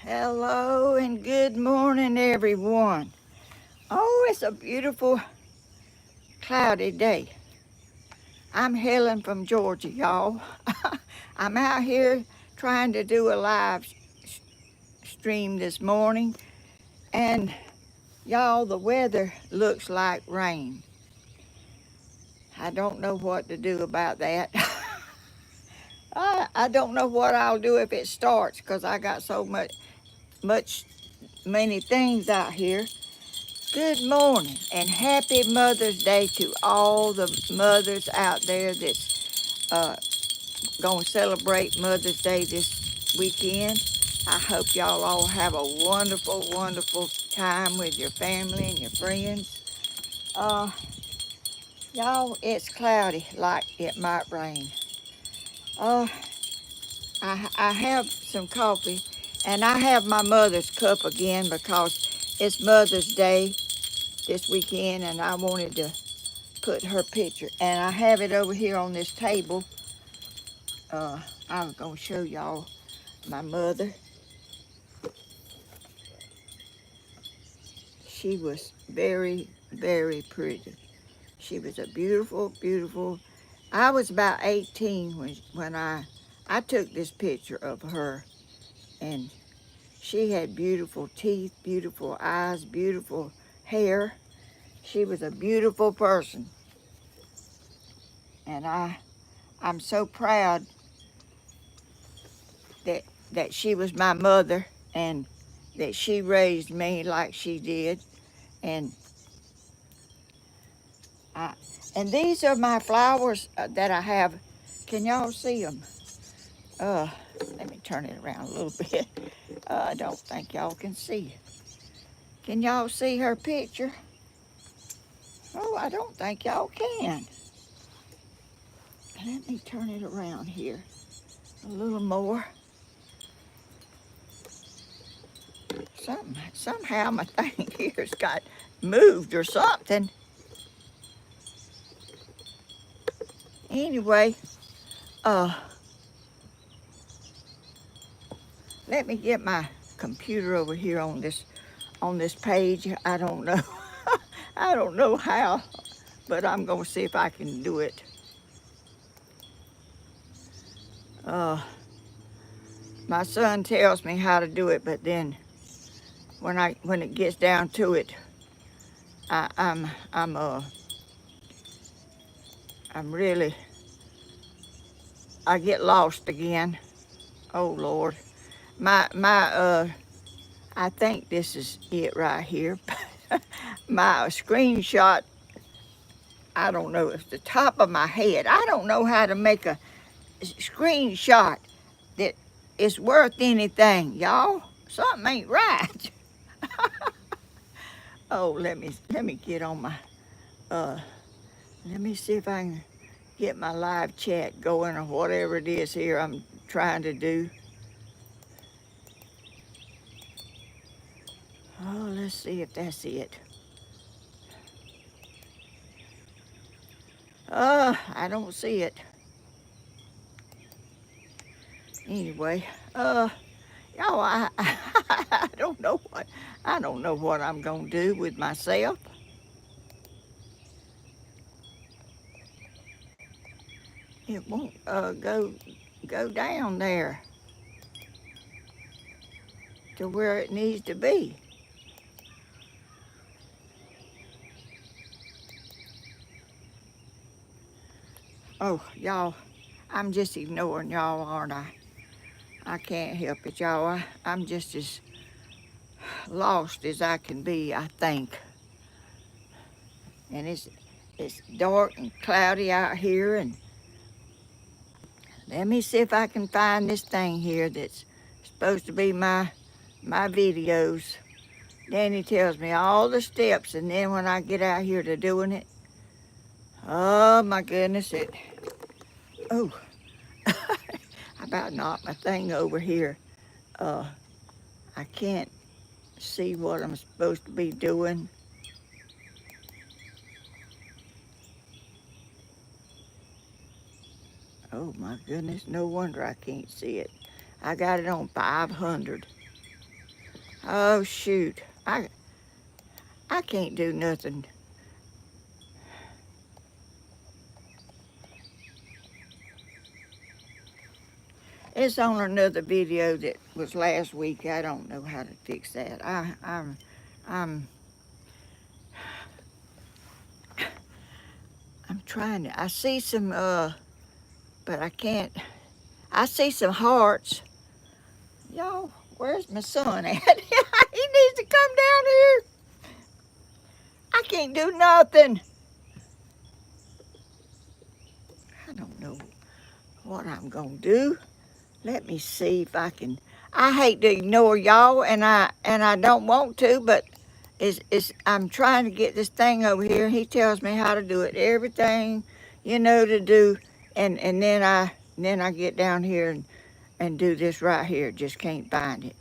Hello and good morning, everyone. Oh, it's a beautiful cloudy day. I'm Helen from Georgia, y'all. I'm out here trying to do a live stream this morning, and y'all, the weather looks like rain. I don't know what to do about that. I don't know what I'll do if it starts, because I got so many things out here. Good morning and happy Mother's Day to all the mothers out there that's going to celebrate Mother's Day this weekend. I hope y'all all have a wonderful, wonderful time with your family and your friends. Uh, y'all, it's cloudy like it might rain. Uh, I have some coffee and I have my mother's cup again because it's Mother's Day this weekend and I wanted to put her picture, and I have it over here on this table. I was gonna show y'all my mother. She was very, very pretty. She was a beautiful, beautiful. I was about 18 when I took this picture of her, and she had beautiful teeth, beautiful eyes, beautiful hair. She was a beautiful person, and I'm so proud that she was my mother and that she raised me like she did. And I and these are my flowers that I have. Can y'all see them? Uh, Let me turn it around a little bit. I don't think y'all can see. Can y'all see her picture? Oh, I don't think y'all can. Let me turn it around here a little more. Somehow my thing here's got moved or something. Anyway, uh, let me get my computer over here on this page. I don't know. I don't know how, but I'm gonna see if I can do it. Uh, my son tells me how to do it, but then when it gets down to it, I, I'm I'm uh I'm really I get lost again. Oh Lord, my I think this is it right here. My screenshot. I don't know. It's the top of my head. I don't know how to make a screenshot that is worth anything, y'all. Something ain't right. Oh, let me get on my uh let me see if I can get my live chat going or whatever it is here I'm trying to do. Oh, let's see if that's it. I don't see it. Anyway, y'all, I don't know what I'm gonna do with myself. It won't go down there to where it needs to be. Oh, y'all, I'm just ignoring y'all, aren't I? I can't help it, y'all. I'm just as lost as I can be, I think. And it's dark and cloudy out here, and let me see if I can find this thing here that's supposed to be my videos. Danny tells me all the steps, and then when I get out here to doing it, oh my goodness, oh, I about knocked my thing over here. Uh, I can't see what I'm supposed to be doing. Oh my goodness, no wonder I can't see it. I got it on 500. Oh shoot. I can't do nothing. It's on another video that was last week. I don't know how to fix that. I'm trying to. I see some but I can't. I see some hearts. Y'all, where's my son at? He needs to come down here. I can't do nothing. I don't know what I'm gonna do. Let me see if I can. I hate to ignore y'all, and I don't want to, but I'm trying to get this thing over here. He tells me how to do it, everything, to do, and then I get down here and do this right here. Just can't find it.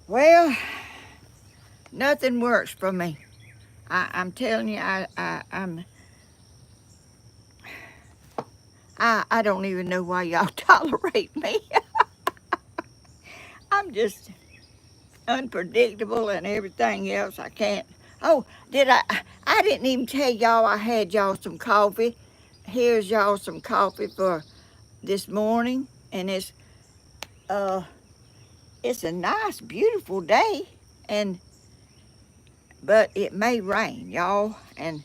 Well, nothing works for me. I'm telling you, I don't even know why y'all tolerate me. I'm just unpredictable and everything else. I can't. Oh, did I? I didn't even tell y'all I had y'all some coffee. Here's y'all some coffee for this morning, and it's a nice, beautiful day, but it may rain, y'all. And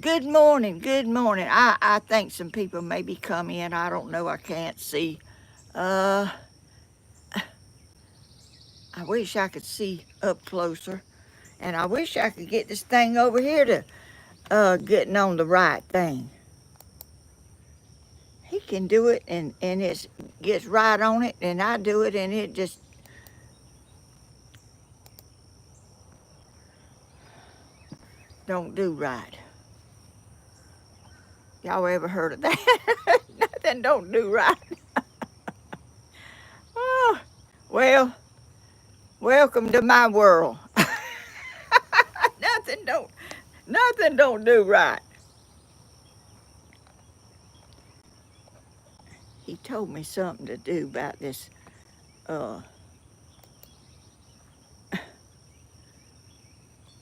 good morning, good morning. I think some people maybe come in. I don't know. I can't see. I wish I could see up closer. And I wish I could get this thing over here to getting on the right thing. He can do it and it gets right on it, and I do it and it just don't do right. Y'all ever heard of that? Nothing don't do right. Oh, well, welcome to my world. Nothing don't do right. He told me something to do about this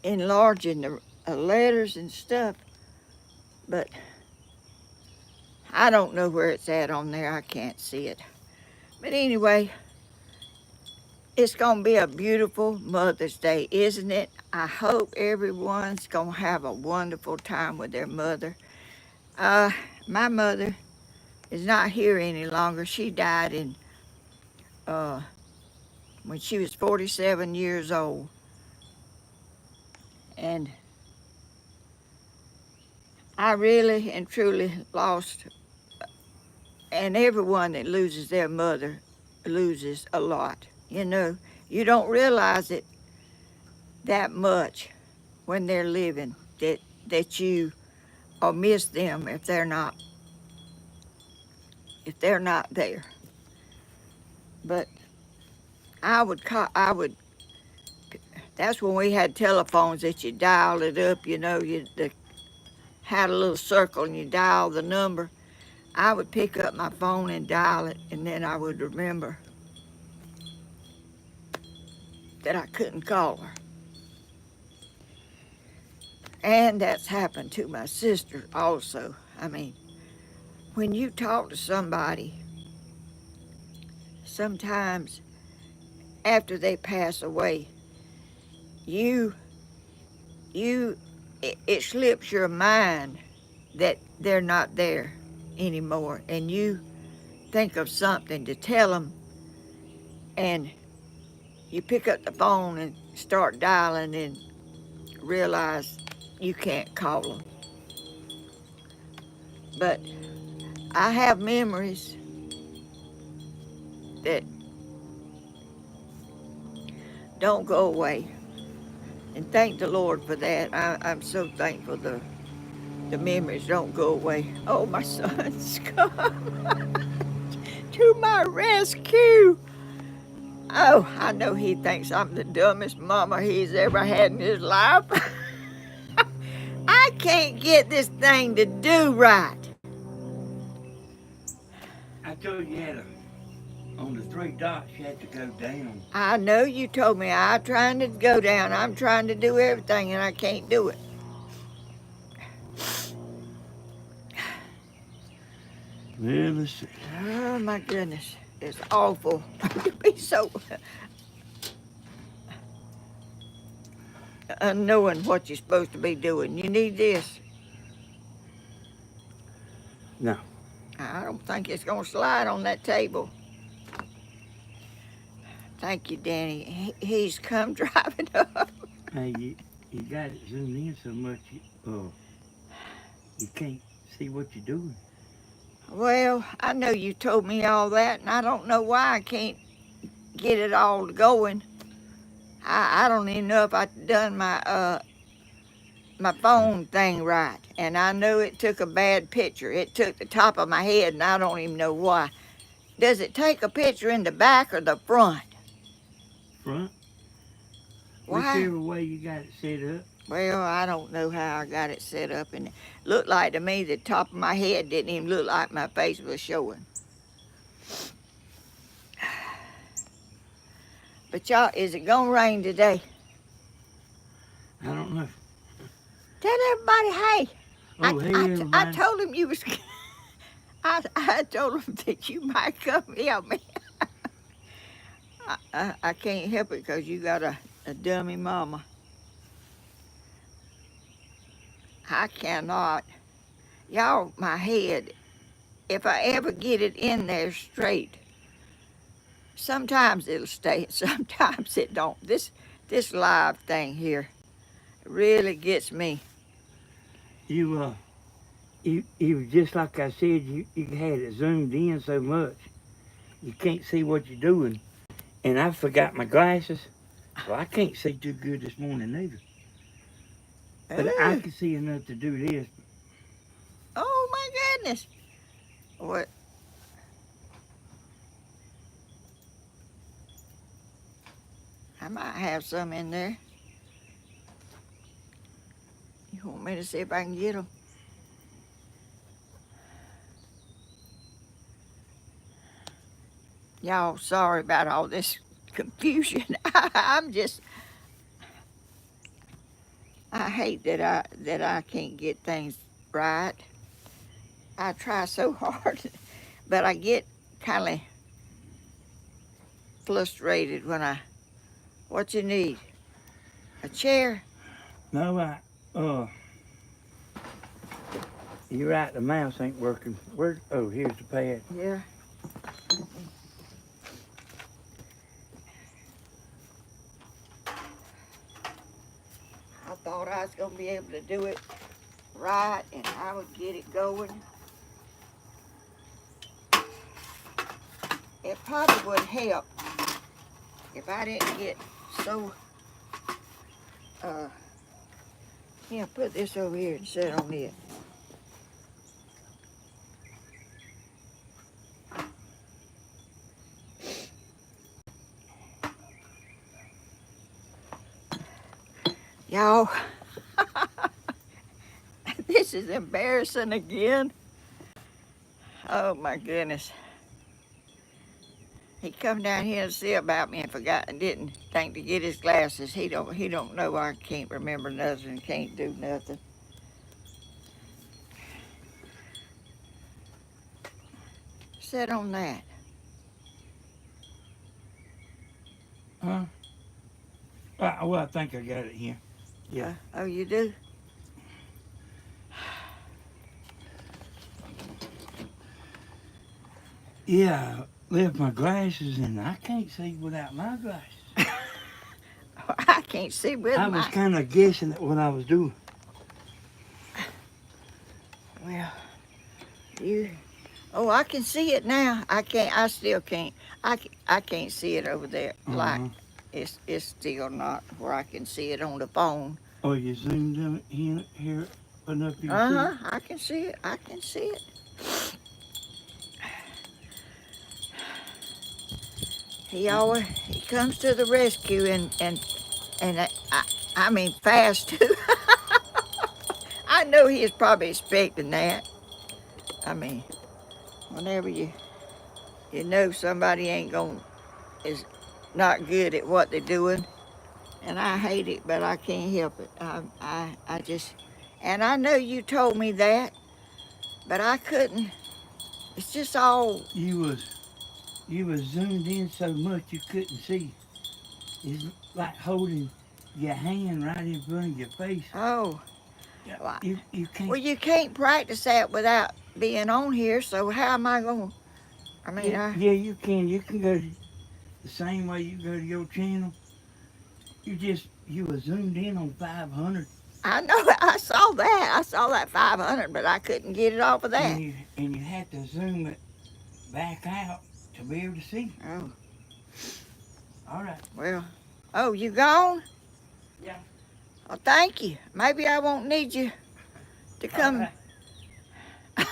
enlarging the letters and stuff, but I don't know where it's at on there. I can't see it. But anyway, it's going to be a beautiful Mother's Day, isn't it? I hope everyone's going to have a wonderful time with their mother. My mother is not here any longer. She died when she was 47 years old. And I really and truly lost, and everyone that loses their mother loses a lot. You don't realize it that much when they're living, that you or miss them if they're not there. But I would that's when we had telephones that you dialed it up, you had a little circle and you dial the number. I would pick up my phone and dial it, and then I would remember that I couldn't call her. And that's happened to my sister also. I mean, when you talk to somebody, sometimes after they pass away, it slips your mind that they're not there anymore, and you think of something to tell them, and you pick up the phone and start dialing and realize you can't call them. But I have memories that don't go away, and thank the Lord for that. I'm so thankful the memories don't go away. Oh, my son's come to my rescue. Oh, I know he thinks I'm the dumbest mama he's ever had in his life. I can't get this thing to do right. told you had on the 3 dots you had to go down. I know you told me I'm trying to go down. I'm trying to do everything and I can't do it. Well, let's see. Oh my goodness. It's awful to be so unknowing what you're supposed to be doing. You need this. No. I don't think it's going to slide on that table. Thank you, Danny. He's come driving up. Hey, you got it zoomed in so much you can't see what you're doing. Well, I know you told me all that, and I don't know why I can't get it all going. I don't even know if I've done my phone thing right, and I know it took a bad picture. It took the top of my head, and I don't even know why. Does it take a picture in the back or the front? Front? Why? Whichever way you got it set up. Well, I don't know how I got it set up, and it looked like to me the top of my head didn't even look like my face was showing. But y'all, is it gonna rain today? I don't know. Tell everybody, hey. Oh, hey, I everybody. told him you was. I told him that you might come help me. I can't help it because you got a dummy mama. I cannot. Y'all, my head, if I ever get it in there straight, sometimes it'll stay, sometimes it don't. This live thing here really gets me. You just like I said, you had it zoomed in so much you can't see what you're doing. And I forgot my glasses, so I can't see too good this morning either. But I can see enough to do this. Oh my goodness. What? I might have some in there. You want me to see if I can get them? Y'all, sorry about all this confusion. I hate that I can't get things right. I try so hard, but I get kind of frustrated when what you need? A chair? No, you're right, the mouse ain't working. Here's the pad. Yeah. I thought I was going to be able to do it right and I would get it going. It probably would help if I didn't get so, put this over here and sit on it. Y'all, this is embarrassing again. Oh my goodness. He come down here to see about me and forgot and didn't think to get his glasses. He don't know I can't remember nothing, can't do nothing. Sit on that. Huh? Well, I think I got it here. Yeah. Oh, you do? Yeah, I left my glasses and I can't see without my glasses. I can't see with I was kind of guessing at what I was doing. Well, oh, I can see it now. I still can't. I can't see it over there. Like, it's still not where I can see it on the phone. Oh, you zoomed in here enough you can see it? I can see it. I can see it. He comes to the rescue and I mean fast too. I know he is probably expecting that. I mean, whenever you you know somebody is not good at what they're doing. And I hate it, but I can't help it. I just, and I know you told me that, but I couldn't. It's just all. You was zoomed in so much you couldn't see. It's like holding your hand right in front of your face. Oh, Yeah, well, you can't. well, you can't practice that without being on here. So how am I going? I mean, Yeah, you can. You can go the same way you go to your channel. You were zoomed in on 500, I know. I saw that. I saw that 500, but I couldn't get it off of that. and you had to zoom it back out to be able to see. Oh, All right. well. Oh, you gone? Yeah. Well, thank you. Maybe I won't need you to come. Right.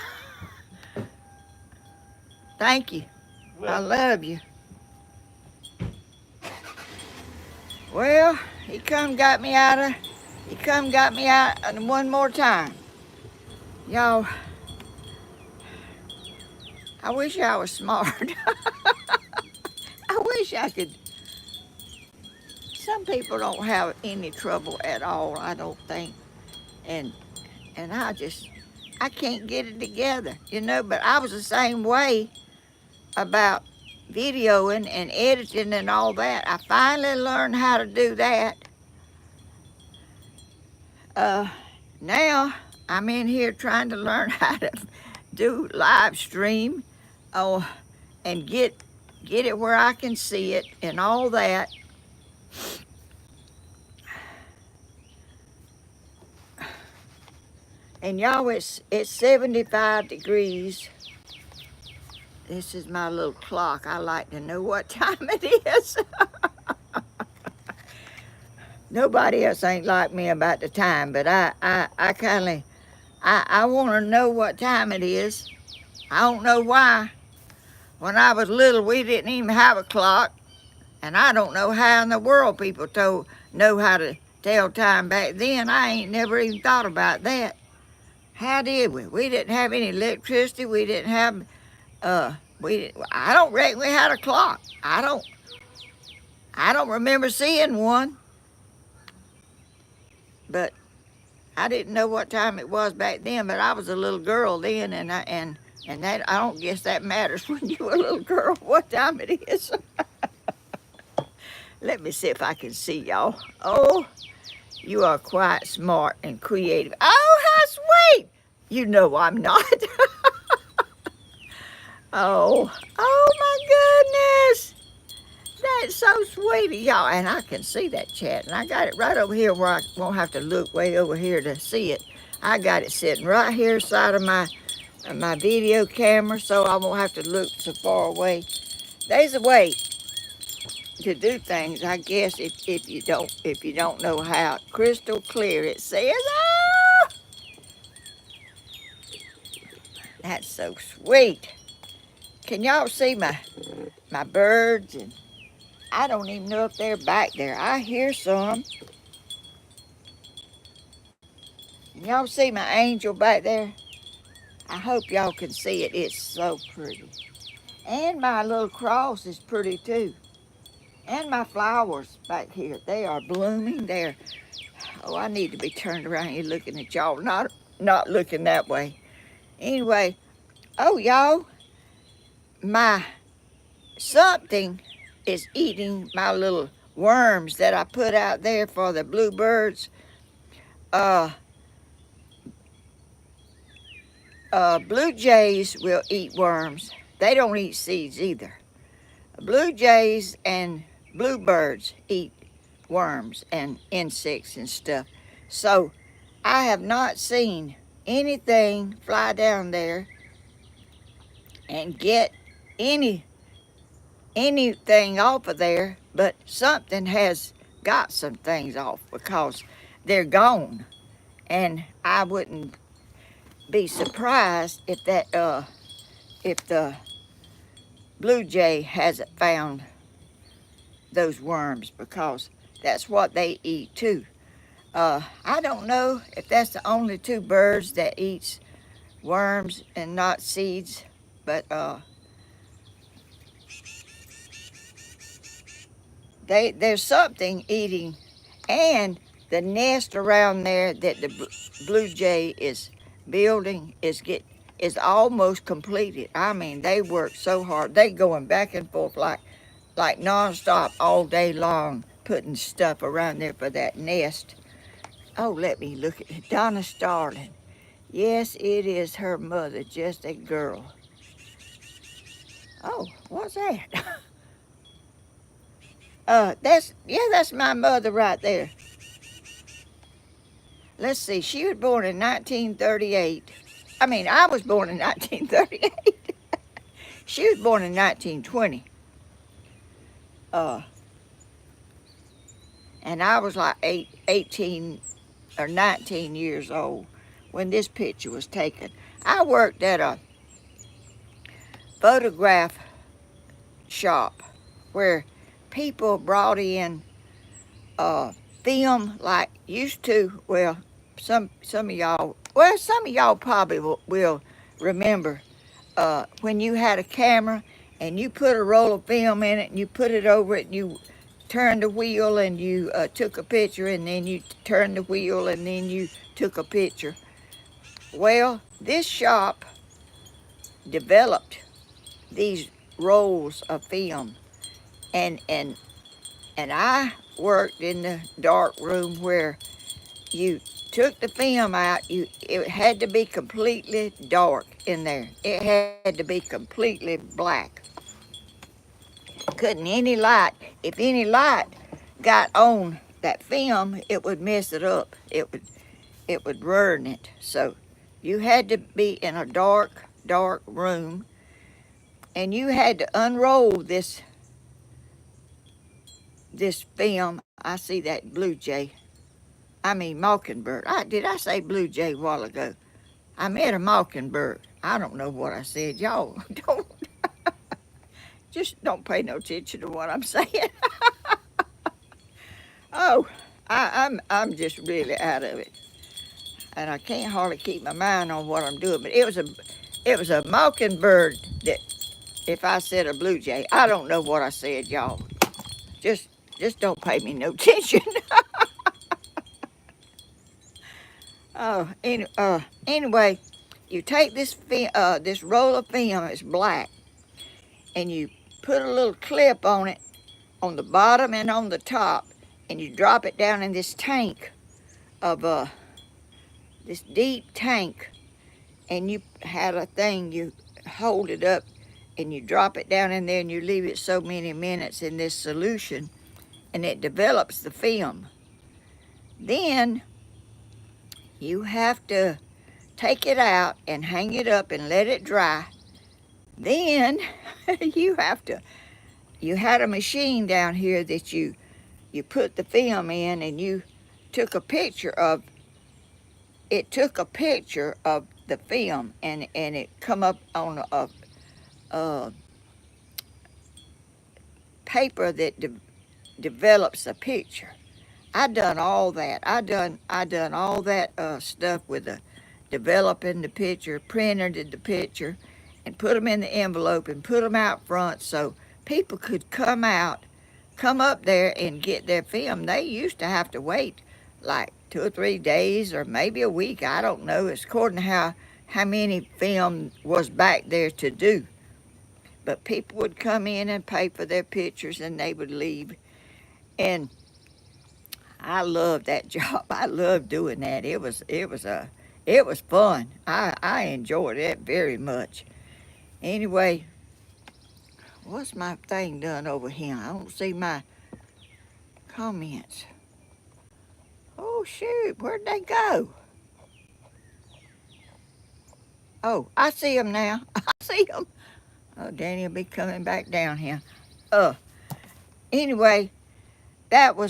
Thank you. Well, I love you. Well, he come got me out one more time. Y'all, I wish I was smart. I wish I could. Some people don't have any trouble at all, I don't think. And I can't get it together, but I was the same way about videoing and editing and all that. I finally learned how to do that. Now I'm in here trying to learn how to do live stream, and get it where I can see it and all that. And y'all, it's 75 degrees. This is my little clock. I like to know what time it is. Nobody else ain't like me about the time, but I want to know what time it is. I don't know why. When I was little, we didn't even have a clock, and I don't know how in the world people know how to tell time back then. I ain't never even thought about that. How did we? We didn't have any electricity. We didn't have. I don't reckon we had a clock. I don't remember seeing one. But I didn't know what time it was back then. But I was a little girl then, and that I don't guess that matters when you're a little girl what time it is. Let me see if I can see y'all. Oh, you are quite smart and creative. Oh, how sweet! You know I'm not. Oh my goodness. That's so sweet of y'all. And I can see that chat. And I got it right over here where I won't have to look way over here to see it. I got it sitting right here side of my video camera, so I won't have to look so far away. There's a way to do things, I guess, if you don't know how. Crystal clear it says. Oh, that's so sweet. Can y'all see my birds? And I don't even know if they're back there. I hear some. Can y'all see my angel back there? I hope y'all can see it. It's so pretty. And my little cross is pretty too. And my flowers back here, they are blooming. Oh, I need to be turned around here looking at y'all, not looking that way. Anyway, oh y'all, my something is eating my little worms that I put out there for the bluebirds. Blue jays will eat worms. They don't eat seeds either. Blue jays and bluebirds eat worms and insects and stuff. So I have not seen anything fly down there and get anything off of there, but something has got some things off because they're gone. And I wouldn't be surprised if the blue jay hasn't found those worms, because that's what they eat too. I don't know if that's the only two birds that eats worms and not seeds, but there's something eating, and the nest around there that the blue jay is building is almost completed. I mean, they work so hard. They going back and forth like nonstop all day long, putting stuff around there for that nest. Oh, let me look at it. Donna Starling. Yes, it is her mother, just a girl. Oh, what's that? That's my mother right there. Let's see, she was born in 1938. I mean, I was born in 1938. She was born in 1920. Uh, and I was like 18 or 19 years old when this picture was taken. I worked at a photograph shop where people brought in film like used to. Well, some of y'all probably will remember when you had a camera and you put a roll of film in it and you put it over it and you turned the wheel and you took a picture, and then you turned the wheel and then you took a picture. Well, this shop developed these rolls of film, and I worked in the dark room where you took the film out. It had to be completely dark in there. It had to be completely black. Couldn't any light. If any light got on that film, it would mess it up. It would ruin it. So you had to be in a dark room, and you had to unroll this film. I see that blue jay. I mean mockingbird. Did I say blue jay a while ago? I meant a mockingbird. I don't know what I said. Y'all don't just don't pay no attention to what I'm saying. Oh, I'm just really out of it, and I can't hardly keep my mind on what I'm doing. But it was a mockingbird that. If I said a blue jay, I don't know what I said, y'all. Just don't pay me no attention. Anyway, you take this roll of film, it's black, and you put a little clip on it on the bottom and on the top, and you drop it down in this tank of this deep tank, and you had a thing, you hold it up and you drop it down in there and you leave it so many minutes in this solution, and it develops the film. Then you have to take it out and hang it up and let it dry. Then you had a machine down here that you put the film in, and you took a picture of the film, and it come up on a paper that develops a picture. I done all that. I done all that stuff with the developing the picture, printed the picture, and put them in the envelope and put them out front so people could come up there and get their film. They used to have to wait like 2 or 3 days or maybe a week. I don't know. It's according to how many film was back there to do. But people would come in and pay for their pictures, and they would leave. And I loved that job. I loved doing that. It was fun. I enjoyed it very much. Anyway, what's my thing done over here? I don't see my comments. Oh shoot, where'd they go? Oh, I see them now. I see them. Oh, Danny will be coming back down here. Anyway, that's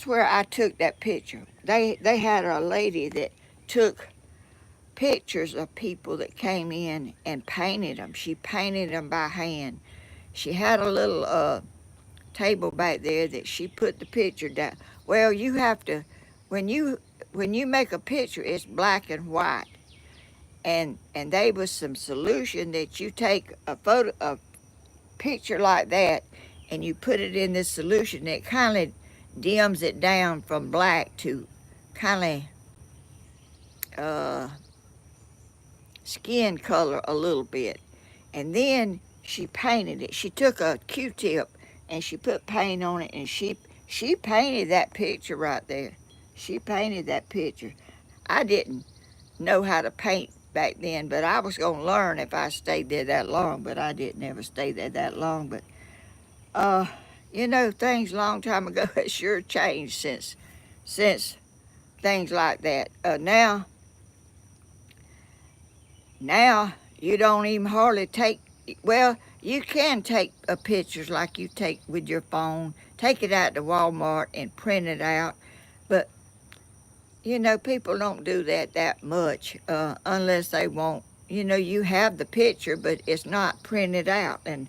where I took that picture. They had a lady that took pictures of people that came in and painted them. She painted them by hand. She had a little table back there that she put the picture down. Well, you have to, when you make a picture, it's black and white. And there was some solution that you take a picture like that, and you put it in this solution, it kind of dims it down from black to kind of skin color a little bit. And then she painted it. She took a Q-tip and she put paint on it, and she painted that picture right there. She painted that picture. I didn't know how to paint back then, but I was going to learn if I stayed there that long, but I didn't ever stay there that long. But you know, things a long time ago have sure changed since things like that. Now you don't even hardly take, well, you can take pictures like you take with your phone, take it out to Walmart and print it out, but you know, people don't do that much unless they want, you know, you have the picture, but it's not printed out, and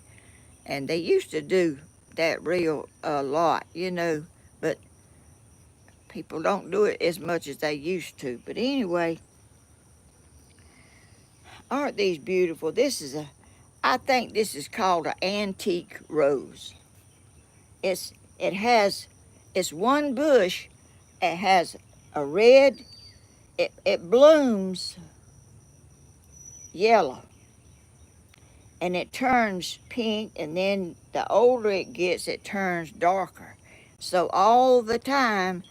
they used to do that real a lot, you know, but people don't do it as much as they used to. But anyway, aren't these beautiful? I think this is called an antique rose. It's one bush. It has a red. It blooms yellow, and it turns pink, and then the older it gets, it turns darker. So all the time,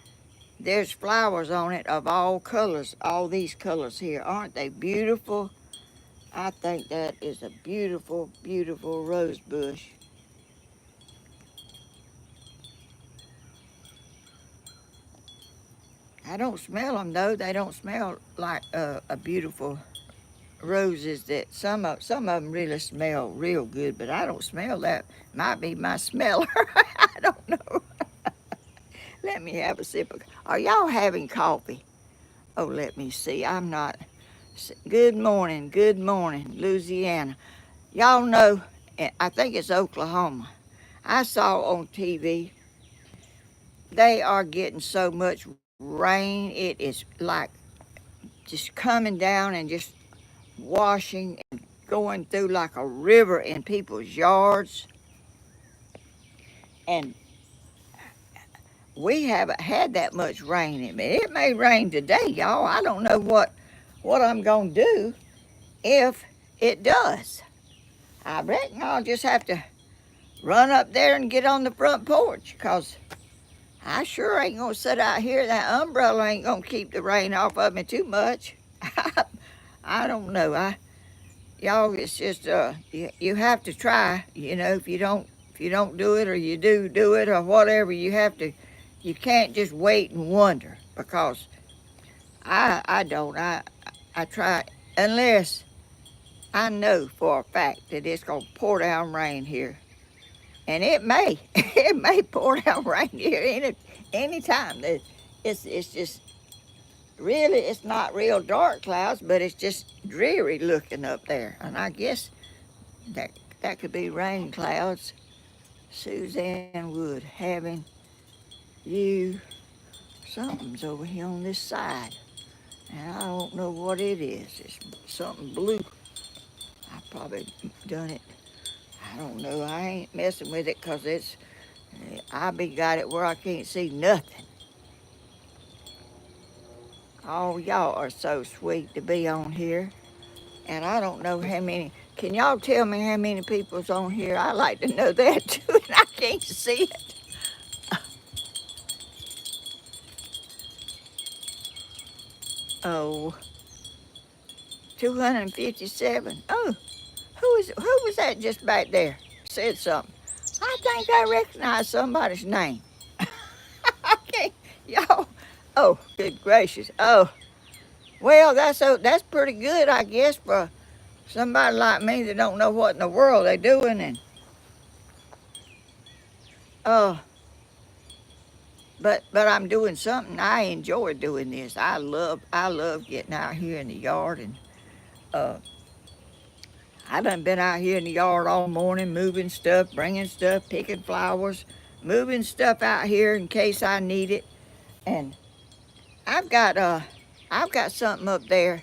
there's flowers on it of all colors, all these colors here. Aren't they beautiful? I think that is a beautiful, beautiful rose bush. I don't smell them though. They don't smell like a beautiful roses that some of them really smell real good, but I don't smell that. Might be my smeller. I don't know. Let me have a sip of. Are y'all having coffee? Oh, let me see. I'm not. Good morning, Louisiana. Y'all know, I think it's Oklahoma. I saw on TV, they are getting so much rain. It is like just coming down and just washing and going through like a river in people's yards. And we haven't had that much rain. It may rain today, y'all. I don't know what I'm going to do if it does. I reckon I'll just have to run up there and get on the front porch, because I sure ain't going to sit out here. That umbrella ain't going to keep the rain off of me too much. I don't know. Y'all, it's just you have to try. You know, if you don't do it, or you do it, or whatever, you can't just wait and wonder, because I don't. I try, unless I know for a fact that it's gonna pour down rain here, and it may it may pour down rain here any time. It's just really, it's not real dark clouds, but it's just dreary looking up there, and I guess that could be rain clouds. Suzanne Wood, having you. Something's over here on this side, and I don't know what it is. It's something blue. I probably done it. I don't know. I ain't messing with it, because I be got it where I can't see nothing. Oh, y'all are so sweet to be on here. And I don't know how many. Can y'all tell me how many people's on here? I like to know that too, and I can't see it. Oh, 257. Oh, who was that just back there? Said something. I think I recognize somebody's name. Okay, y'all. Oh, good gracious. Oh, well, that's pretty good, I guess, for somebody like me that don't know what in the world they're doing. And oh, but I'm doing something. I enjoy doing this. I love getting out here in the yard, and uh, I done been out here in the yard all morning, moving stuff, bringing stuff, picking flowers, moving stuff out here in case I need it. And I've got something up there,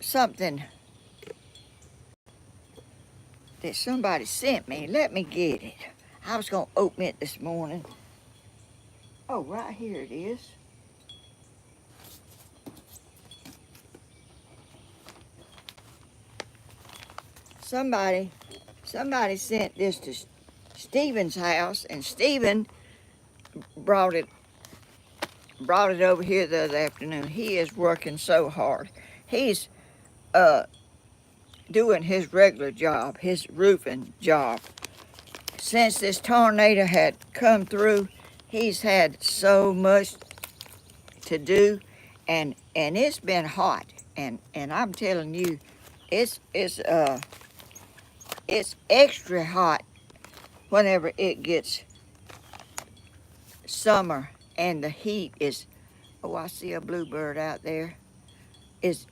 something that somebody sent me. Let me get it. I was going to open it this morning. Oh, right here it is. Somebody sent this to Stephen's house, and Stephen brought it over here the other afternoon. He is working so hard. He's doing his regular job, his roofing job. Since this tornado had come through, he's had so much to do, and it's been hot, and I'm telling you, it's extra hot whenever it gets summer and the heat is, oh, I see a bluebird out there, is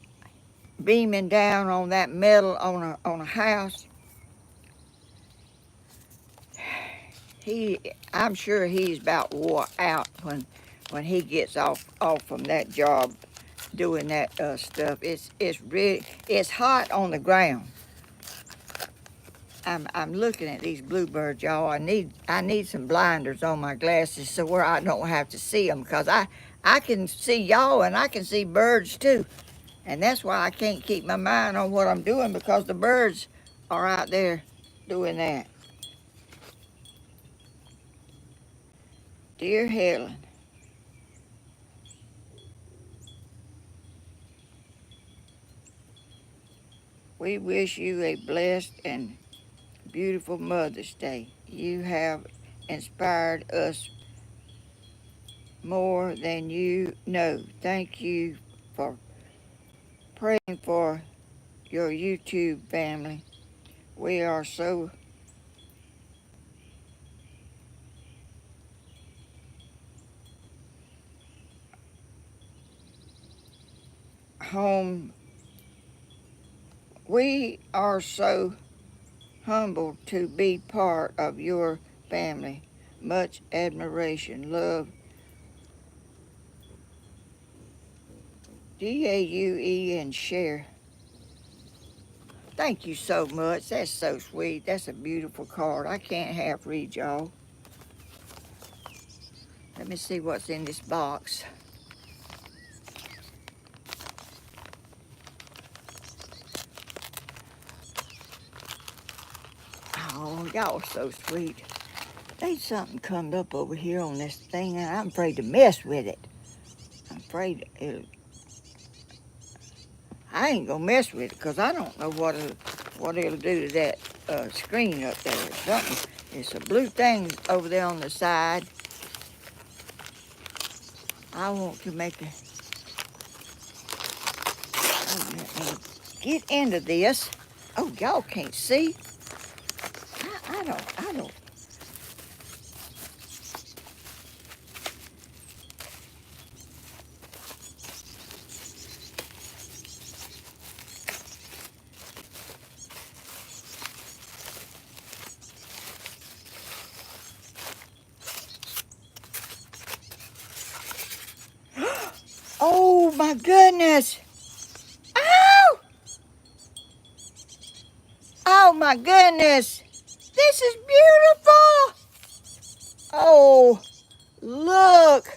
beaming down on that metal on a house. I'm sure he's about wore out when he gets off from that job doing that stuff. It's hot on the ground. I'm looking at these bluebirds, y'all. I need some blinders on my glasses so where I don't have to see them, because I can see y'all and I can see birds too, and that's why I can't keep my mind on what I'm doing, because the birds are out there doing that. Dear Helen, we wish you a blessed and beautiful Mother's Day. You have inspired us more than you know. Thank you for praying for your YouTube family. We are so home. We are so humbled to be part of your family. Much admiration, love. DAUE and share. Thank you so much. That's so sweet. That's a beautiful card. I can't half read, y'all. Let me see what's in this box. Oh, y'all are so sweet. There's something come up over here on this thing, and I'm afraid to mess with it. I'm afraid I ain't gonna mess with it, because I don't know what it'll do to that screen up there. Something. It's a blue thing over there on the side. I want to make a. Oh, let me get into this. Oh, y'all can't see. I don't. Oh my goodness. Ow! Oh my goodness. This is beautiful. Oh, look.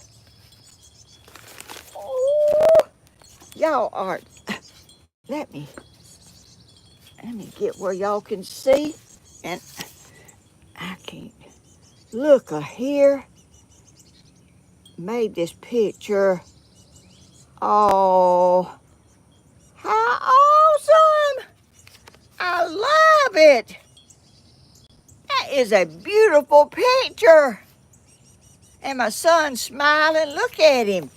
Oh, y'all are. Let me get where y'all can see. And I can't. Look here. Made this picture. Oh, how awesome. I love it. That is a beautiful picture. And my son's smiling. Look at him.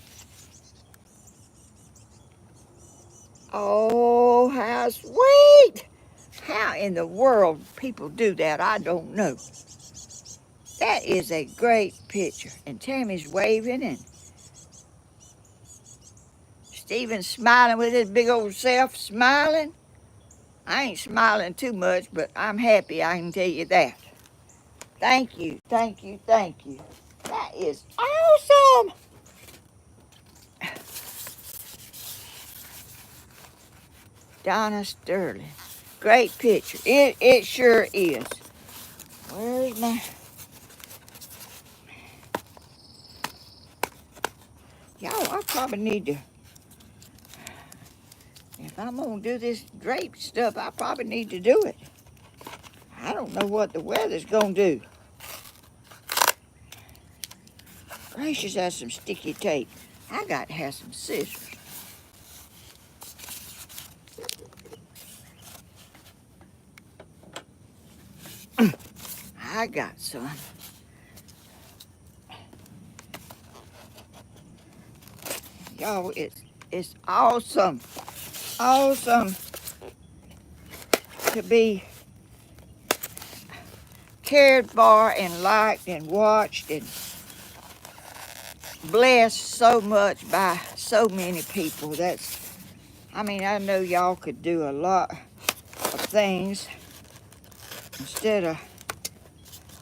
Oh, how sweet. How in the world people do that, I don't know. That is a great picture. And Tammy's waving, and Stephen's smiling with his big old self, smiling. I ain't smiling too much, but I'm happy, I can tell you that. Thank you, thank you, thank you. That is awesome. Donna Sterling. great picture. It sure is. Where's my... Y'all, I probably need to... If I'm going to do this drape stuff, I probably need to do it. I don't know what the weather's going to do. Gracious, that's some sticky tape. I got to have some scissors. I got some. Y'all, it's awesome. Awesome to be cared for and liked and watched and blessed so much by so many people. I mean, I know y'all could do a lot of things instead of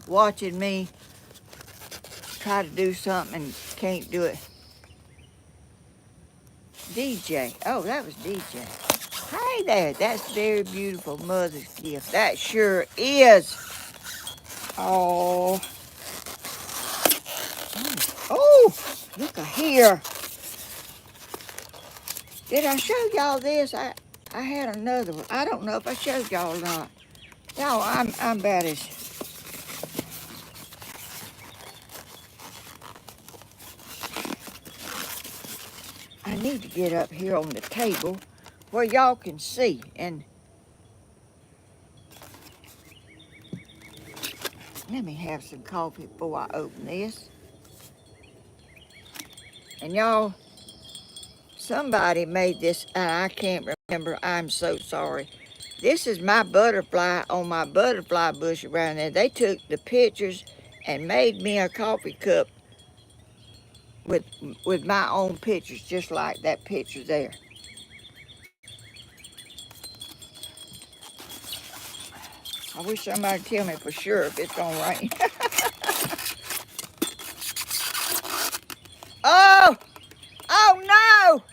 watching me try to do something and can't do it. DJ. Oh, that was DJ. Hey there. That's very beautiful mother's gift. That sure is. Oh. Oh, look here. Did I show y'all this? I had another one. I don't know if I showed y'all or not. Y'all, I'm about as... I need to get up here on the table where y'all can see. And let me have some coffee before I open this. And y'all, somebody made this, I can't remember. I'm so sorry. This is my butterfly on my butterfly bush around there. They took the pictures and made me a coffee cup with my own pictures, just like that picture there. I wish somebody would tell me for sure if it's gonna rain. Oh! Oh no!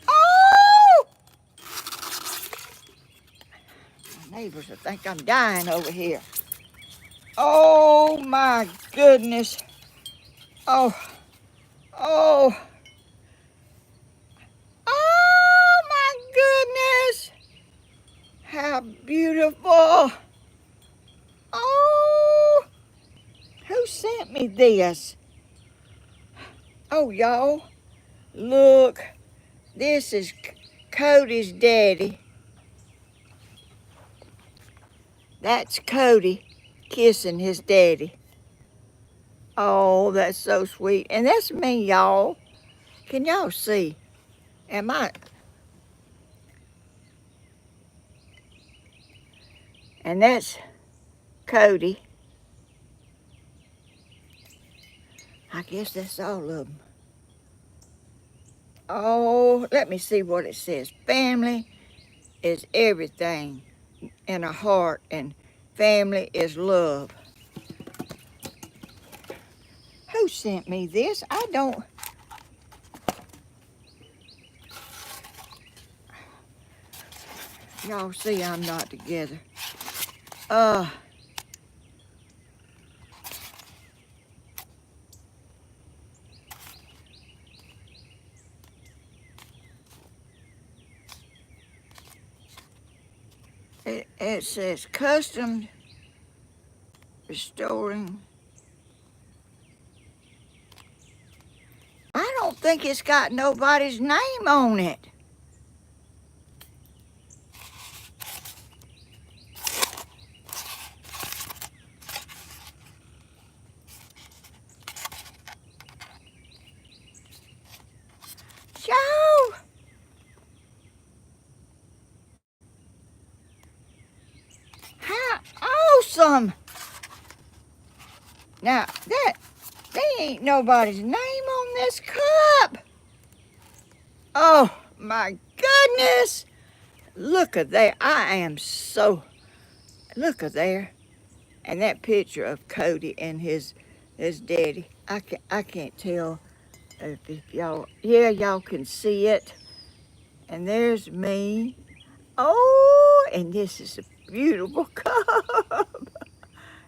Oh! My neighbors will think I'm dying over here. Oh my goodness. Oh. Oh. Oh my goodness. How beautiful. Oh. Who sent me this? Oh, y'all. Look. This is Cody's daddy. That's Cody kissing his daddy. Oh, that's so sweet. And that's me, y'all. Can y'all see? And that's Cody. I guess that's all of them. Oh, let me see what it says. Family is everything in a heart, and family is love. Who sent me this? I don't... Y'all see I'm not together. It says custom restoring. I don't think it's got nobody's name on it. Joe! How awesome! Now, they ain't nobody's name on this cup. Oh, my goodness. Look at there. I am so... Look at there. And that picture of Cody and his daddy. I can't tell if y'all... Yeah, y'all can see it. And there's me. Oh, and this is a beautiful cub.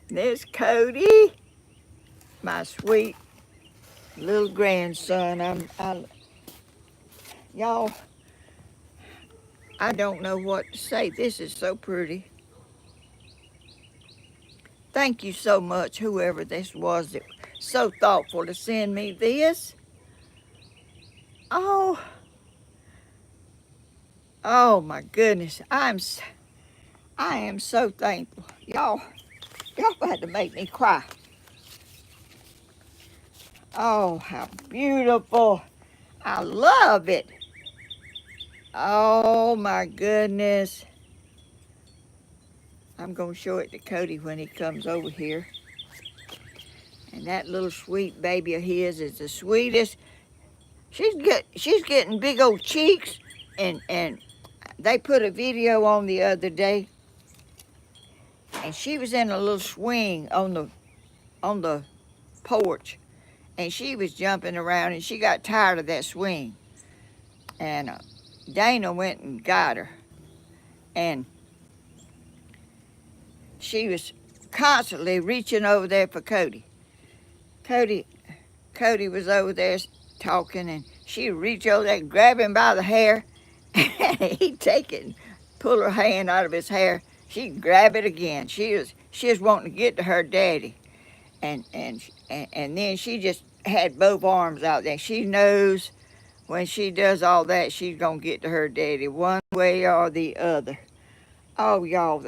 There's Cody, my sweet little grandson. Y'all, I don't know what to say. This is so pretty. Thank you so much, whoever this was that so thoughtful to send me this. Oh, oh my goodness. I am so thankful. Y'all had to make me cry. Oh, how beautiful. I love it. Oh my goodness. I'm going to show it to Cody when he comes over here. And that little sweet baby of his is the sweetest. She's getting big old cheeks, and they put a video on the other day, and she was in a little swing on the porch, and she was jumping around, and she got tired of that swing, and Dana went and got her, and she was constantly reaching over there for Cody. Cody was over there talking, and she'd reach over there and grab him by the hair, and he'd take it and pull her hand out of his hair. She'd grab it again. She was wanting to get to her daddy, and then she just had both arms out there. She knows when she does all that, she's gonna get to her daddy one way or the other. Oh, y'all,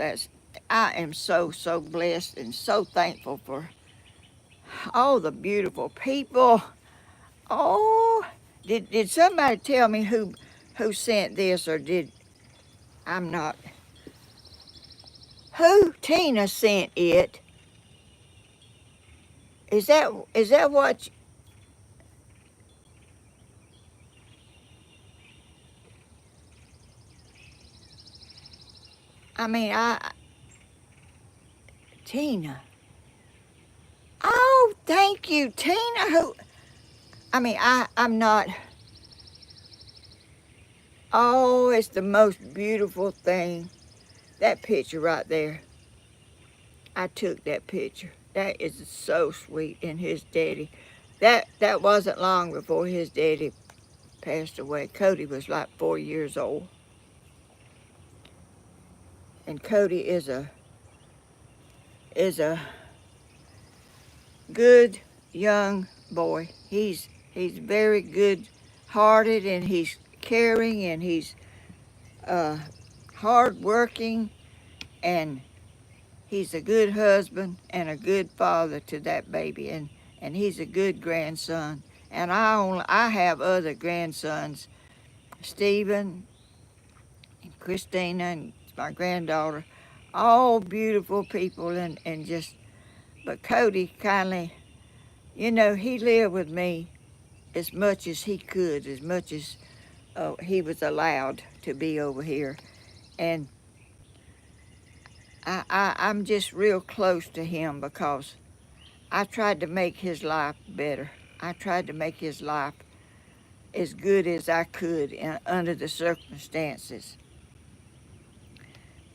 I am so blessed and so thankful for all the beautiful people. Oh, did somebody tell me who sent this, or did I'm not? Who Tina sent it? Is that what? I mean, Tina. Oh, thank you, Tina. I'm not. Oh, it's the most beautiful thing. That picture right there. I took that picture. That is so sweet. And his daddy. That wasn't long before his daddy passed away. Cody was like 4 years old. And Cody is a good young boy. He's very good hearted, and he's caring, and he's hard working, and he's a good husband and a good father to that baby, and he's a good grandson. And I have other grandsons, Stephen and Christina, and my granddaughter, all beautiful people, and just, but Cody kindly, he lived with me as much as he could, as much as he was allowed to be over here. And I'm just real close to him because I tried to make his life better. I tried to make his life as good as I could under the circumstances.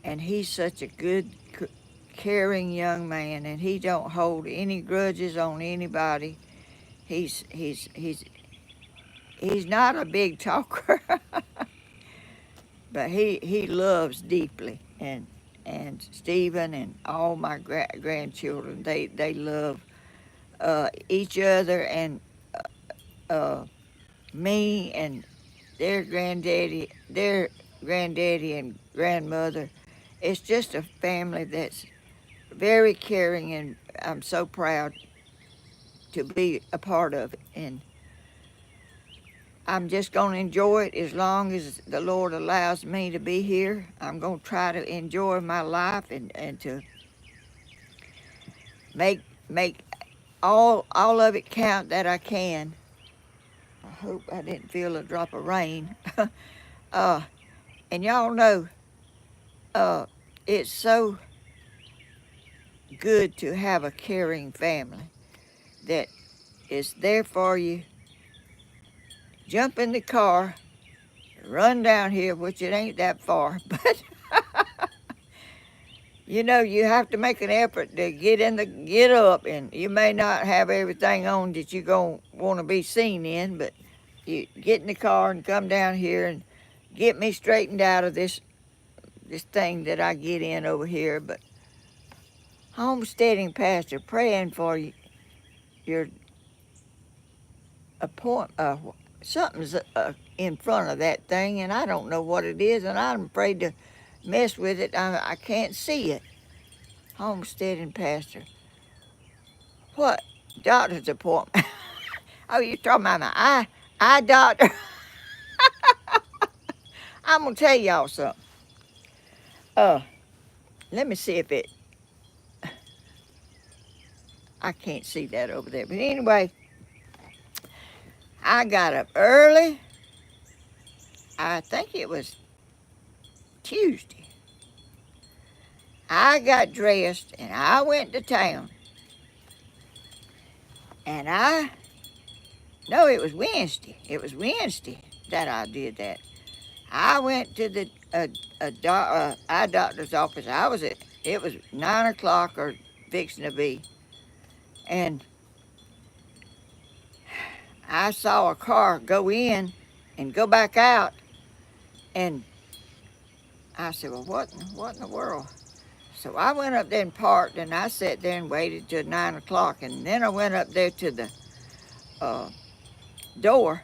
And he's such a good, caring young man, and he don't hold any grudges on anybody. He's not a big talker, but he loves deeply. And Stephen and all my grandchildren, they love each other, and me and their granddaddy and grandmother. It's just a family that's very caring, and I'm so proud to be a part of it. And I'm just going to enjoy it as long as the Lord allows me to be here. I'm going to try to enjoy my life, and to make all of it count that I can. I hope I didn't feel a drop of rain. And y'all know, it's so good to have a caring family that is there for you. Jump in the car, run down here, which it ain't that far, but you know, you have to make an effort to get up, and you may not have everything on that you're going to want to be seen in, but you get in the car and come down here and get me straightened out of this thing that I get in over here. But homesteading pastor, praying for you, your something's in front of that thing, and I don't know what it is, and I'm afraid to mess with it. I can't see it. Homesteading pastor. What? Doctor's appointment. Oh, you're talking about my eye doctor? I'm going to tell y'all something. Uh, Let me see if I can't see that over there. But anyway, I got up early. I think it was Tuesday. I got dressed and I went to town. And no, it was Wednesday. It was Wednesday that I did that. I went to the eye doctor's office. It was 9 o'clock or fixing to be. And I saw a car go in and go back out. And I said, well, what in the world? So I went up there and parked, and I sat there and waited till 9 o'clock. And then I went up there to the uh, door.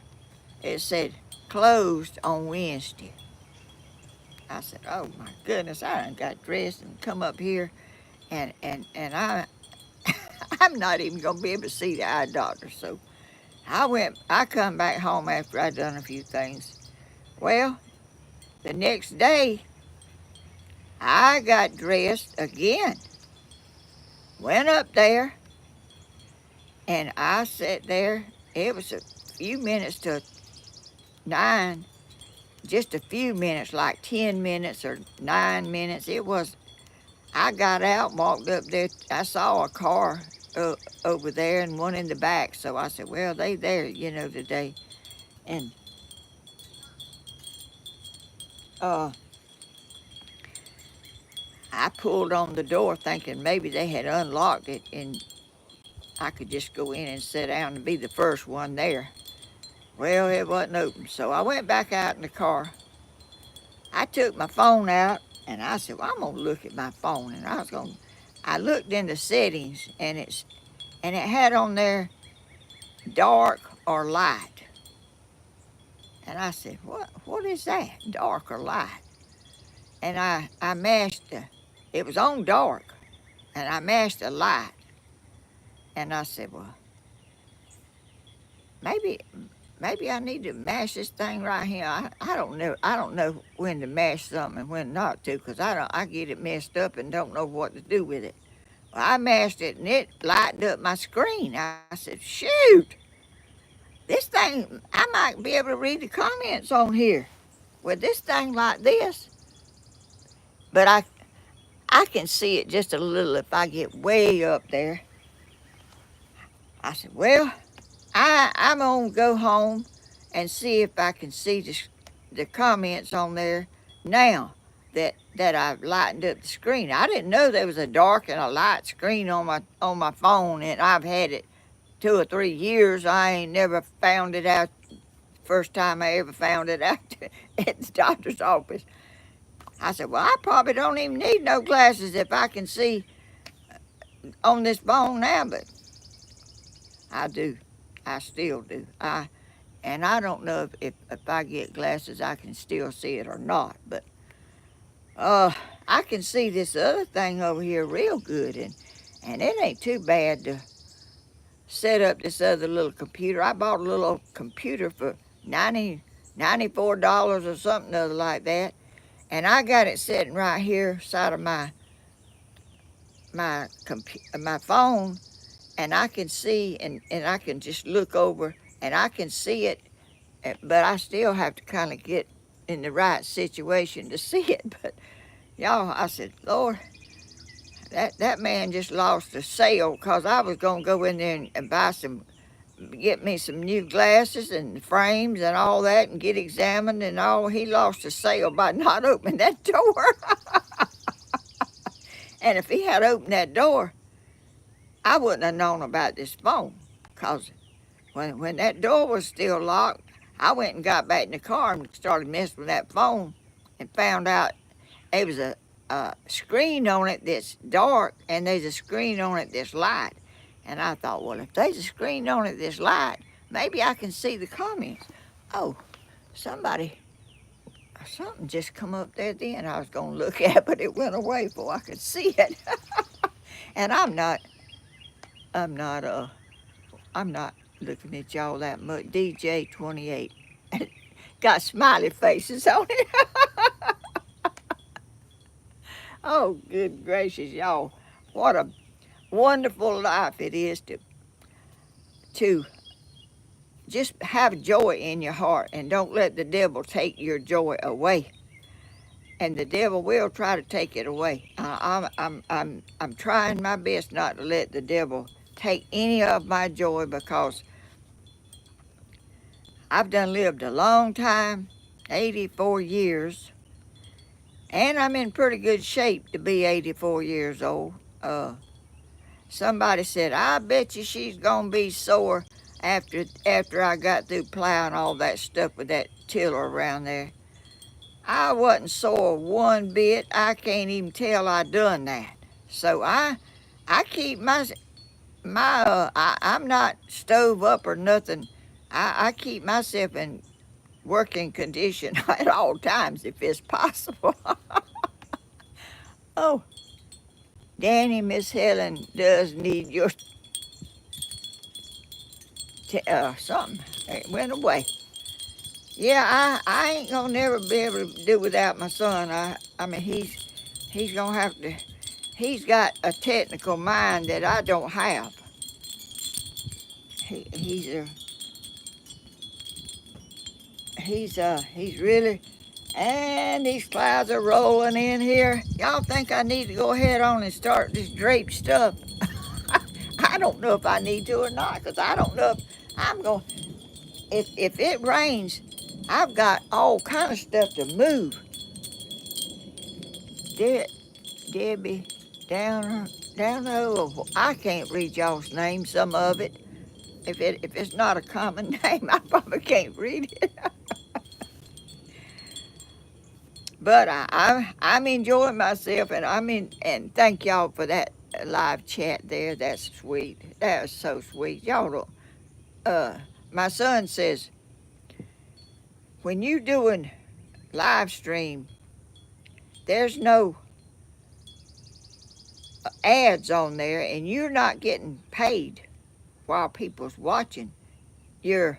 It said, closed on Wednesday. I said, oh my goodness, I done got dressed and come up here, and I'm not even gonna be able to see the eye doctor. So I come back home after I done a few things. Well, the next day, I got dressed again, went up there, and I sat there. It was a few minutes to 9, just a few minutes, like 10 minutes or 9 minutes. I got out, walked up there. I saw a car over there and one in the back. So I said, well, they there, today. And I pulled on the door thinking maybe they had unlocked it and I could just go in and sit down and be the first one there. Well, it wasn't open. So I went back out in the car. I took my phone out and I said, well, I'm going to look at my phone. And I looked in the settings and it had on there dark or light. And I said, what is that, dark or light? And I mashed it was on dark, and I mashed the light. And I said, well, maybe I need to mash this thing right here. I don't know. I don't know when to mash something and when not to, because I get it messed up and don't know what to do with it. Well, I mashed it and it lightened up my screen. I said, shoot, this thing, I might be able to read the comments on here with this thing like this. But I can see it just a little if I get way up there. I said, well, I'm going to go home and see if I can see the comments on there now that I've lightened up the screen. I didn't know there was a dark and a light screen on my phone, and I've had it 2 or 3 years. I ain't never found it out. First time I ever found it out at the doctor's office. I said, well, I probably don't even need no glasses if I can see on this phone now, but I do. I still do. And I don't know if I get glasses I can still see it or not, but I can see this other thing over here real good, and it ain't too bad to set up this other little computer. I bought a little computer for $94 or something other like that, and I got it sitting right here side of my phone, and I can see and I can just look over and I can see it, but I still have to kind of get in the right situation to see it. But y'all, I said, Lord, that man just lost a sale, because I was going to go in there and get me some new glasses and frames and all that and get examined and all. He lost a sale by not opening that door. And if he had opened that door, I wouldn't have known about this phone. Because when that door was still locked, I went and got back in the car and started messing with that phone and found out there was a screen on it that's dark and there's a screen on it that's light. And I thought, well, if there's a screen on it that's light, maybe I can see the comments. Oh, something just come up there then I was going to look at, but it went away before I could see it. And I'm not looking at y'all that much. DJ 28 got smiley faces on it. Oh, good gracious, y'all. What a wonderful life it is to just have joy in your heart and don't let the devil take your joy away. And the devil will try to take it away. I'm trying my best not to let the devil take any of my joy, because I've done lived a long time, 84 years, and I'm in pretty good shape to be 84 years old. Somebody said, I bet you she's gonna be sore after I got through plowing all that stuff with that tiller around there. I wasn't sore one bit. I can't even tell I done that. So I keep I'm not stove up or nothing. I keep myself in working condition at all times if it's possible. Oh, Danny, Miss Helen does need your something. It went away. Yeah, I ain't gonna never be able to do without my son. I mean he's gonna have to. He's got a technical mind that I don't have. He's really. And these clouds are rolling in here. Y'all think I need to go ahead on and start this draped stuff? I don't know if I need to or not, because I don't know if I'm going. If it rains, I've got all kind of stuff to move. Debbie Downer, I can't read y'all's name. Some of it. If it's not a common name, I probably can't read it. But I'm enjoying myself, and and thank y'all for that live chat there. That's sweet. That was so sweet. Y'all don't, my son says, when you doing live stream, there's no ads on there, and you're not getting paid while people's watching your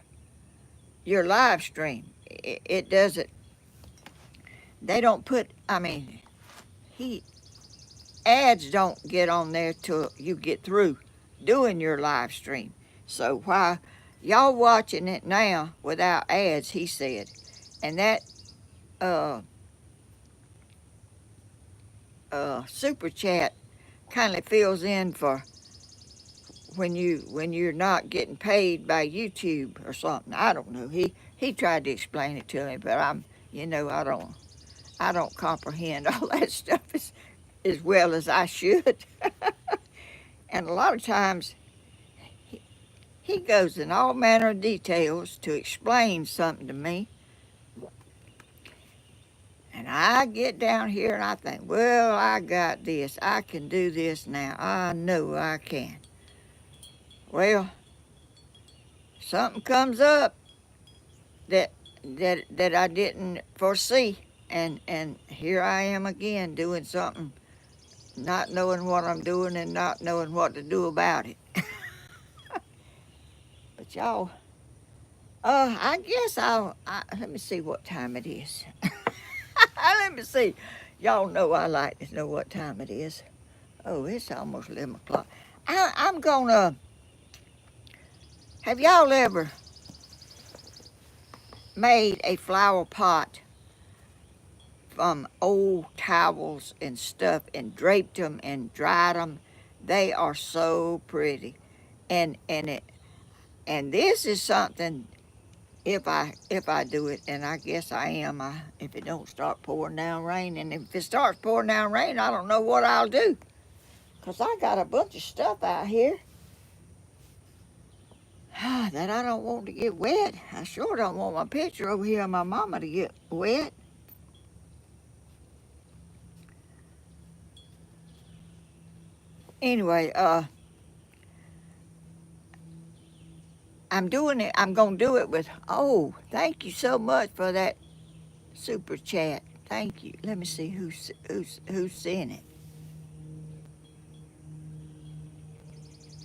live stream. It doesn't. They don't put. Ads don't get on there till you get through doing your live stream. So while y'all watching it now without ads, he said, and that super chat kind of fills in for when you're not getting paid by YouTube or something. I don't know. He tried to explain it to me, but I don't comprehend all that stuff as well as I should. And a lot of times he goes in all manner of details to explain something to me. And I get down here and I think, well, I got this. I can do this now. I know I can. Well, something comes up that I didn't foresee. And here I am again doing something, not knowing what I'm doing and not knowing what to do about it. But y'all, I guess let me see what time it is. Let me see. Y'all know I like to know what time it is. Oh, it's almost 11 o'clock. I'm gonna, have y'all ever made a flower pot from old towels and stuff and draped them and dried them? They are so pretty. And this is something, if I do it, and I guess I am, if it don't start pouring down rain, and if it starts pouring down rain, I don't know what I'll do. 'Cause I got a bunch of stuff out here that I don't want to get wet. I sure don't want my picture over here of my mama to get wet. Anyway, I'm doing it. I'm gonna do it with. Oh, thank you so much for that super chat. Thank you. Let me see who's sent it.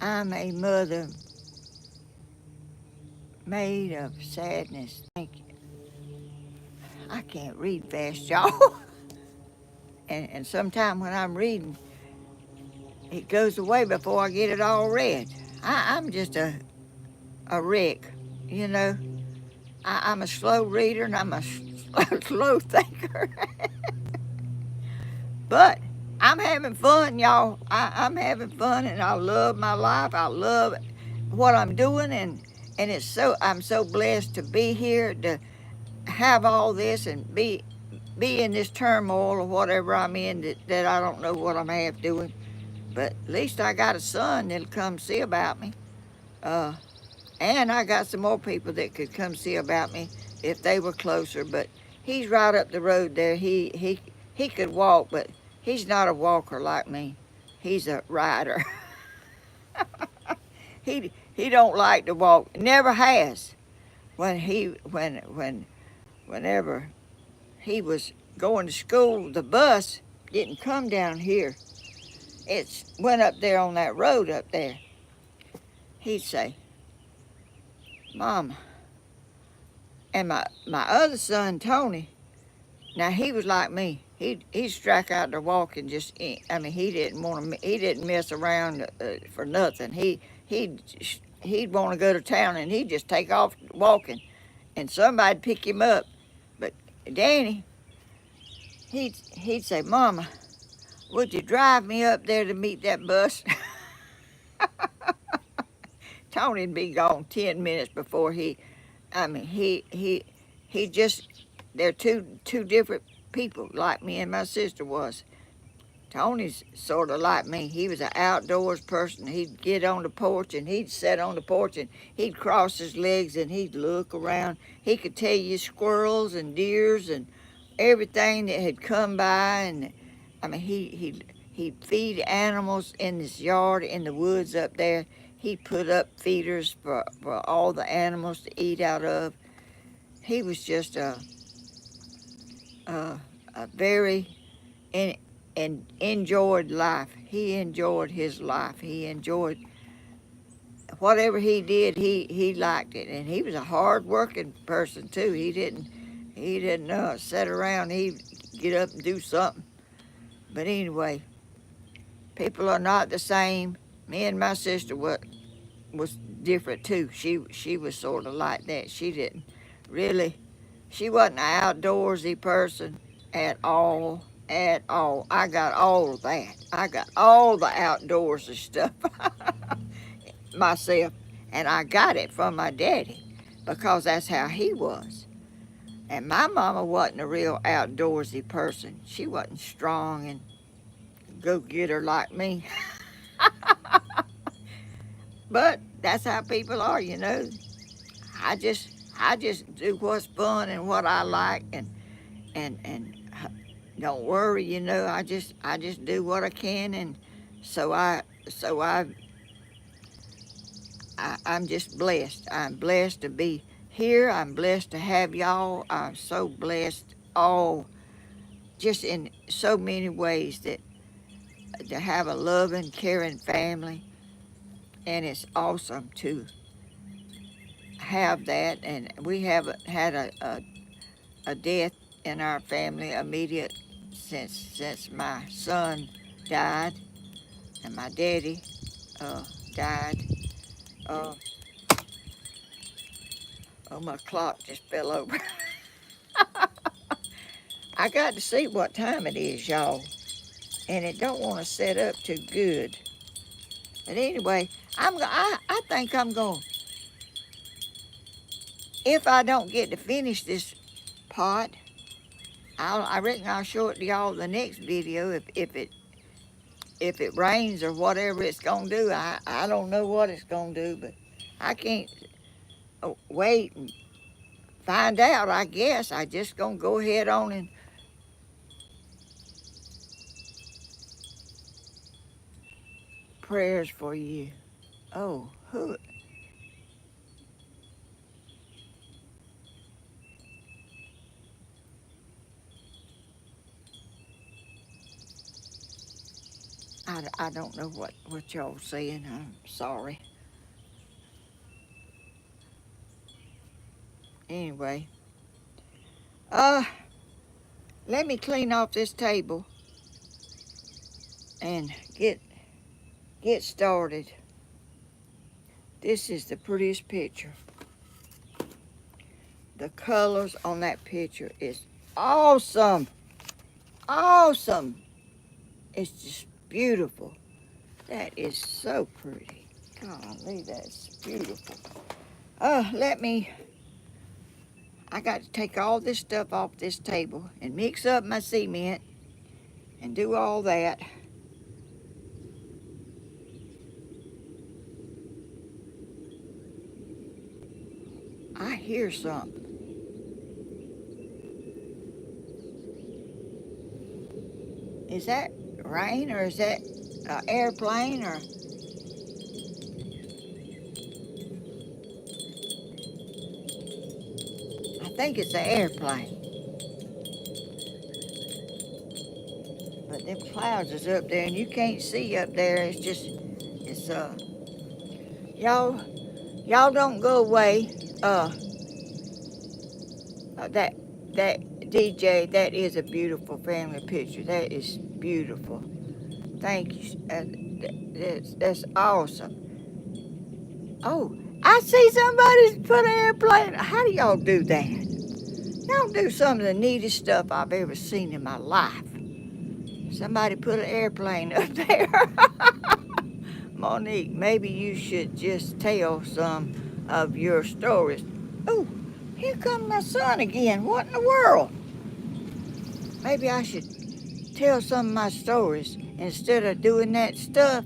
I'm a mother made of sadness. Thank you. I can't read fast, y'all. and sometimes when I'm reading, it goes away before I get it all read. I'm just a wreck, you know. I'm a slow reader and I'm a slow thinker. But I'm having fun, y'all. I'm having fun and I love my life. I love what I'm doing and I'm so blessed to be here to have all this and be in this turmoil or whatever I'm in that I don't know what I'm half doing. But at least I got a son that'll come see about me. And I got some more people that could come see about me if they were closer. But he's right up the road there. He could walk, but he's not a walker like me. He's a rider. He don't like to walk. Never has. Whenever he was going to school, the bus didn't come down here. It went up there on that road up there. He'd say, Mama. And my other son, Tony, now he was like me. He struck out to walk and just, I mean, he didn't mess around for nothing. He'd want to go to town and he'd just take off walking and somebody'd pick him up. But Danny, he'd say, Mama, would you drive me up there to meet that bus? Tony'd be gone 10 minutes before he just, they're two different people like me and my sister was. Tony's sort of like me. He was an outdoors person. He'd get on the porch and he'd sit on the porch and he'd cross his legs and he'd look around. He could tell you squirrels and deers and everything that had come by. And I mean, he'd feed animals in his yard in the woods up there. He'd put up feeders for all the animals to eat out of. He was just a very and enjoyed life. He enjoyed his life. He enjoyed whatever he did. He liked it, and he was a hard-working person too. He didn't sit around. He'd get up and do something. But anyway, people are not the same. Me and my sister was different too. She was sort of like that. She wasn't an outdoorsy person at all. At all. I got all of that. I got all the outdoorsy stuff myself. And I got it from my daddy because that's how he was. And my mama wasn't a real outdoorsy person. She wasn't strong and go-getter like me. But that's how people are, you know. I just do what's fun and what I like and don't worry, you know. I just do what I can, and I'm just blessed. I'm blessed to be here. I'm blessed to have y'all. I'm so blessed, all just in so many ways, that to have a loving, caring family, and it's awesome to have that. And we haven't had a death in our family immediate since my son died and my daddy died. Oh, my clock just fell over. I got to see what time it is, y'all, and it don't want to set up too good. But anyway, I think I'm going, if I don't get to finish this pot, I reckon I'll show it to y'all the next video if if it rains or whatever it's gonna do. I don't know what it's gonna do, but I can't wait and find out. I guess I just gonna go ahead on and prayers for you. Oh, who? I don't know what y'all saying. I'm sorry. Anyway, uh, let me clean off this table and get started. This is the prettiest picture. The colors on that picture is awesome. Awesome. It's just beautiful. That is so pretty. Golly, that's beautiful. I got to take all this stuff off this table and mix up my cement and do all that. I hear something. Is that rain or is that an airplane or? I think it's an airplane. But them clouds is up there and you can't see up there. It's y'all don't go away. That DJ, that is a beautiful family picture. That is beautiful. Thank you. That's awesome. Oh, I see somebody's put an airplane. How do y'all do that? Y'all do some of the neatest stuff I've ever seen in my life. Somebody put an airplane up there. Monique, maybe you should just tell some of your stories. Oh, here comes my son again. What in the world? Maybe I should tell some of my stories instead of doing that stuff.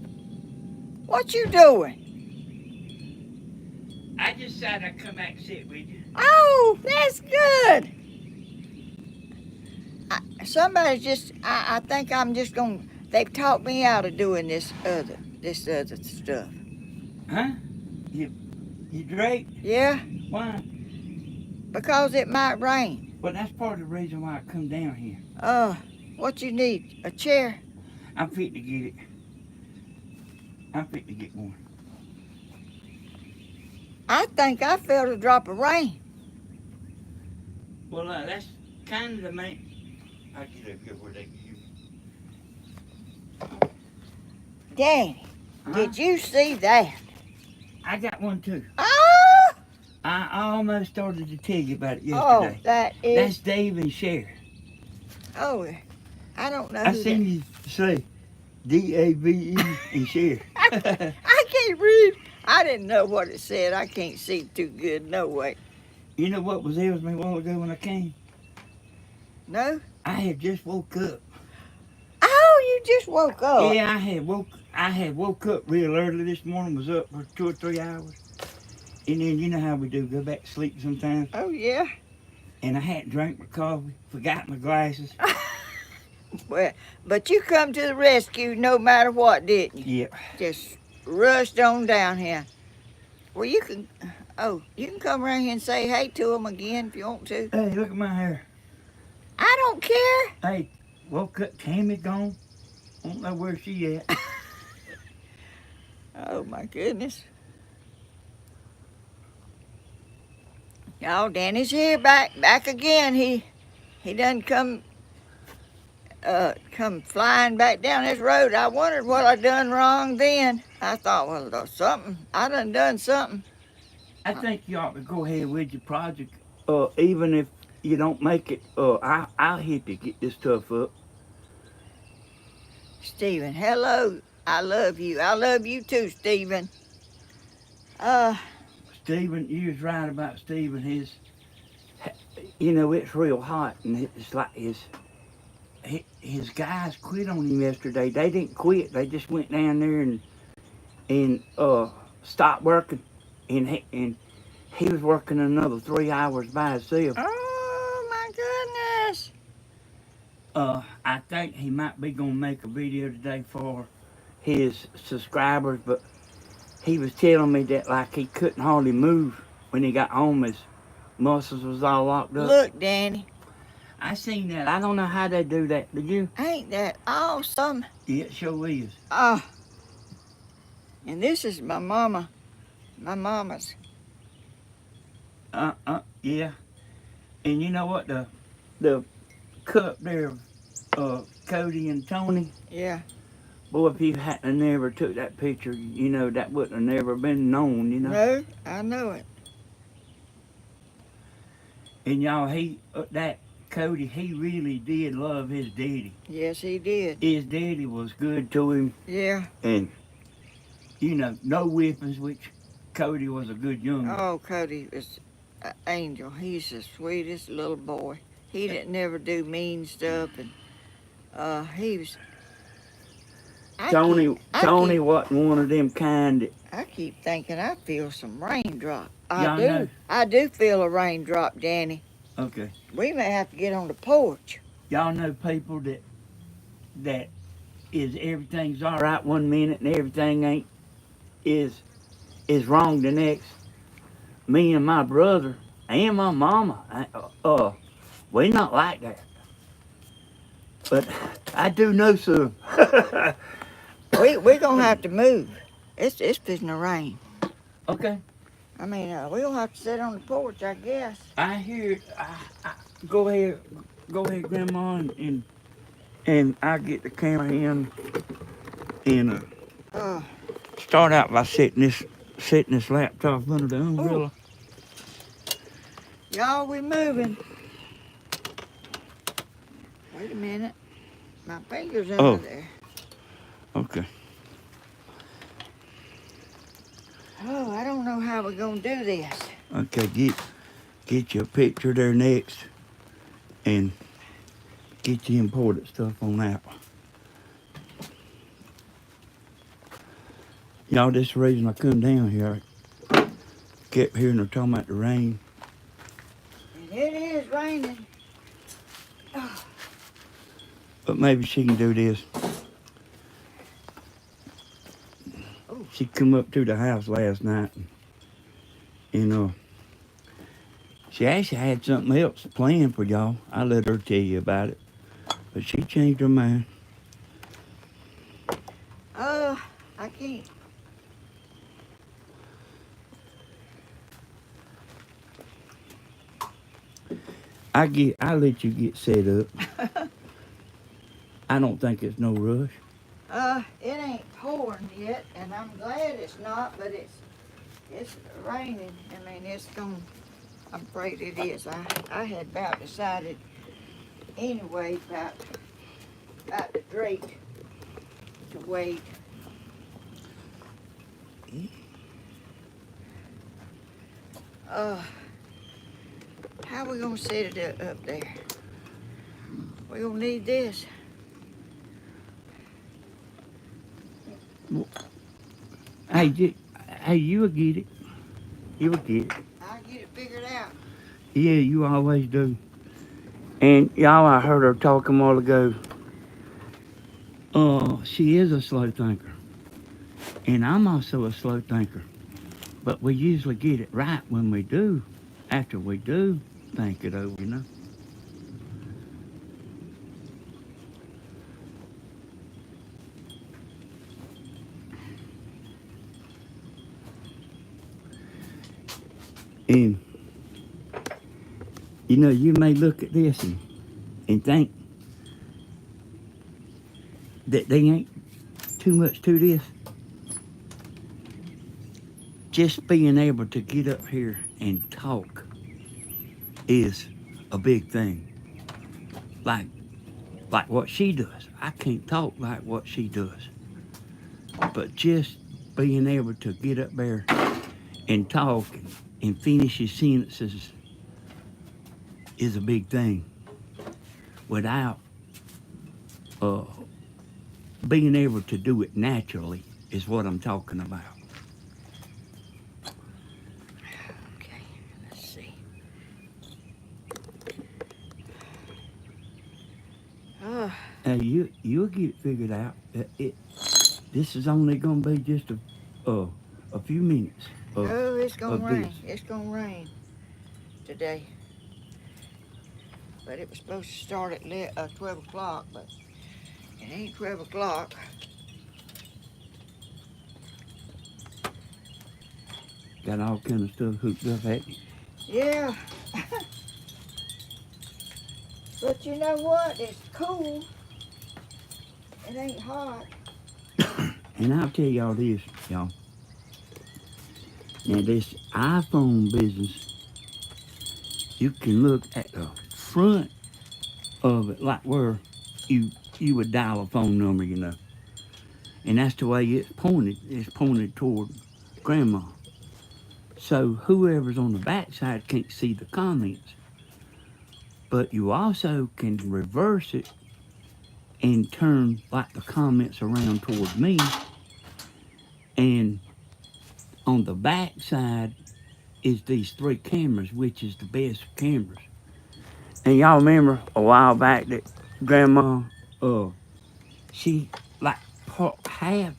What you doing? I just decided I'd come back and sit with you. Oh, that's good. I think I'm just going to, they've talked me out of doing this other stuff. Huh? You draped? Yeah, Why? because it might rain. Well, that's part of the reason why I come down here. What you need? A chair? I'm fit to get it. I'm fit to get one. I think I felt a drop of rain. Well, that's kind of the main. I'll get up here where they give you. Danny, did you see that? I got one too. Ah! I almost started to tell you about it Oh, yesterday. that's Dave and Cher. Oh, I don't know I who seen you say D-A-V-E and Cher. I can't read. I didn't know what it said. I can't see too good. No way. You know what was there with me a while ago when I came? No? I had just woke up. Oh, you just woke up. Yeah, I had woke up real early this morning, was up for 2 or 3 hours. And then you know how we do, go back to sleep sometimes. Oh, yeah. And I hadn't drank my coffee, forgot my glasses. Well, but you come to the rescue no matter what, didn't you? Yep. Just rushed on down here. Well, you can come around here and say hey to them again if you want to. Hey, look at my hair. I don't care. Hey, woke up, Tammy gone. I don't know where she at. Oh, my goodness. Y'all, Danny's here back again. He done come flying back down this road. I wondered what I done wrong then. I thought, well, I done something. I think you ought to go ahead with your project. Even if you don't make it, I'll help you get this stuff up. Stephen, hello. I love you. I love you too, Stephen. Stephen, you was right about Stephen. It's real hot, and it's like his guys quit on him yesterday. They didn't quit. They just went down there and stopped working, and he was working another 3 hours by himself. Oh my goodness. I think he might be gonna make a video today for his subscribers, but he was telling me that like he couldn't hardly move when he got home. His muscles was all locked up. Look, Danny. I seen that. I don't know how they do that. Did you? Ain't that awesome? Yeah, it sure is. Oh. And this is my mama. My mama's. Yeah. And you know what? The cup there of Cody and Tony. Yeah. Boy, if you hadn't never took that picture, you know, that wouldn't have never been known, you know. No, I know it. And y'all, that Cody, he really did love his daddy. Yes, he did. His daddy was good to him. Yeah. And, you know, no whippings, which Cody was a good young man. Oh, Cody is an angel. He's the sweetest little boy. He didn't never do mean stuff, and he was. Tony wasn't one of them kind that. I keep thinking I feel some raindrop. I Y'all do. know. I do feel a raindrop, Danny. Okay. We may have to get on the porch. Y'all know people that is everything's all right one minute and everything is wrong the next. Me and my brother and my mama, we not like that. But I do know some. We're gonna have to move. It's fixing to rain. Okay. I mean, we're gonna have to sit on the porch, I guess. I hear it. Go ahead, Grandma, and I get the camera in and start out by setting this laptop under the umbrella. Ooh. Y'all, we moving. Wait a minute. My finger's under there. Okay. Oh, I don't know how we're gonna do this. Okay, get your picture there next, and get the important stuff on that. Y'all, this is the reason I come down here. I kept hearing her talking about the rain. And it is raining. Oh. But maybe she can do this. She come up to the house last night, and she actually had something else planned for y'all. I let her tell you about it, but she changed her mind. Oh, I can't. I let you get set up. I don't think it's no rush. It ain't pouring yet, and I'm glad it's not, but it's raining. I mean, it's going. I'm afraid it is. I had about decided anyway about the Draped to wait. How we gonna set it up there? We gonna need this. Hey, you will get it. You will get it. I'll get it figured out. Yeah, you always do. And y'all, I heard her talk a while ago. She is a slow thinker. And I'm also a slow thinker. But we usually get it right when we do, after we do think it over, you know. And, you know, you may look at this and think that there ain't too much to this. Just being able to get up here and talk is a big thing. Like what she does. I can't talk like what she does. But just being able to get up there and talk and finish his sentences is a big thing without uh, being able to do it naturally is what I'm talking about. Okay, let's see. Oh, You'll get it figured out. This is only gonna be just a few minutes oh, it's gonna of this. rain. It's gonna rain today. But it was supposed to start at 12 o'clock, but it ain't 12 o'clock. Got all kind of stuff hooked up at you. Yeah. But you know what? It's cool. It ain't hot. And I'll tell y'all this, y'all. Now this iPhone business, you can look at the front of it like where you would dial a phone number, you know. And that's the way it's pointed. It's pointed toward grandma. So whoever's on the backside can't see the comments. But you also can reverse it and turn like the comments around toward me. And on the backside is these 3 cameras, which is the best cameras. And y'all remember a while back that grandma, she like half,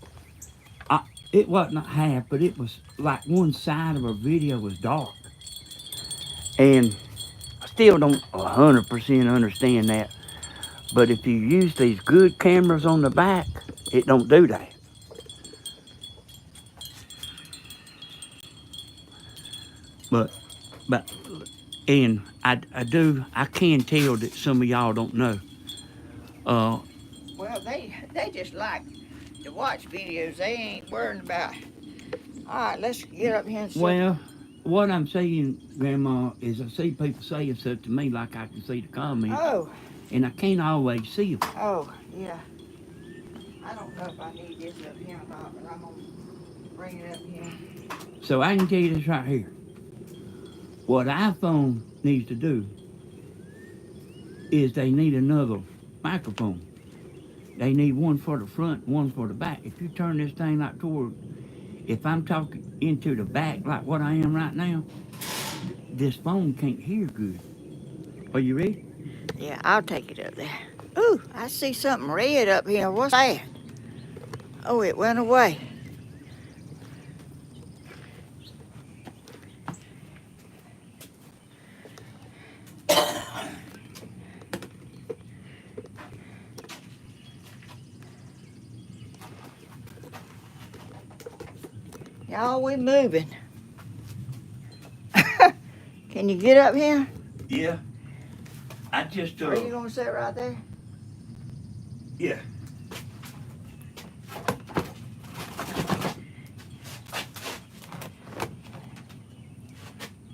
it wasn't half, but it was like one side of her video was dark. And I still don't 100% understand that. But if you use these good cameras on the back, it don't do that. But, but, and I can tell that some of y'all don't know. Well, they just like to watch videos. They ain't worrying about. All right, let's get up here and sit. Well, what I'm saying, Grandma, is I see people saying stuff to me like I can see the comments, Oh, and I can't always see them. oh, yeah. I don't know if I need this up here or not, but I'm gonna bring it up here. So I can tell you this right here. What iPhone needs to do is they need another microphone. They need one for the front, one for the back. If you turn this thing like toward, if I'm talking into the back like what I am right now, this phone can't hear good. Are you ready? Yeah, I'll take it up there. Ooh, I see something red up here. What's that? Oh, it went away. Y'all, we moving. Can you get up here? Yeah. I just Are you gonna sit right there? yeah.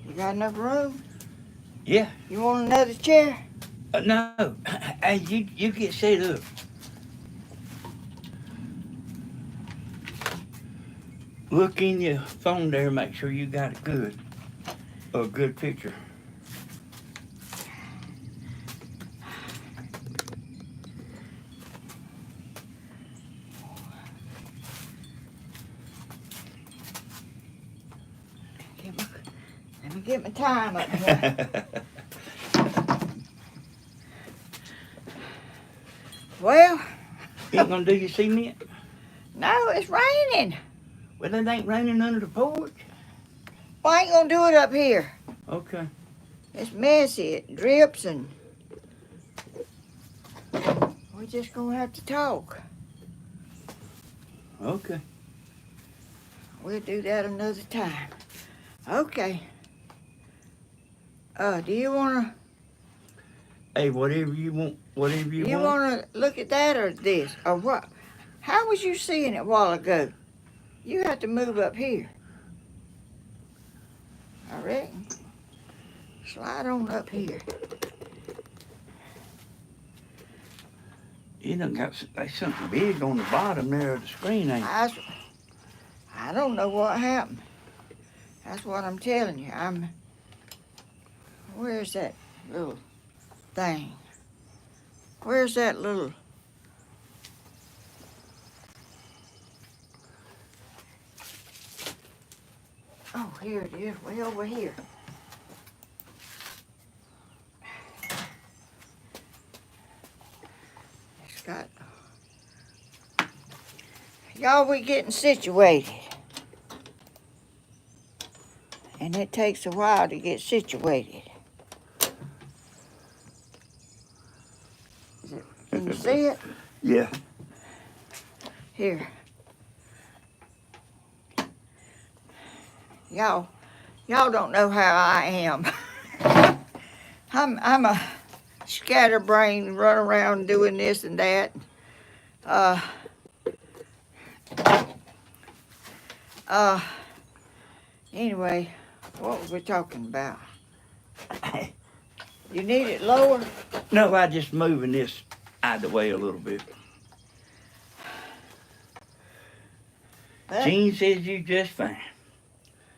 You got enough room? Yeah. You want another chair? No. Hey, you get set up. Look in your phone there, make sure you got it good. A good picture. Let me get my time up here. Well, Ain't gonna do your cement? no, it's raining. Well, it ain't raining under the porch. Well, I ain't gonna do it up here. Okay. It's messy. It drips and we're just gonna have to talk. Okay. We'll do that another time. Okay. Do you wanna Hey, whatever you want. Whatever you want. wanna look at that or this? Or what? How was you seeing it a while ago? You have to move up here. I reckon. Slide on up here. You done got there's something big on the bottom there of the screen, ain't it? I don't know what happened. That's what I'm telling you. Where's that little thing? Where's that little Oh, here it is, way over here. It's got... Y'all, we getting situated. And it takes a while to get situated. Can you see it? Yeah. Here. Y'all don't know how I am. I'm a scatterbrain, run around doing this and that. Anyway, what was we talking about? You need it lower? No, I just moving this out of the way a little bit. Huh? Jean says you just fine.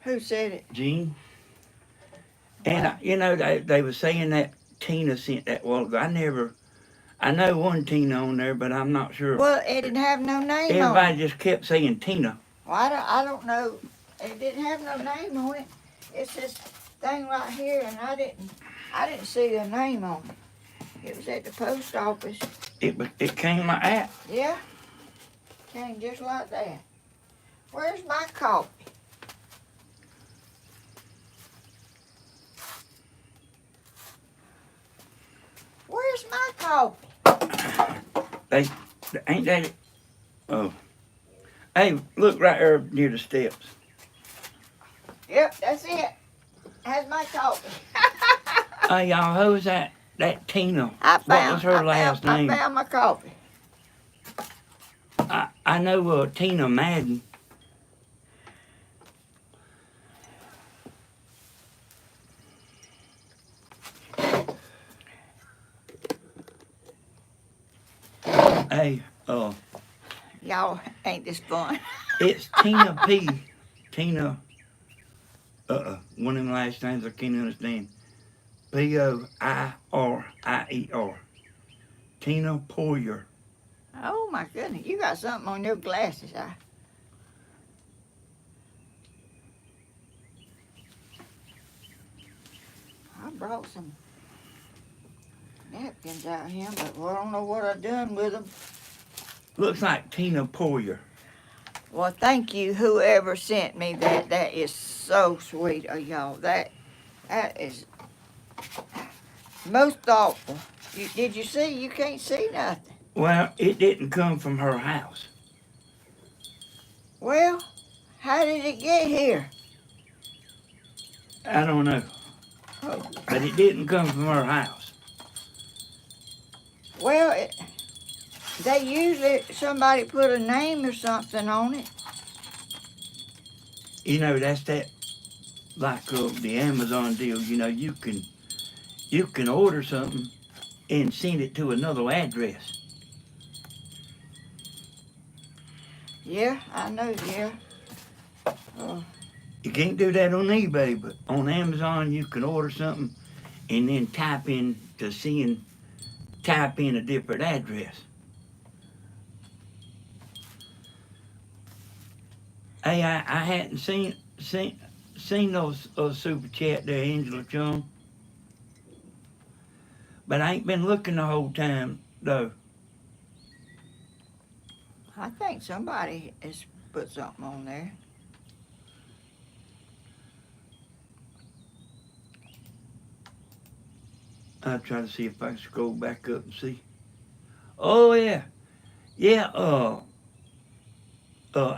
Who said it? Jean. And, you know, they were saying that Tina sent that while ago. I know one Tina on there, but I'm not sure. Well, it didn't have no name on Everybody it. just kept saying Tina. Well, I don't know. It didn't have no name on it. It's this thing right here, and I didn't see a name on it. It was at the post office. It came like that. Yeah, came just like that. Where's my coffee? Where's my coffee? Ain't that it? Oh. Hey, look right there near the steps. Yep, that's it. That's my coffee. Hey, y'all, who was that? That Tina. What was her last name? I found my coffee. I know Tina Madden. Hey, Y'all, ain't this fun? it's Tina P. Tina, one of them last names I can't understand. Poirier. Tina Poirier. Oh my goodness, you got something on your glasses, I brought some napkins out here, but I don't know what I've done with them. Looks like Tina Poirier. Well, thank you, whoever sent me that. That is so sweet of y'all. That is most thoughtful. Did you see? You can't see nothing. Well, it didn't come from her house. Well, how did it get here? I don't know. Oh. But it didn't come from her house. Well, they usually, somebody put a name or something on it. You know, that's that, like the Amazon deal, you know, you can order something and send it to another address. Yeah, I know, yeah. You can't do that on eBay, but on Amazon you can order something and then type in a different address. Hey, I hadn't seen those super chat there, Angela Chung. But I ain't been looking the whole time though. I think somebody has put something on there. I'll try to see if I can scroll back up and see. Oh yeah. Yeah,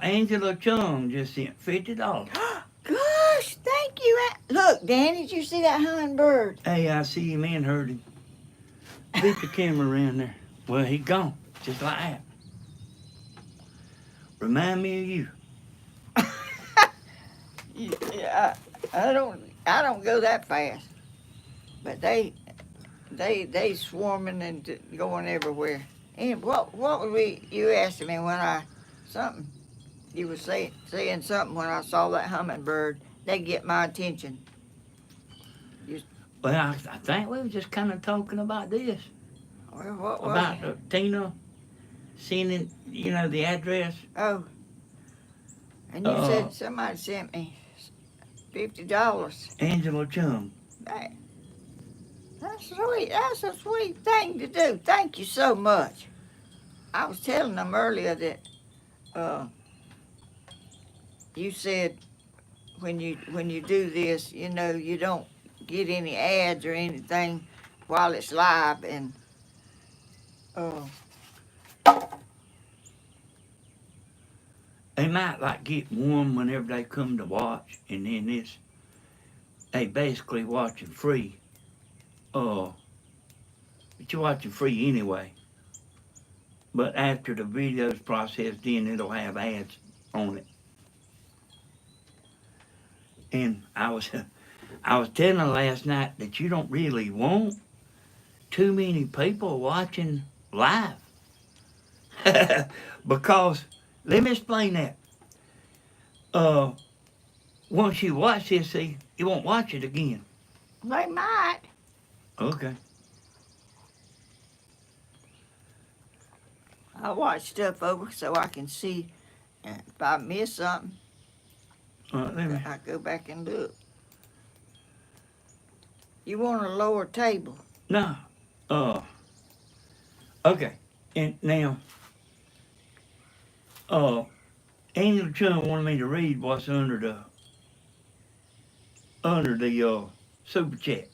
Angela Chung just sent $50. Gosh, thank you. Look, Danny, did you see that hummingbird? Hey, I see him and heard him. Beat the camera around there. Well, he gone, just like that. Remind me of you. Yeah, I don't go that fast, but they swarming and going everywhere. And what was you asking me when something you were saying something when I saw that hummingbird? They get my attention. Well, I think we were just kind of talking about this. Well, what was about it? Tina sending, the address. Oh, and you said somebody sent me $50. Angela Chum. That, that's sweet. That's a sweet thing to do. Thank you so much. I was telling them earlier that uh, you said when you do this, you know, you don't get any ads or anything while it's live, and uh, They might like get one whenever they come to watch, and then they basically watching free. But you're watching free anyway. But after the video's processed, then it'll have ads on it. And I was telling her last night that you don't really want too many people watching live. Because, let me explain that. Once you watch this, see, you won't watch it again. they might. Okay. I watch stuff over so I can see if I miss something. Let me. I go back and look. You want a lower table? No. Okay. And now, Angel Chun wanted me to read what's under the super chat.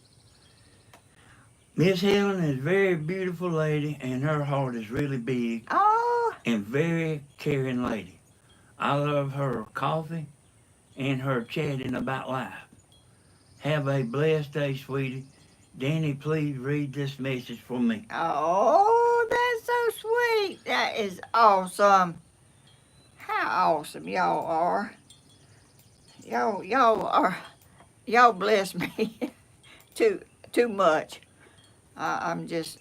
Miss Helen is a very beautiful lady, and her heart is really big Oh, and very caring lady. I love her coffee and her chatting about life. Have a blessed day, sweetie. Danny, please read this message for me. oh, that's so sweet. That is awesome. How awesome y'all are. Y'all bless me too much. I'm just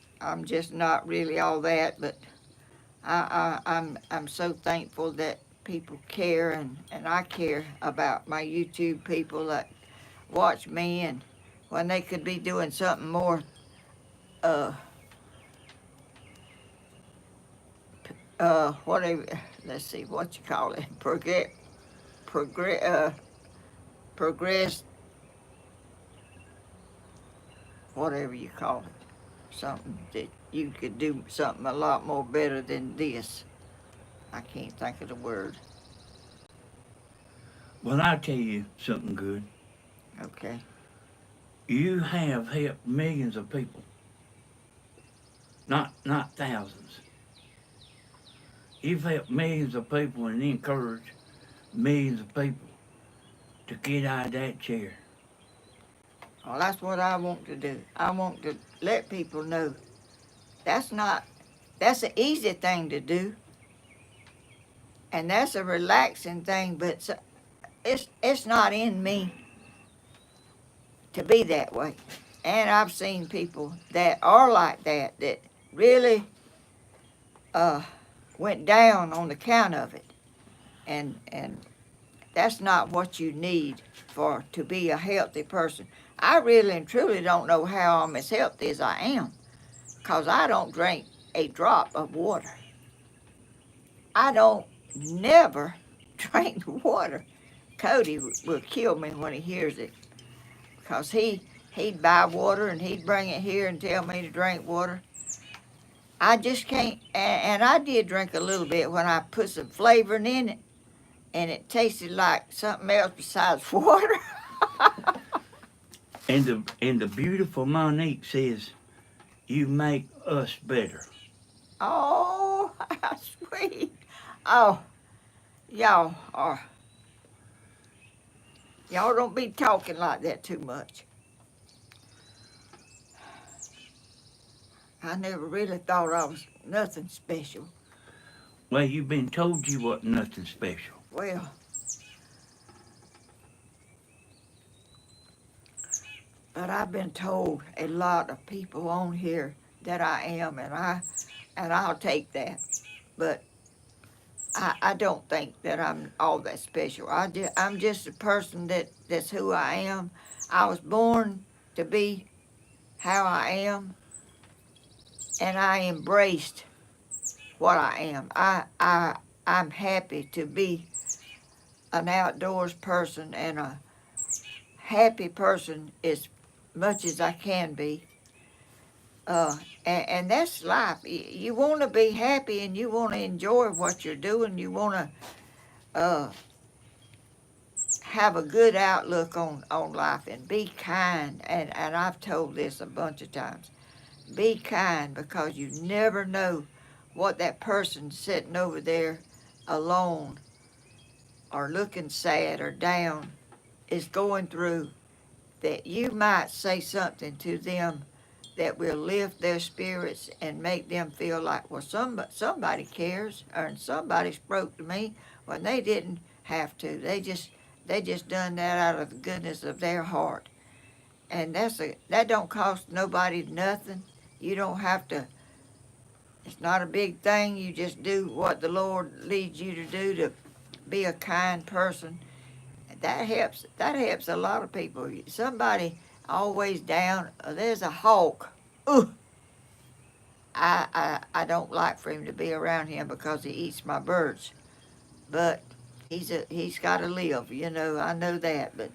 not really all that, but I'm so thankful that people care, and I care about my YouTube people that watch me, and when they could be doing something more whatever, let's see, what you call it, progress, whatever you call it, something that you could do something a lot more better than this. I can't think of the word. Well, I'll tell you something good. Okay. You have helped millions of people, not thousands. You've helped millions of people and encouraged millions of people to get out of that chair. Well, that's what I want to do. I want to let people know that's an easy thing to do, and that's a relaxing thing, but it's not in me to be that way. And I've seen people that are like that really went down on the count of it, and that's not what you need to be a healthy person. I really and truly don't know how I'm as healthy as I am, because I don't drink a drop of water. I don't never drink water. Cody will kill me when he hears it, because he'd buy water and he'd bring it here and tell me to drink water. I just can't, and I did drink a little bit when I put some flavoring in it, and it tasted like something else besides water. And the beautiful Monique says, you make us better. Oh, how sweet. Oh, y'all don't be talking like that too much. I never really thought I was nothing special. Well, you've been told you wasn't nothing special. Well, but I've been told a lot of people on here that I am, and I'll take that. But I don't think that I'm all that special. I'm just a person that's who I am. I was born to be how I am, and I embraced what I am. I'm happy to be an outdoors person and happy person as much as I can be. And that's life. You want to be happy and you want to enjoy what you're doing. You want to have a good outlook on life and be kind. And I've told this a bunch of times. Be kind because you never know what that person sitting over there alone or looking sad or down is going through, that you might say something to them that will lift their spirits and make them feel like, well, somebody cares, or somebody spoke to me when they didn't have to. They just done that out of the goodness of their heart. And that don't cost nobody nothing. You don't have to. It's not a big thing. You just do what the Lord leads you to do, to be a kind person. That helps. That helps a lot of people. Somebody always down. There's a hawk. Ooh, I don't like for him to be around him because he eats my birds. But he's got to live. I know that. But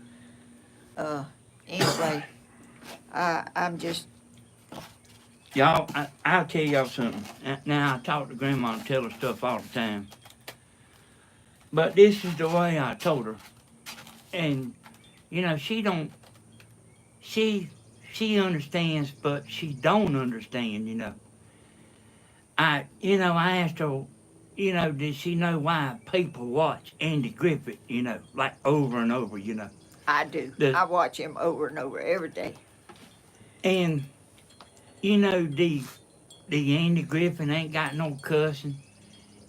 anyway, I'm just. Y'all, I'll tell y'all something. Now, I talk to Grandma and tell her stuff all the time. But this is the way I told her. And, she don't, she understands, but she don't understand. I asked her, did she know why people watch Andy Griffith, like over and over, I do. I watch him over and over every day. And, the Andy Griffith ain't got no cussing.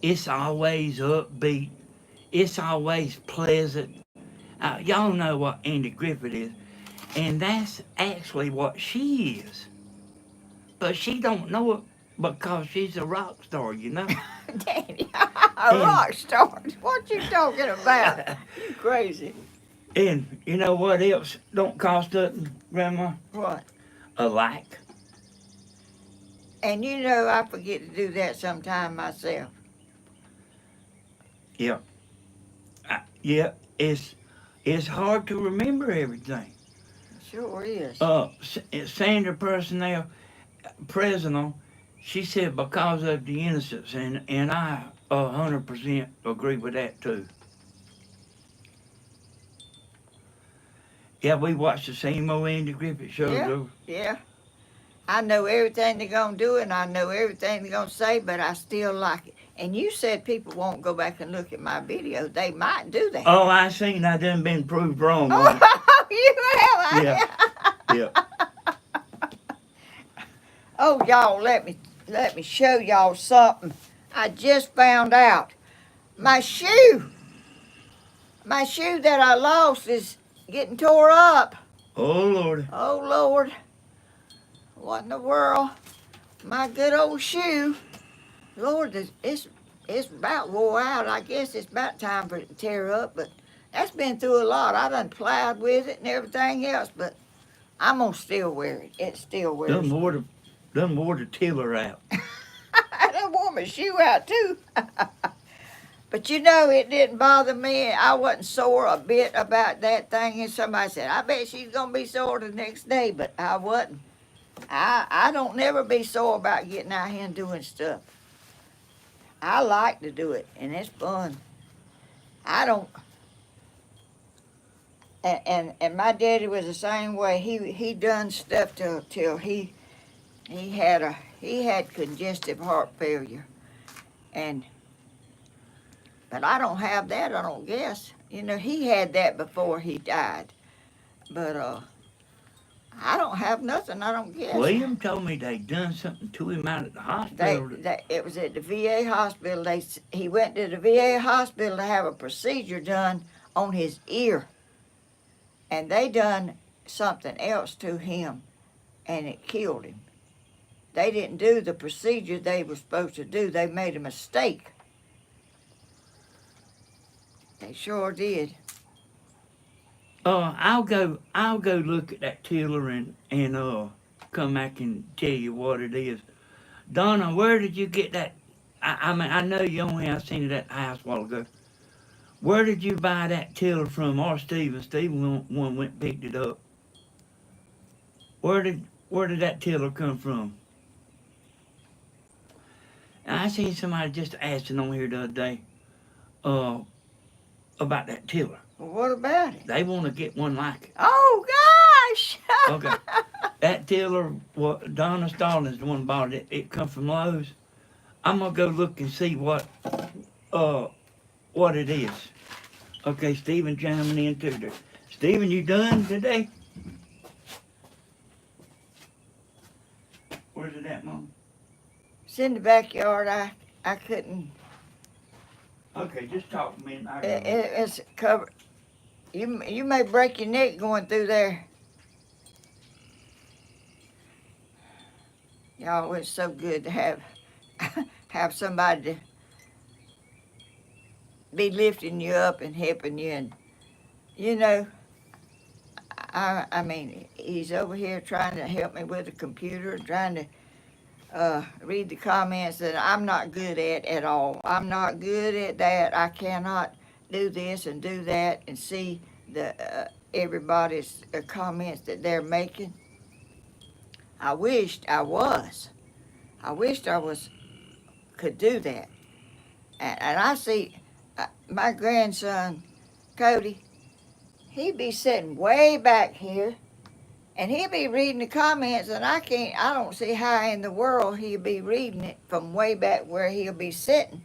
It's always upbeat. It's always pleasant. Y'all know what Andy Griffith is. And that's actually what she is. But she don't know it because she's a rock star, Daddy, a rock star? What you talking about? You crazy. And you know what else don't cost nothing, Grandma? What? A like. And I forget to do that sometime myself. Yeah. Yeah, it's hard to remember everything. Sure is. Sandra President, she said because of the innocence, and I 100% agree with that too. Yeah, we watched the same old Andy Griffith shows over. Yeah. I know everything they're going to do, and I know everything they're going to say, but I still like it. And you said people won't go back and look at my video. They might do that. Oh, I seen I done been proved wrong. Oh, you have? Yeah. Oh, y'all, let me show y'all something. I just found out. My shoe that I lost is getting tore up. Oh, Lord. Oh, Lord. What in the world? My good old shoe. Lord, it's about wore out. I guess it's about time for it to tear up, but that's been through a lot. I done plowed with it and everything else, but I'm going to still wear it. It still wears. Done wore the tiller out. I done wore my shoe out, too. But it didn't bother me. I wasn't sore a bit about that thing. And somebody said, I bet she's going to be sore the next day, but I wasn't. I don't never be sore about getting out here and doing stuff. I like to do it, and it's fun. I don't. And my daddy was the same way. He done stuff till he had congestive heart failure, but I don't have that. I don't guess. He had that before he died, but I don't have nothing. I don't guess. William told me they done something to him out at the hospital. It was at the VA hospital. He went to the VA hospital to have a procedure done on his ear, and they done something else to him, and it killed him. They didn't do the procedure they were supposed to do. They made a mistake. They sure did. I'll go look at that tiller and come back and tell you what it is. Donna, where did you get that? I mean, I know you only have seen it at the house a while ago. Where did you buy that tiller from? Or Stephen? Stephen one went and picked it up. Where did that tiller come from? And I seen somebody just asking on here the other day, uh, about that tiller. Well, what about it? They want to get one like it. Oh gosh! Okay. That tiller, what Donna Stallings the one bought it. It come from Lowe's. I'm gonna go look and see what it is. Okay, Stephen chiming in too there. Stephen, you done today? Where's it at, Mom? It's in the backyard. I couldn't. Okay, just talk to me and It's covered. You may break your neck going through there. Y'all, it's so good to have somebody to be lifting you up and helping you. And you know, I mean, he's over here trying to help me with the computer, trying to read the comments that I'm not good at all. I'm not good at that. I cannot do this and do that and see the everybody's comments that they're making. I wished I was. I wished I could do that. And I see my grandson, Cody, he'd be sitting way back here, and he'll be reading the comments, and I don't see how in the world he'll be reading it from way back where he'll be sitting.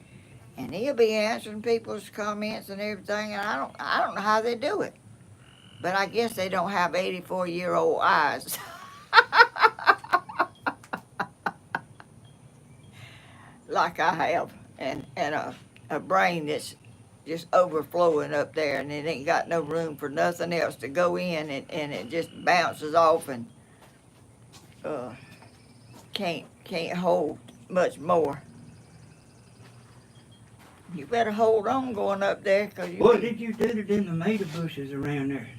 And he'll be answering people's comments and everything, and I don't know how they do it. But I guess they don't have 84-year-old eyes. Like I have, and a brain that's just overflowing up there, and it ain't got no room for nothing else to go in, and it just bounces off and can't hold much more. You better hold on going up there, cause What did you do to them tomato bushes around there?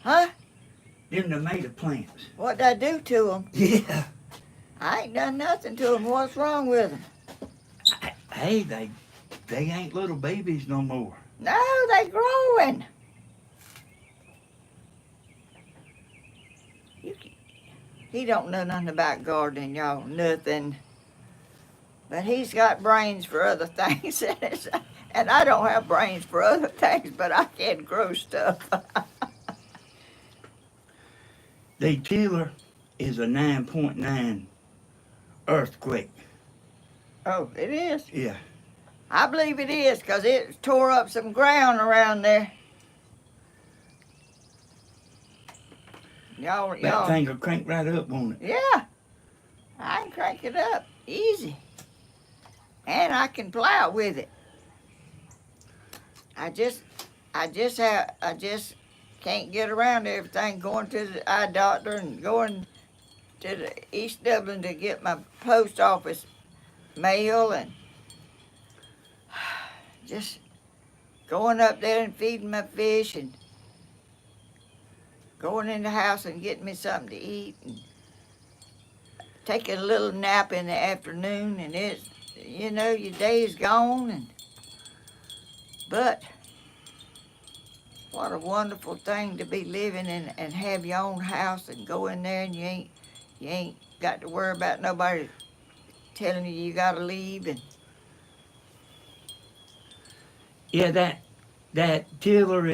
Huh? Them tomato plants. What did I do to them? Yeah. I ain't done nothing to them. What's wrong with them? Hey, they ain't little babies no more. No, they growing. He don't know nothing about gardening, y'all. Nothing. But he's got brains for other things. And I don't have brains for other things, but I can grow stuff. The tiller is a 9.9 earthquake. Oh, it is? Yeah. I believe it is, because it tore up some ground around there. That thing will crank right up, won't it? Yeah. I can crank it up easy. And I can plow with it. I just can't get around everything, going to the eye doctor and going to the East Dublin to get my post office mail, and just going up there and feeding my fish, and going in the house and getting me something to eat, and taking a little nap in the afternoon, and it's, you know, your day's gone. But what a wonderful thing to be living in and have your own house and go in there, and you ain't got to worry about nobody telling you gotta leave. And yeah, that tiller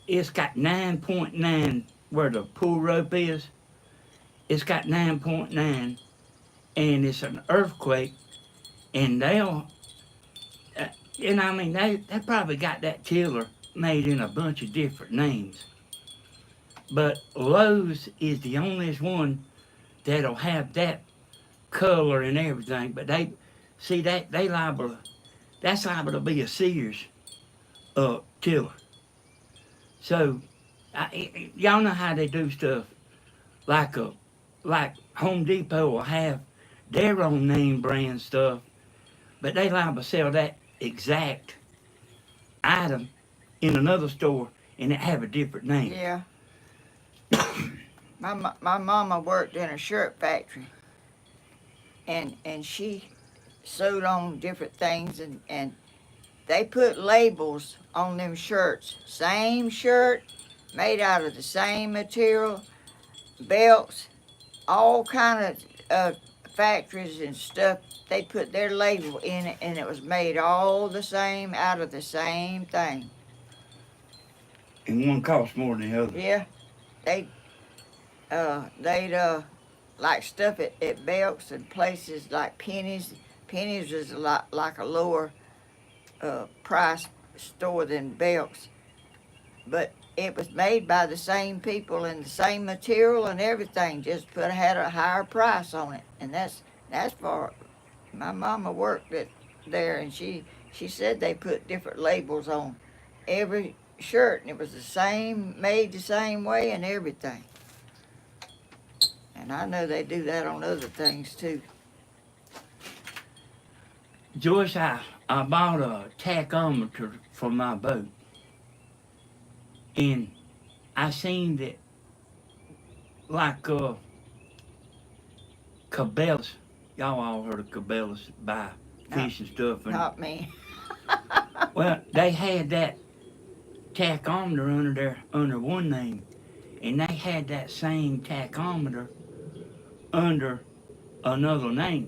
it's got 9.9 where the pull rope is. It's got 9.9, and it's an earthquake, and they'll, I mean, they probably got that tiller made in a bunch of different names. But Lowe's is the only one that'll have that color and everything. But they that's liable to be a Sears tiller. So y'all know how they do stuff, like Home Depot will have their own name brand stuff, but they liable to sell that exact item in another store and it have a different name. yeah, my mama worked in a shirt factory, and she sewed on different things, and they put labels on them shirts. Same shirt, made out of the same material, belts, all kind of factories and stuff. They put their label in it, and it was made all the same out of the same thing. And one costs more than the other. Yeah, they'd like stuff at Belks and places like Penny's. Penny's is a lot like a lower price store than Belks, but it was made by the same people and the same material and everything. Just had a higher price on it, and that's for my mama worked there, and she said they put different labels on every shirt, and it was the same, made the same way and everything. And I know they do that on other things too. Joyce, I bought a tachometer for my boat. And I seen that, like, Cabela's. Y'all all heard of Cabela's buy fish and stuff. And, Not me. well, they had that tachometer under one name. And they had that same tachometer under another name.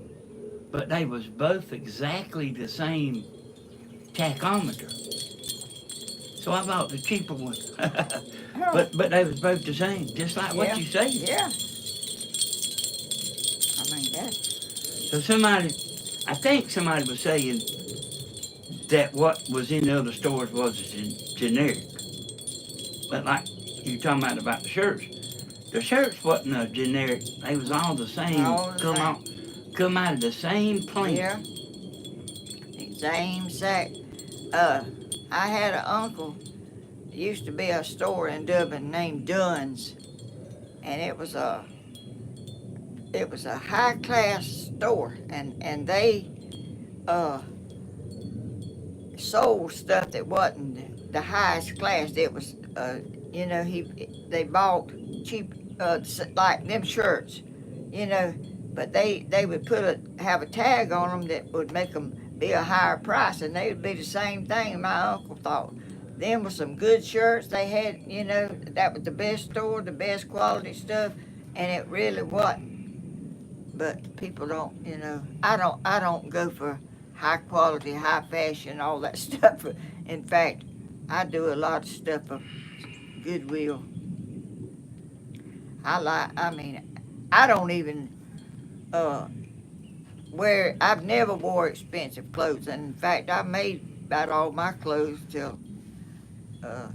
But they was both exactly the same tachometer. So I bought the cheaper one. but they was both the same, just like what you say. Yeah. I mean that. So I think somebody was saying that what was in the other stores was generic. But like you talking about the shirts wasn't a generic. They was all the same. All the same. Come out of the same plant. Yeah. Same sack. I had an uncle. There used to be a store in Dublin named Dunn's, and it was a high class store, and they sold stuff that wasn't the highest class. It was they bought cheap like them shirts, but they would have a tag on them that would make them be a higher price, and they would be the same thing. And my uncle thought them were some good shirts. They had, that was the best store, the best quality stuff, and it really wasn't. But people don't, I don't go for high quality, high fashion, all that stuff. In fact, I do a lot of stuff for Goodwill. I don't even I've never wore expensive clothes, and in fact, I made about all my clothes till. A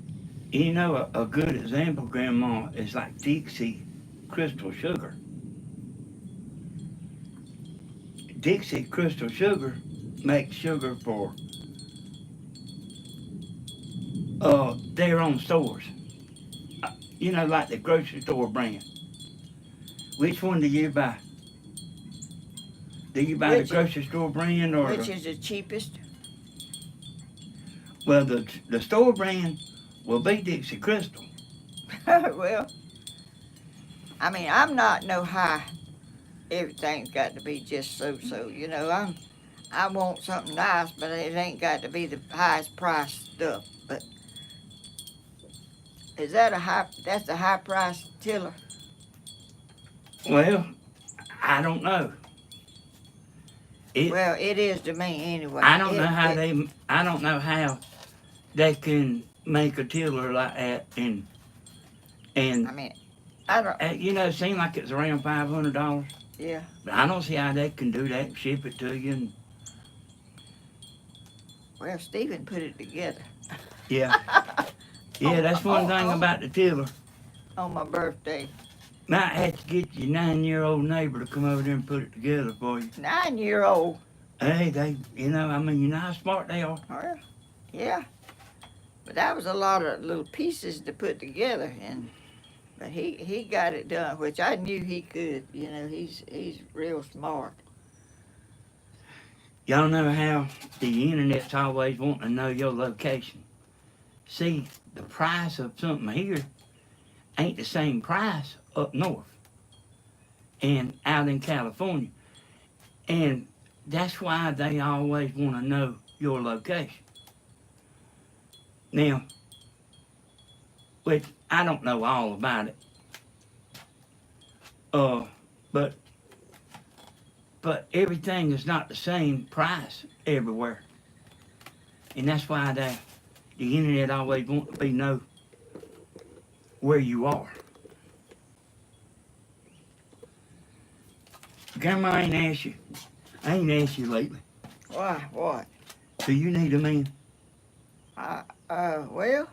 good example, Grandma, is like Dixie Crystal Sugar. Dixie Crystal Sugar makes sugar for their own stores. Like the grocery store brand. Which one do you buy? Do you buy the grocery store brand or which is the cheapest? Well, the store brand will be Dixie Crystal. Well, I'm not no high. Everything's got to be just so. I want something nice, but it ain't got to be the highest price stuff. But is that that's a high price tiller? Well, I don't know. Well, it is to me anyway. I don't know how they can make a tiller like that and I don't. It seemed like it's around $500. Yeah. But I don't see how they can do that and ship it to you. Well, Stephen put it together. Yeah. Yeah, that's one thing about the tiller. On my birthday. Might have to get your 9-year-old neighbor to come over there and put it together for you. 9-year-old? Hey, you know how smart they are. Well, yeah. But that was a lot of little pieces to put together, but he got it done, which I knew he could. He's real smart. Y'all know how the internet's always wanting to know your location. See, the price of something here ain't the same price up north and out in California. And that's why they always want to know your location. Now, which I don't know all about it. But everything is not the same price everywhere. And that's why the internet always wants to be know where you are. Grandma I ain't asked you lately. Why? What? Do you need a man? Well,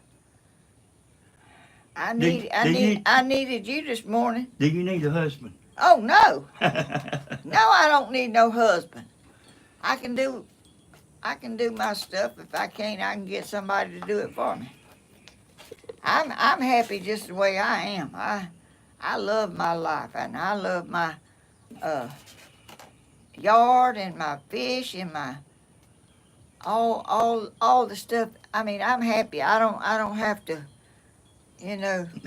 I needed you this morning. Do you need a husband? Oh no, no, I don't need no husband. I can do my stuff. If I can't, I can get somebody to do it for me. I'm happy just the way I am. I love my life, and I love my yard and my fish and my all the stuff. I mean, I'm happy. I don't have to.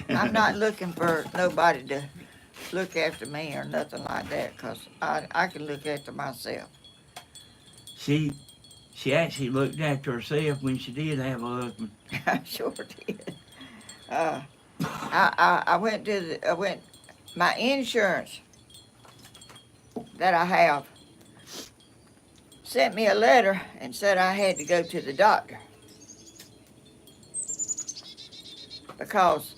I'm not looking for nobody to look after me or nothing like that, 'cause I can look after myself. She actually looked after herself when she did have a husband. I sure did. I went my insurance that I have sent me a letter and said I had to go to the doctor because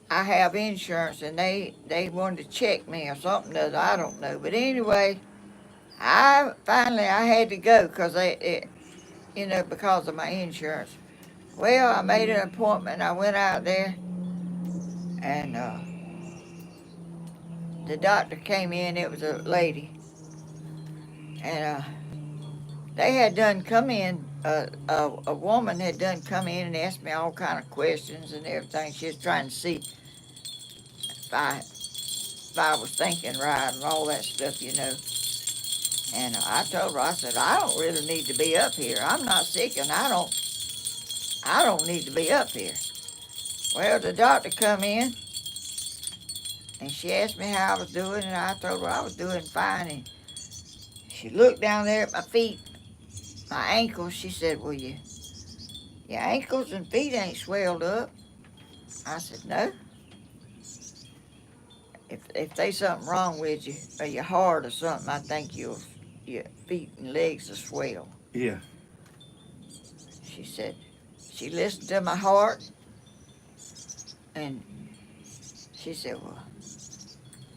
I have insurance and they wanted to check me or something that I don't know. But anyway, I had to go because because of my insurance. Well, I made an appointment. I went out there and the doctor came in. It was a lady, and they had done come in. A woman had done come in and asked me all kind of questions and everything. She was trying to see if I was thinking right and all that stuff, And I told her, I said, I don't really need to be up here. I'm not sick, and I don't need to be up here. Well, the doctor come in, and she asked me how I was doing, and I told her I was doing fine. And she looked down there at my feet, my ankles. She said, well, your ankles and feet ain't swelled up. I said, no. If there's something wrong with you, or your heart or something, I think your feet and legs will swell. Yeah. She said, she listened to my heart, and she said, well,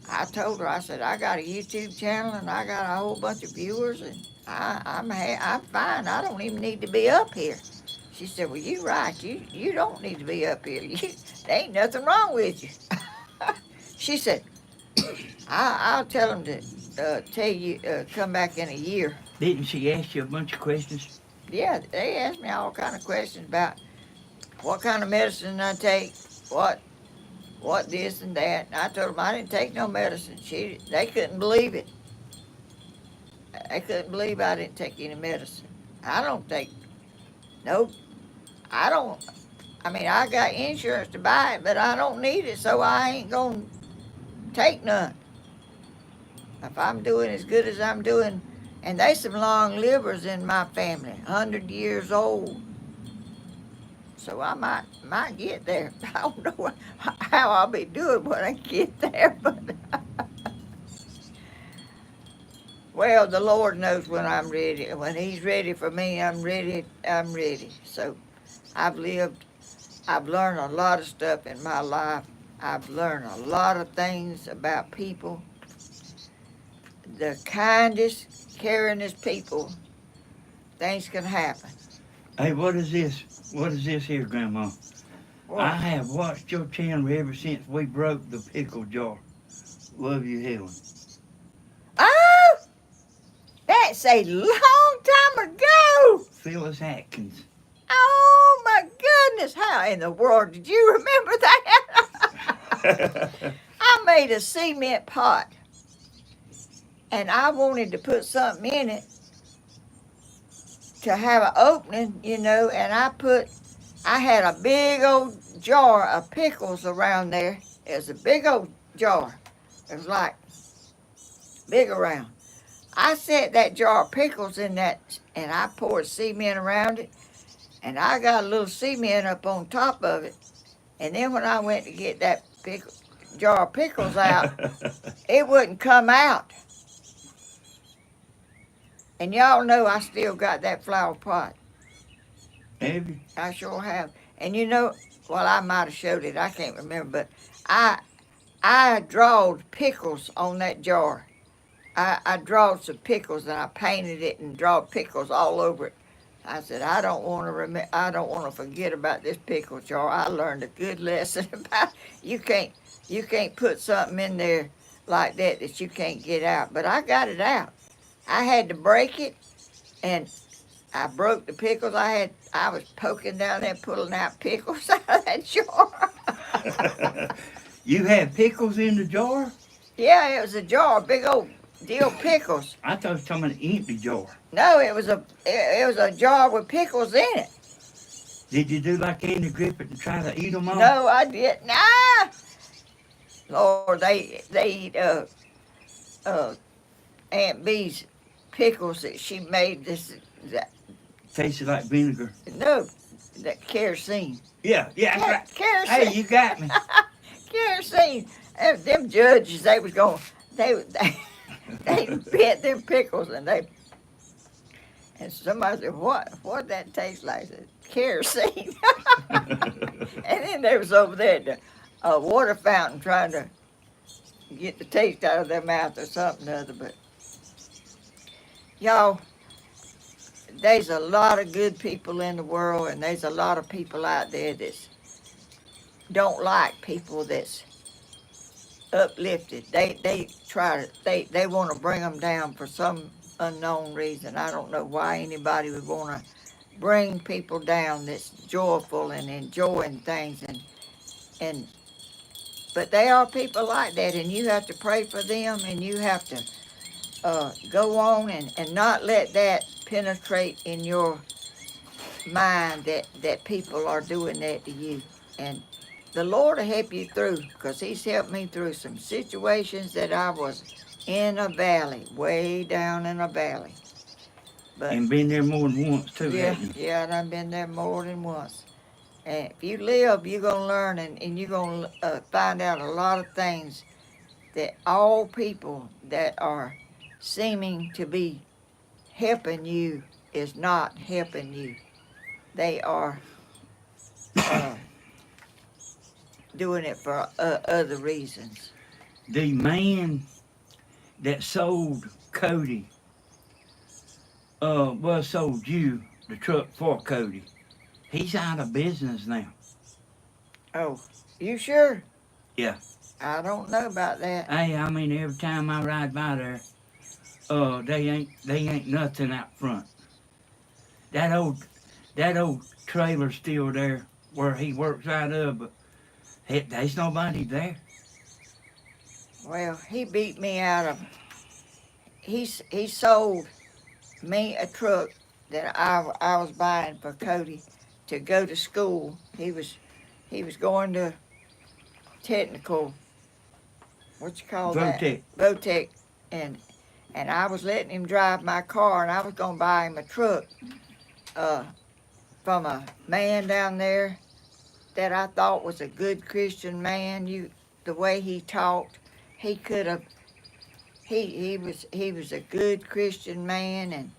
I told her, I said, I got a YouTube channel, and I got a whole bunch of viewers, and I'm fine. I don't even need to be up here. She said, well, you're right. You don't need to be up here. There ain't nothing wrong with you. She said, I'll tell them to tell you, come back in a year. Didn't she ask you a bunch of questions? Yeah, they asked me all kind of questions about what kind of medicine I take, what this and that. And I told them I didn't take no medicine. They couldn't believe it. They couldn't believe I didn't take any medicine. I don't take, nope. I don't, I mean, I got insurance to buy it, but I don't need it, so I ain't gonna take none. If I'm doing as good as I'm doing, and there's some long livers in my family, 100 years old. So I might get there. I don't know how I'll be doing when I get there, but well, the Lord knows when I'm ready. When He's ready for me, I'm ready. So I've learned a lot of stuff in my life. I've learned a lot of things about people. The kindest, caringest people, things can happen. Hey, what is this? What is this here, Grandma? What? I have watched your channel ever since we broke the pickle jar. Love you, Helen. Oh, that's a long time ago. Phyllis Atkins. Oh my goodness, how in the world did you remember that? I made a cement pot, and I wanted to put something in it to have an opening, and I had a big old jar of pickles around there. It was a big old jar. It was like big around. I set that jar of pickles in that, and I poured cement around it, and I got a little cement up on top of it. And then when I went to get that jar of pickles out, it wouldn't come out. And y'all know I still got that flower pot. Have you? I sure have. And you know, well, I might have showed it. I can't remember, but I drawed pickles on that jar. I drawed some pickles and I painted it and drawed pickles all over it. I said, I don't want to I don't want to forget about this pickle jar. I learned a good lesson about you can't put something in there like that you can't get out. But I got it out. I had to break it, and I broke the pickles. I was poking down there pulling out pickles out of that jar. You had pickles in the jar? Yeah, it was a jar, big old deal pickles. I thought it was talking about an empty jar. No, it was a jar with pickles in it. Did you do like Andy Griffith and try to eat them all? No, I didn't. Ah, Lord, they eat Aunt Bee's pickles that she made. Tasted like vinegar. No, that kerosene. Yeah, that's right. Kerosene. Hey, you got me. Kerosene. Them judges, they was going. They bit them pickles and somebody said, what that tastes like? I said, kerosene. And then they was over there at the water fountain trying to get the taste out of their mouth or something or other. But y'all, there's a lot of good people in the world, and there's a lot of people out there that don't like people that's uplifted. They want to bring them down for some unknown reason. I don't know why anybody would want to bring people down that's joyful and enjoying things, and but there are people like that, and you have to pray for them, and you have to go on and not let that penetrate in your mind that people are doing that to you. And the Lord will help you through, because he's helped me through some situations that I was in a valley, way down in a valley. But And been there more than once too, haven't you? yeah, and I've been there more than once. And if you live, you're going to learn, and you're going to find out a lot of things that all people that are seeming to be helping you is not helping you. They are doing it for other reasons. The man that sold Cody, sold you the truck for Cody. He's out of business now. Oh, you sure? Yeah. I don't know about that. Hey, I mean, every time I ride by there, they ain't nothing out front. That old trailer's still there where he works out of, but there's nobody there. Well, he beat me out of. He sold me a truck that I was buying for Cody to go to school. He was going to technical. What you call that? Votech, and I was letting him drive my car, and I was gonna buy him a truck from a man down there that I thought was a good Christian man. The way he talked, he could have. He was a good Christian man, and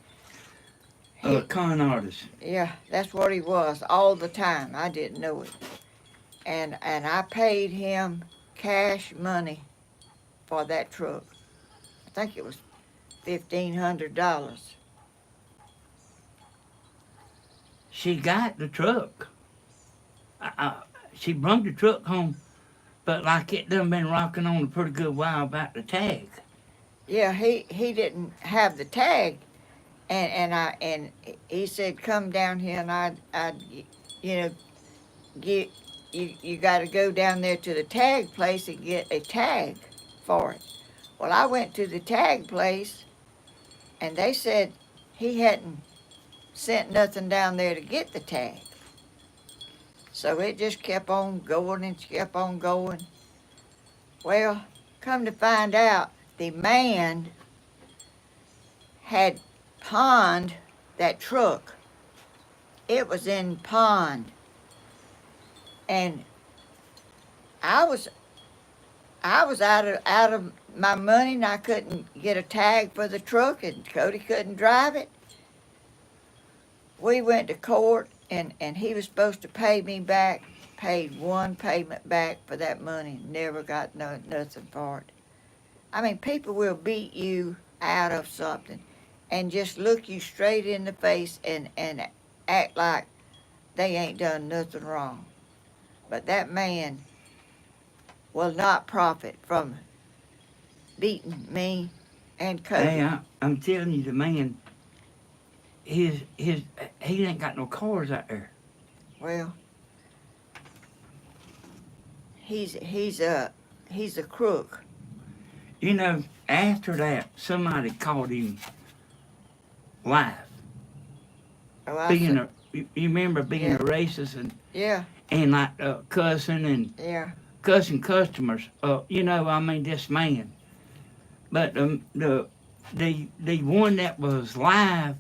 A con artist. yeah, that's what he was all the time. I didn't know it, and I paid him cash money for that truck. I think it was $1,500. She got the truck. She brought the truck home, but like it done been rocking on a pretty good while about the tag. Yeah, he didn't have the tag, and he said come down here, and I'd get you got to go down there to the tag place and get a tag for it. Well, I went to the tag place, and they said he hadn't sent nothing down there to get the tag. So it just kept on going and kept on going. Well, come to find out, the man had pawned that truck it was in pond, and I was I was out of my money, and I couldn't get a tag for the truck, and Cody couldn't drive it. We went to court, and he was supposed to pay me back. Paid one payment back for that money. Never got nothing for it. I mean, people will beat you out of something, and just look you straight in the face and act like they ain't done nothing wrong. But that man will not profit from beating me and Hey, Cody. I'm telling you, the man, his he ain't got no cars out there. Well, he's a crook. You know, after that, somebody called him live. Oh, I Being said, you remember being Yeah. a racist yeah, and like cussing and yeah. cussing customers. You know, I mean, this man. But the one that was live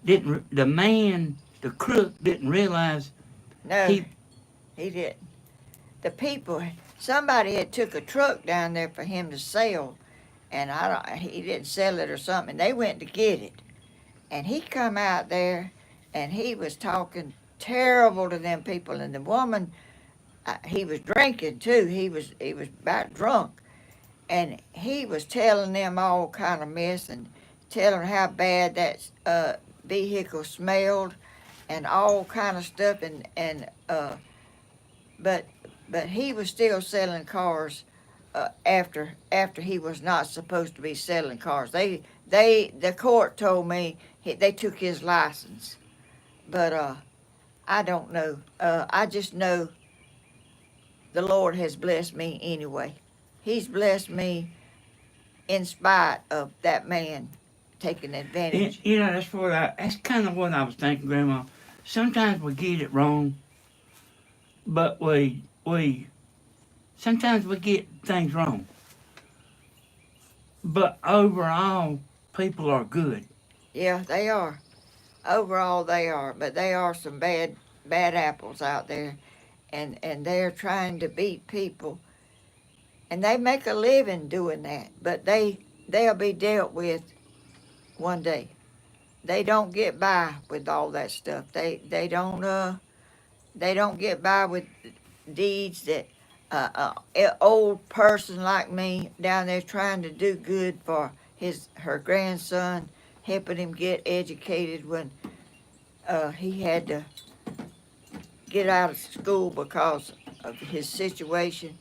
didn't. The man, the crook, didn't realize No, he. he didn't. The people, somebody had took a truck down there for him to sell, and he didn't sell it or something. They went to get it, and he come out there, and he was talking terrible to them people. And the woman, he was drinking too. He was about drunk, and he was telling them all kind of mess and telling how bad that vehicle smelled and all kind of stuff. But but he was still selling cars after he was not supposed to be selling cars. The court told me they took his license, but I don't know. I just know the Lord has blessed me anyway. He's blessed me in spite of that man taking advantage. You know, that's kind of what I was thinking, Grandma. Sometimes we get it wrong, but we sometimes we get things wrong. But overall, people are good. Yeah, they are. Overall, they are, but they are some bad apples out there, and they're trying to beat people, and they make a living doing that. But they'll be dealt with one day. They don't get by with all that stuff. They don't get by with deeds that an old person like me down there trying to do good for her grandson, helping him get educated when he had to get out of school because of his situation.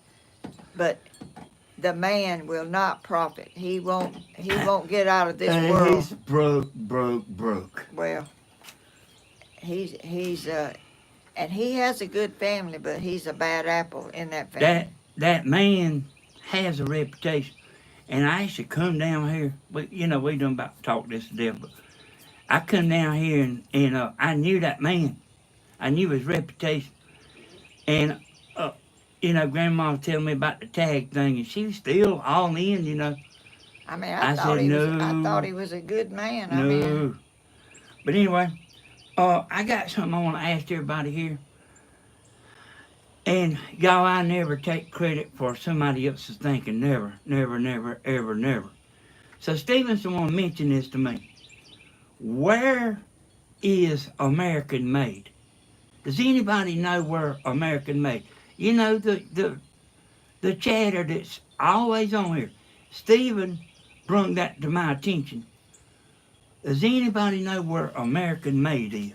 But the man will not profit. He won't get out of this world. He's broke. Well, he's and he has a good family, but he's a bad apple in that family. That man has a reputation. And I used to come down here. We done about to talk this to death, but I come down here and I knew that man. I knew his reputation. And, Grandma was telling me about the tag thing, and she was still all in. I mean, I said, I thought no, he was a good man. I mean, no. But anyway, I got something I want to ask everybody here. And y'all, I never take credit for somebody else's thinking. Never, never, never, ever, never. So Stephen's the one mentioned this to me. Where is American made? Does anybody know where American made? You know the chatter that's always on here. Stephen brought that to my attention. Does anybody know where American made is?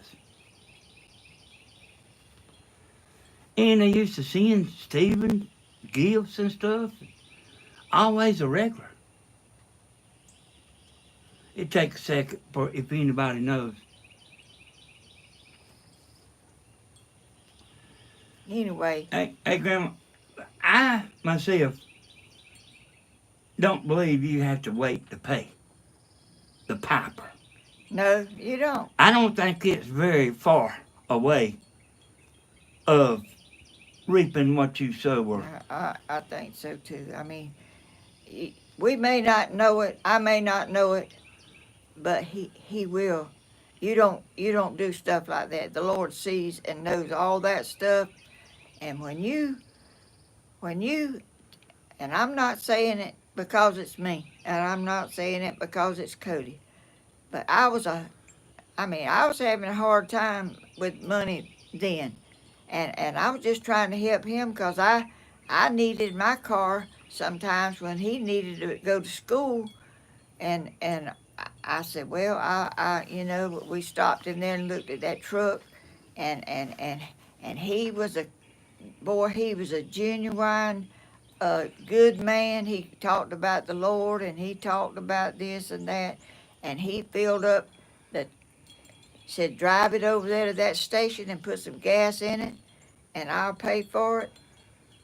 And they used to send Stephen gifts and stuff. Always a regular. It takes a second for if anybody knows. anyway, Hey, Grandma, I myself don't believe you have to wait to pay the piper. no, you don't. I don't think it's very far away of reaping what you sow. Or I think so too. I mean, we may not know it. I may not know it, but he will. you don't do stuff like that. The Lord sees and knows all that stuff. And when you and I'm not saying it because it's me, and I'm not saying it because it's Cody, but I was having a hard time with money then, and I was just trying to help him because I needed my car sometimes when he needed to go to school, and I said, well, we stopped in there and looked at that truck, and he was a boy, he was a genuine, good man. He talked about the Lord, and he talked about this and that, and he filled up the said, drive it over there to that station and put some gas in it, and I'll pay for it.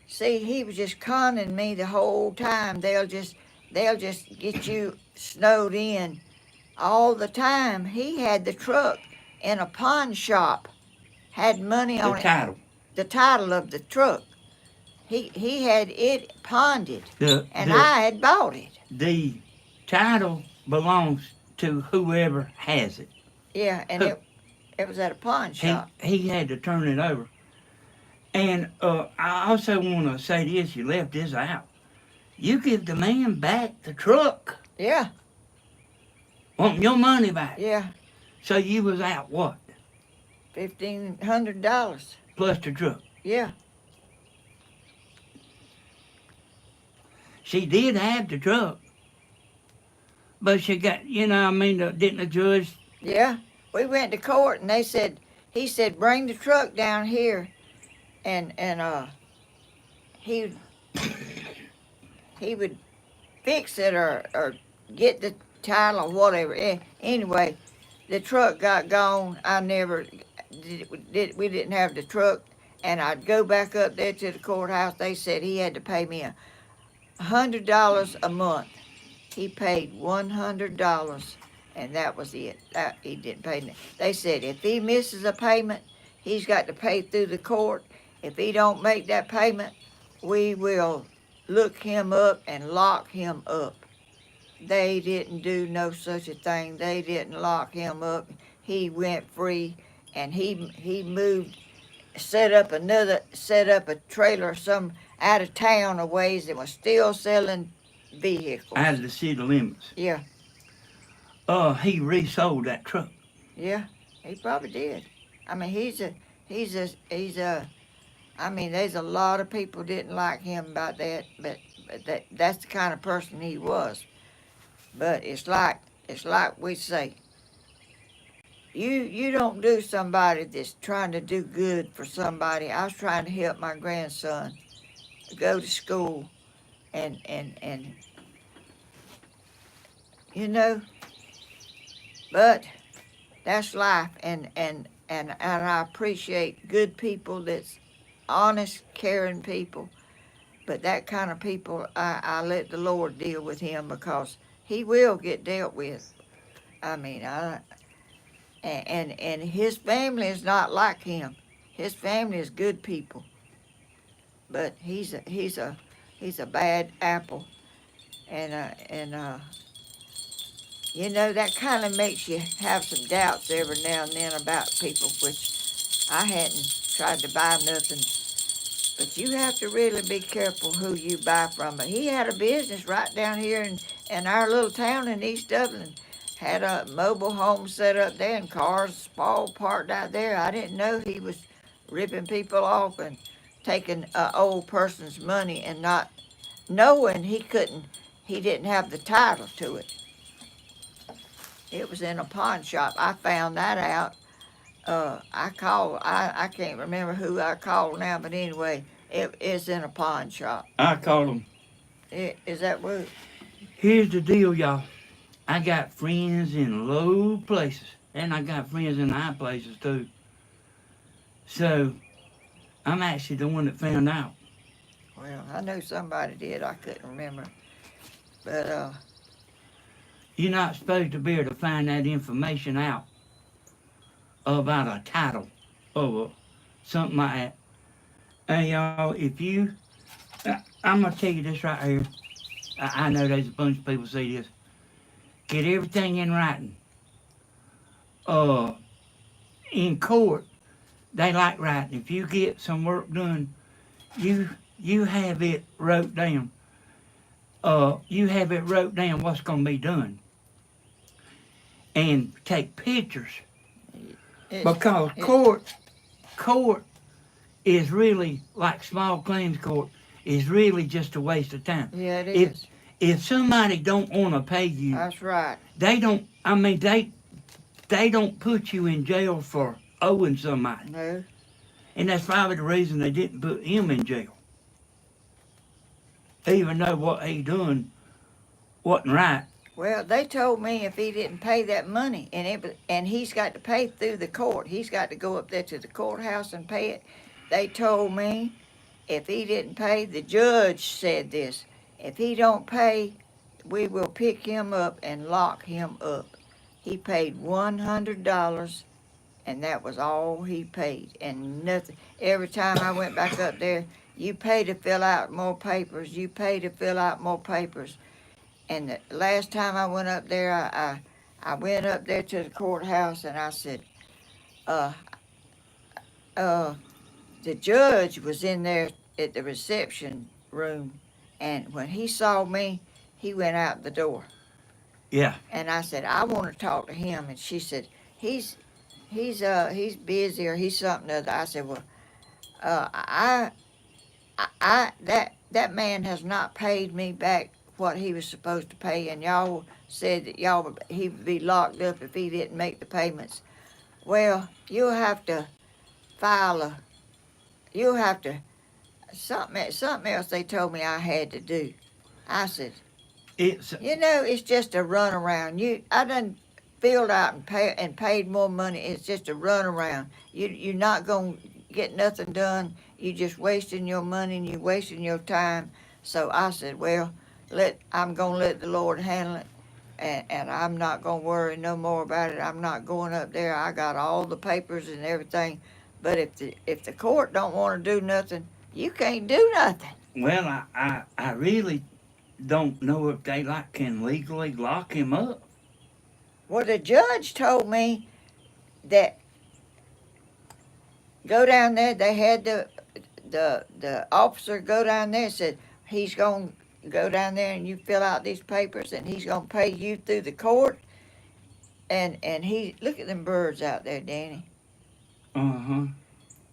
See, he was just conning me the whole time. They'll just get you snowed in all the time. He had the truck in a pawn shop, had money The on it, title. the title of the truck. He had it ponded, and The I had bought it. the title belongs to whoever has it. Yeah, and Who- it was at a pawn He shop. he had to turn it over. And I also want to say this: you left this out. You give the man back the truck, Yeah, want your money back. yeah, So you was out what? $1,500. Plus the truck. Yeah, She did have the truck, but she got, didn't the judge? yeah. We went to court, and he said, bring the truck down here, and he he would fix it or get the title or whatever. Anyway, the truck got gone. I never we didn't have the truck, and I'd go back up there to the courthouse. They said he had to pay me $100 a month. He paid $100, and that was it. He didn't pay. They said if he misses a payment, he's got to pay through the court. If he don't make that payment, we will look him up and lock him up. They didn't do no such a thing. They didn't lock him up. He went free, and he moved, set up a trailer some out of town a ways and was still selling vehicles. Out of the city limits. Yeah, He resold that truck. yeah, he probably did. I mean, I mean, there's a lot of people didn't like him about that, but that's the kind of person he was. But it's like we say, you don't do somebody that's trying to do good for somebody. I was trying to help my grandson go to school, and you know, but that's life, and I appreciate good people that's honest, caring people. But that kind of people, I let the Lord deal with him because he will get dealt with. I mean, and his family is not like him. His family is good people, but he's a bad apple, and that kind of makes you have some doubts every now and then about people, which I hadn't tried to buy nothing. But you have to really be careful who you buy from. But he had a business right down here in our little town in East Dublin. Had a mobile home set up there and cars all parked out there. I didn't know he was ripping people off and taking an old person's money and not knowing he didn't have the title to it. It was in a pawn shop. I found that out. I can't remember who I called now, but anyway, it is in a pawn shop. I call them. Is that what? Here's the deal, y'all. I got friends in low places, and I got friends in high places too. So, I'm actually the one that found out. Well, I know somebody did. I couldn't remember. But, You're not supposed to be able to find that information out about a title or something like that. Hey, y'all, I'm going to tell you this right here. I know there's a bunch of people say this. Get everything in writing. in court, they like writing. If you get some work done, you have it wrote down. You have it wrote down what's going to be done, and take pictures It's, because it, court is really like small claims court is really just a waste of time. yeah, it If is. if somebody don't want to pay you, That's right. they don't. I mean, they don't put you in jail for owing somebody, No. and that's probably the reason they didn't put him in jail, even though what he done wasn't right. Well, they told me if he didn't pay that money, and he's got to pay through the court, he's got to go up there to the courthouse and pay it. They told me if he didn't pay, the judge said this, if he don't pay, we will pick him up and lock him up. He paid $100, and that was all he paid, and nothing. Every time I went back up there, you pay to fill out more papers, you pay to fill out more papers. And the last time I went up there, I went up there to the courthouse and I said, uh, the judge was in there at the reception room, and when he saw me, he went out the door. Yeah. And I said, I want to talk to him. And she said, he's busy or he's something other. I said, well, that man has not paid me back what he was supposed to pay, and y'all said that he would be locked up if he didn't make the payments. Well, you'll have to something else they told me I had to do. I said, It's it's just a runaround. I done filled out and paid more money. It's just a runaround. You're not gonna get nothing done. You're just wasting your money and you're wasting your time. So I said, well, I'm going to let the Lord handle it, and I'm not going to worry no more about it. I'm not going up there. I got all the papers and everything. But if the court don't want to do nothing, you can't do nothing. well, I really don't know if they can legally lock him up. Well, the judge told me that go down there. They had the officer go down there and said he's going to go down there and you fill out these papers and he's going to pay you through the court. And he look at them birds out there, Danny. Uh-huh.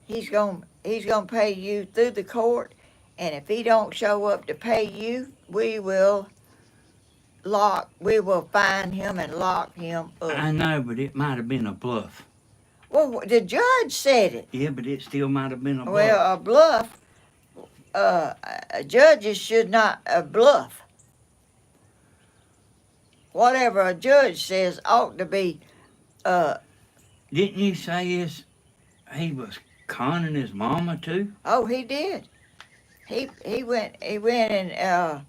He's going to pay you through the court, and if he don't show up to pay you, we will fine him and lock him up. I know, but it might have been a bluff. Well, the judge said it. Yeah, but it still might have been a bluff. Well, a bluff. Judges should not bluff. Whatever a judge says ought to be. Didn't you say he was conning his mama too? Oh, he did. He went and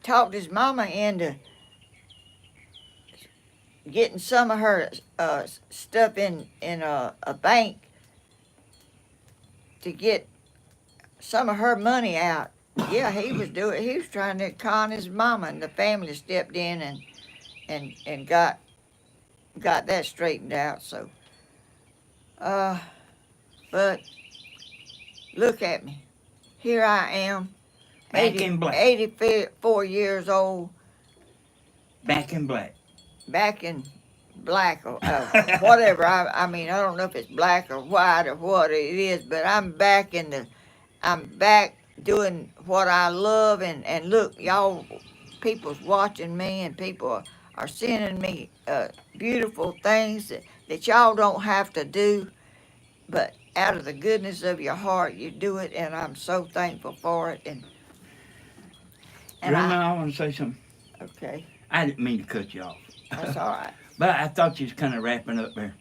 talked his mama into getting some of her stuff in a bank to get some of her money out. Yeah, he was trying to con his mama, and the family stepped in and got that straightened out. So, but look at me. Here I am, Back in black. 84 years old, Back in black. back in black or whatever. I mean, I don't know if it's black or white or what it is, but I'm back doing what I love, and look, y'all, people's watching me, and people are sending me beautiful things that y'all don't have to do, but out of the goodness of your heart, you do it, and I'm so thankful for it. And Grandma, I want to say something. Okay, I didn't mean to cut you off. that's all right. But I thought you was kind of wrapping up there.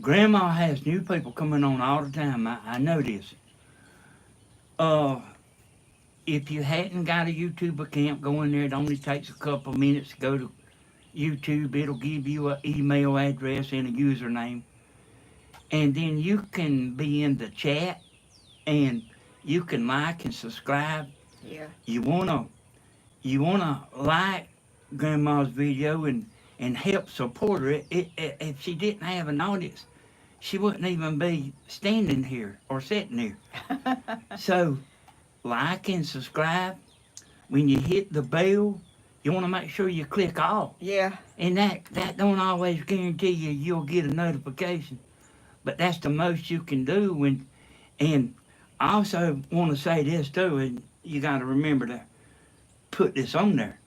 Grandma has new people coming on all the time. I know this. If you hadn't got a YouTube account, go in there. It only takes a couple minutes to go to YouTube. It'll give you an email address and a username. And then you can be in the chat and you can like and subscribe. Yeah. You wanna like Grandma's video and and help support her. If she didn't have an audience, she wouldn't even be standing here or sitting here. So, like and subscribe. When you hit the bell, you want to make sure you click all. Yeah. And that don't always guarantee you'll get a notification. But that's the most you can do when. And I also want to say this too, and you got to remember to put this on there.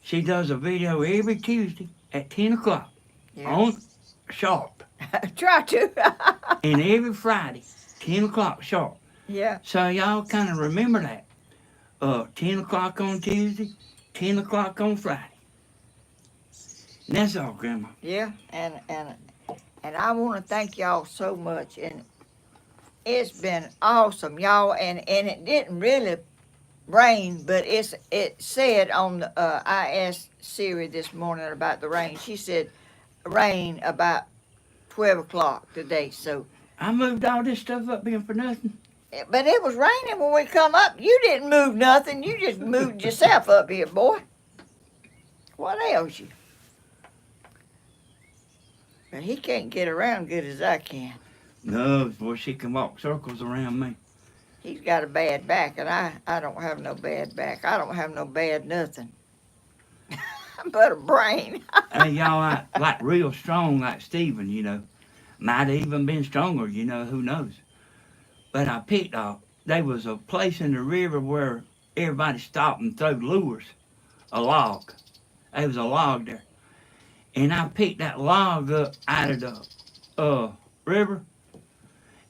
She does a video every Tuesday at 10 o'clock Yeah. on sharp. Try to. And every Friday, 10 o'clock sharp. Yeah. So y'all kind of remember that. 10 o'clock on Tuesday, 10 o'clock on Friday. And that's all, Grandma. Yeah. And I want to thank y'all so much. And it's been awesome, y'all. And it didn't really rain, but it said on the I asked Siri this morning about the rain. She said rain about 12 o'clock today. So, I moved all this stuff up here for nothing. but it was raining when we come up. You didn't move nothing. You just moved yourself up here, boy. What ails you? But he can't get around good as I can. No, boy, she can walk circles around me. He's got a bad back, and I don't have no bad back. I don't have no bad nothing. But a brain. Hey, y'all, like real strong like Stephen, you know. Might have even been stronger, you know, who knows. But I picked up, there was a place in the river where everybody stopped and threw lures, a log. There was a log there. And I picked that log up out of the river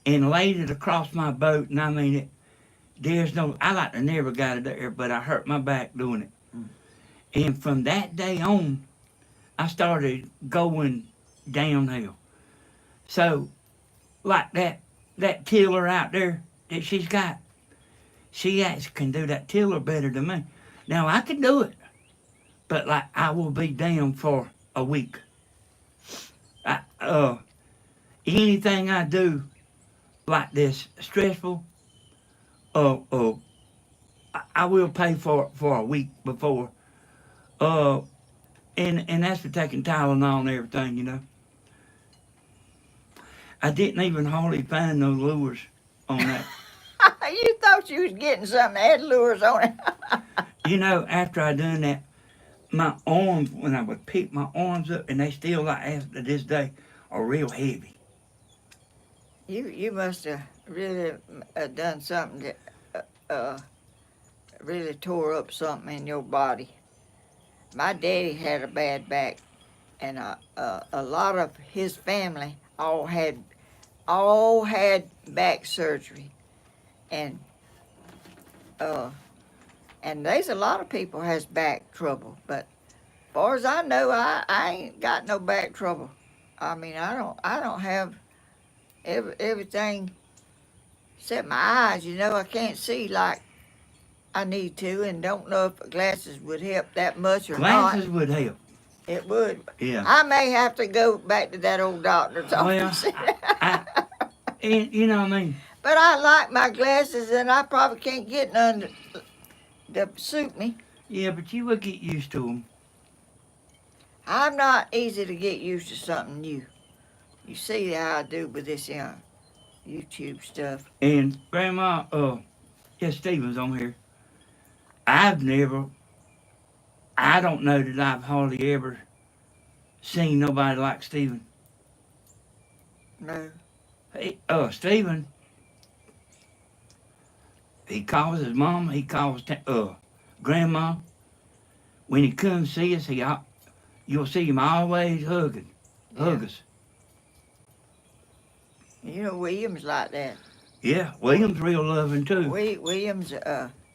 and laid it across my boat. And I mean, I like to never got it there, but I hurt my back doing it. And from that day on, I started going downhill. So, like that tiller out there that she's got, she actually can do that tiller better than me. Now, I can do it, but like I will be down for a week. Anything I do like this stressful, I will pay for a week before. And that's for taking Tylenol and everything, you know. I didn't even hardly find no lures on that. You thought you was getting something that had lures on it. You know, after I done that, my arms, when I would pick my arms up, and they still, like after this day, are real heavy. You must have really done something that really tore up something in your body. My daddy had a bad back, and a lot of his family all had back surgery, and there's a lot of people has back trouble. But as far as I know, I ain't got no back trouble. I mean, I don't have everything except my eyes. You know, I can't see like I need to, and don't know if glasses would help that much or Glasses not. would help. It would. Yeah. I may have to go back to that old doctor's office. And you know what I mean? But I like my glasses, and I probably can't get none to suit me. Yeah, but you will get used to them. I'm not easy to get used to something new. You see how I do with this YouTube stuff. And Grandma, Stephen's on here. I don't know that I've hardly ever seen nobody like Stephen. No. Hey, Stephen, he calls his mom, he calls Grandma. When he comes see us, you'll see him always hug us. You know, William's like that. Yeah, William's real loving too. Williams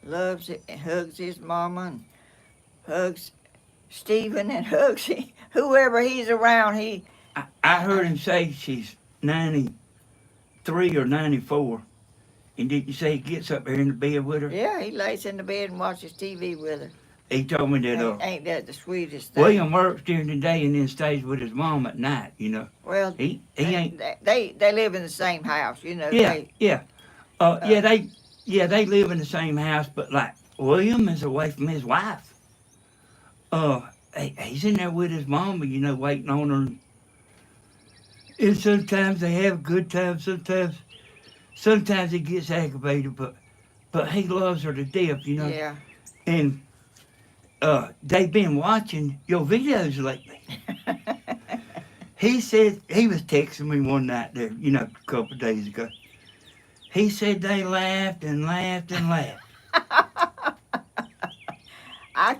loves it and hugs his mama and hugs Stephen and hugs whoever he's around. I heard him say she's 93 or 94. And did you say he gets up there in the bed with her? Yeah, he lays in the bed and watches TV with her. He told me that Ain't that the sweetest thing? William works during the day and then stays with his mom at night, you know. Well, he ain't. They live in the same house, you know. Yeah. They live in the same house, but like William is away from his wife. he's in there with his mama, waiting on her. And sometimes they have good times. Sometimes he gets aggravated, but he loves her to death. Yeah. And they've been watching your videos lately. He said he was texting me one night there, a couple of days ago. He said they laughed and laughed and laughed. I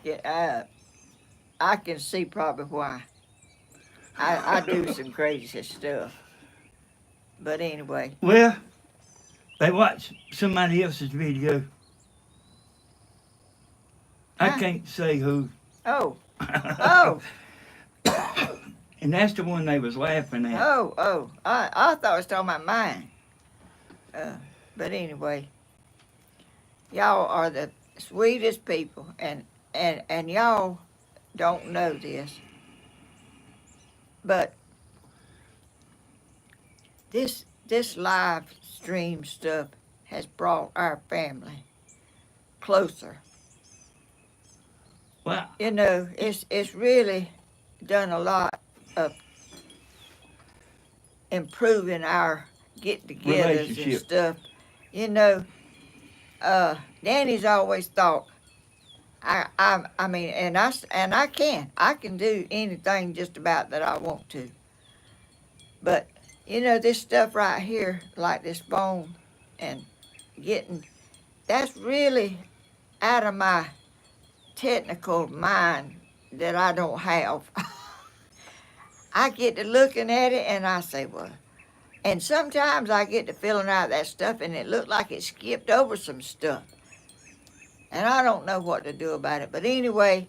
can see probably why. I do some crazy stuff. But anyway. Well, they watched somebody else's video. I Huh? can't say who. Oh. Oh. And that's the one they was laughing at. Oh. I thought I was talking about mine. But anyway, y'all are the sweetest people, and y'all don't know this, but this live stream stuff has brought our family closer. Well, It's really done a lot of improving our get-togethers and relationship. stuff. You know, Danny's always thought I mean, and I can do anything just about that I want to. But this stuff right here, like this phone, and getting that's really out of my technical mind that I don't have. I get to looking at it and I say, well, and sometimes I get to filling out that stuff and it looked like it skipped over some stuff. And I don't know what to do about it. But anyway,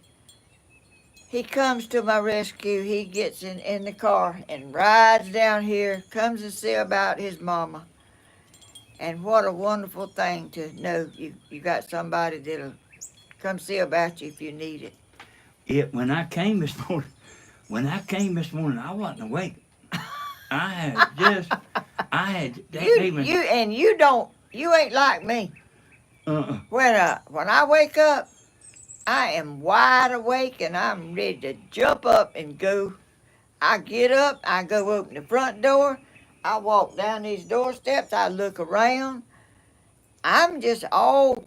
he comes to my rescue. He gets in the car and rides down here, comes and see about his mama. And what a wonderful thing to know you got somebody that'll come see about you if you need it. When I came this morning, I wasn't awake. I had You ain't like me. Uh-uh. When I wake up, I am wide awake and I'm ready to jump up and go. I get up, I go open the front door, I walk down these doorsteps, I look around. I'm just all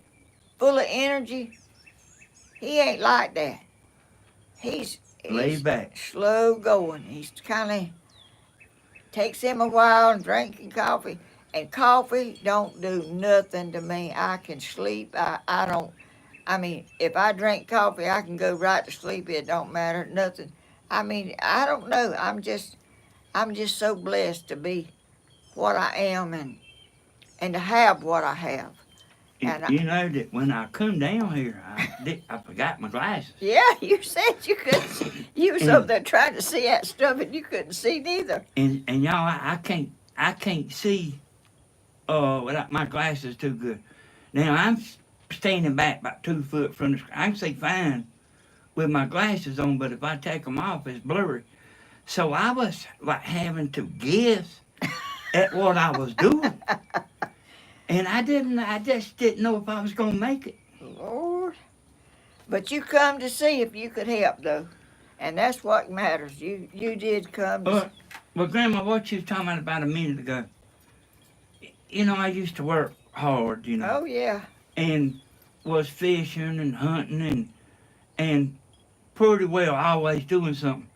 full of energy. He ain't like that. He's Laid back. slow going. He's kind of takes him a while and drinking coffee. And coffee don't do nothing to me. I can sleep. I don't. I mean, if I drink coffee, I can go right to sleep. It don't matter. Nothing. I mean, I don't know. I'm just so blessed to be what I am and to have what I have. And You know that when I come down here, I forgot my glasses. yeah, you said you couldn't see. You was up there trying to see that stuff and you couldn't see neither. And y'all, I can't see without my glasses too good. Now I'm standing back about 2 foot from the screen. I can see fine with my glasses on, but if I take them off, it's blurry. So I was like having to guess at what I was doing. And I just didn't know if I was going to make it. Lord. But you come to see if you could help, though. And that's what matters. You did come to Well, Grandma, what you was talking about a minute ago, I used to work hard, Oh, yeah. and was fishing and hunting and pretty well always doing something.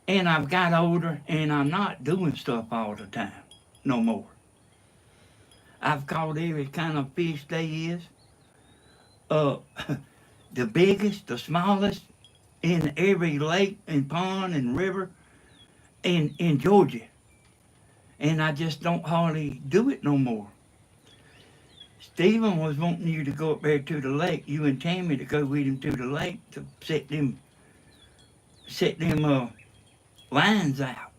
And I've got older and I'm not doing stuff all the time no more. I've caught every kind of fish there is. The biggest, the smallest, in every lake and pond and river in Georgia. And I just don't hardly do it no more. Stephen was wanting you to go up there to the lake, you and Tammy to go with him to the lake to set them lines out.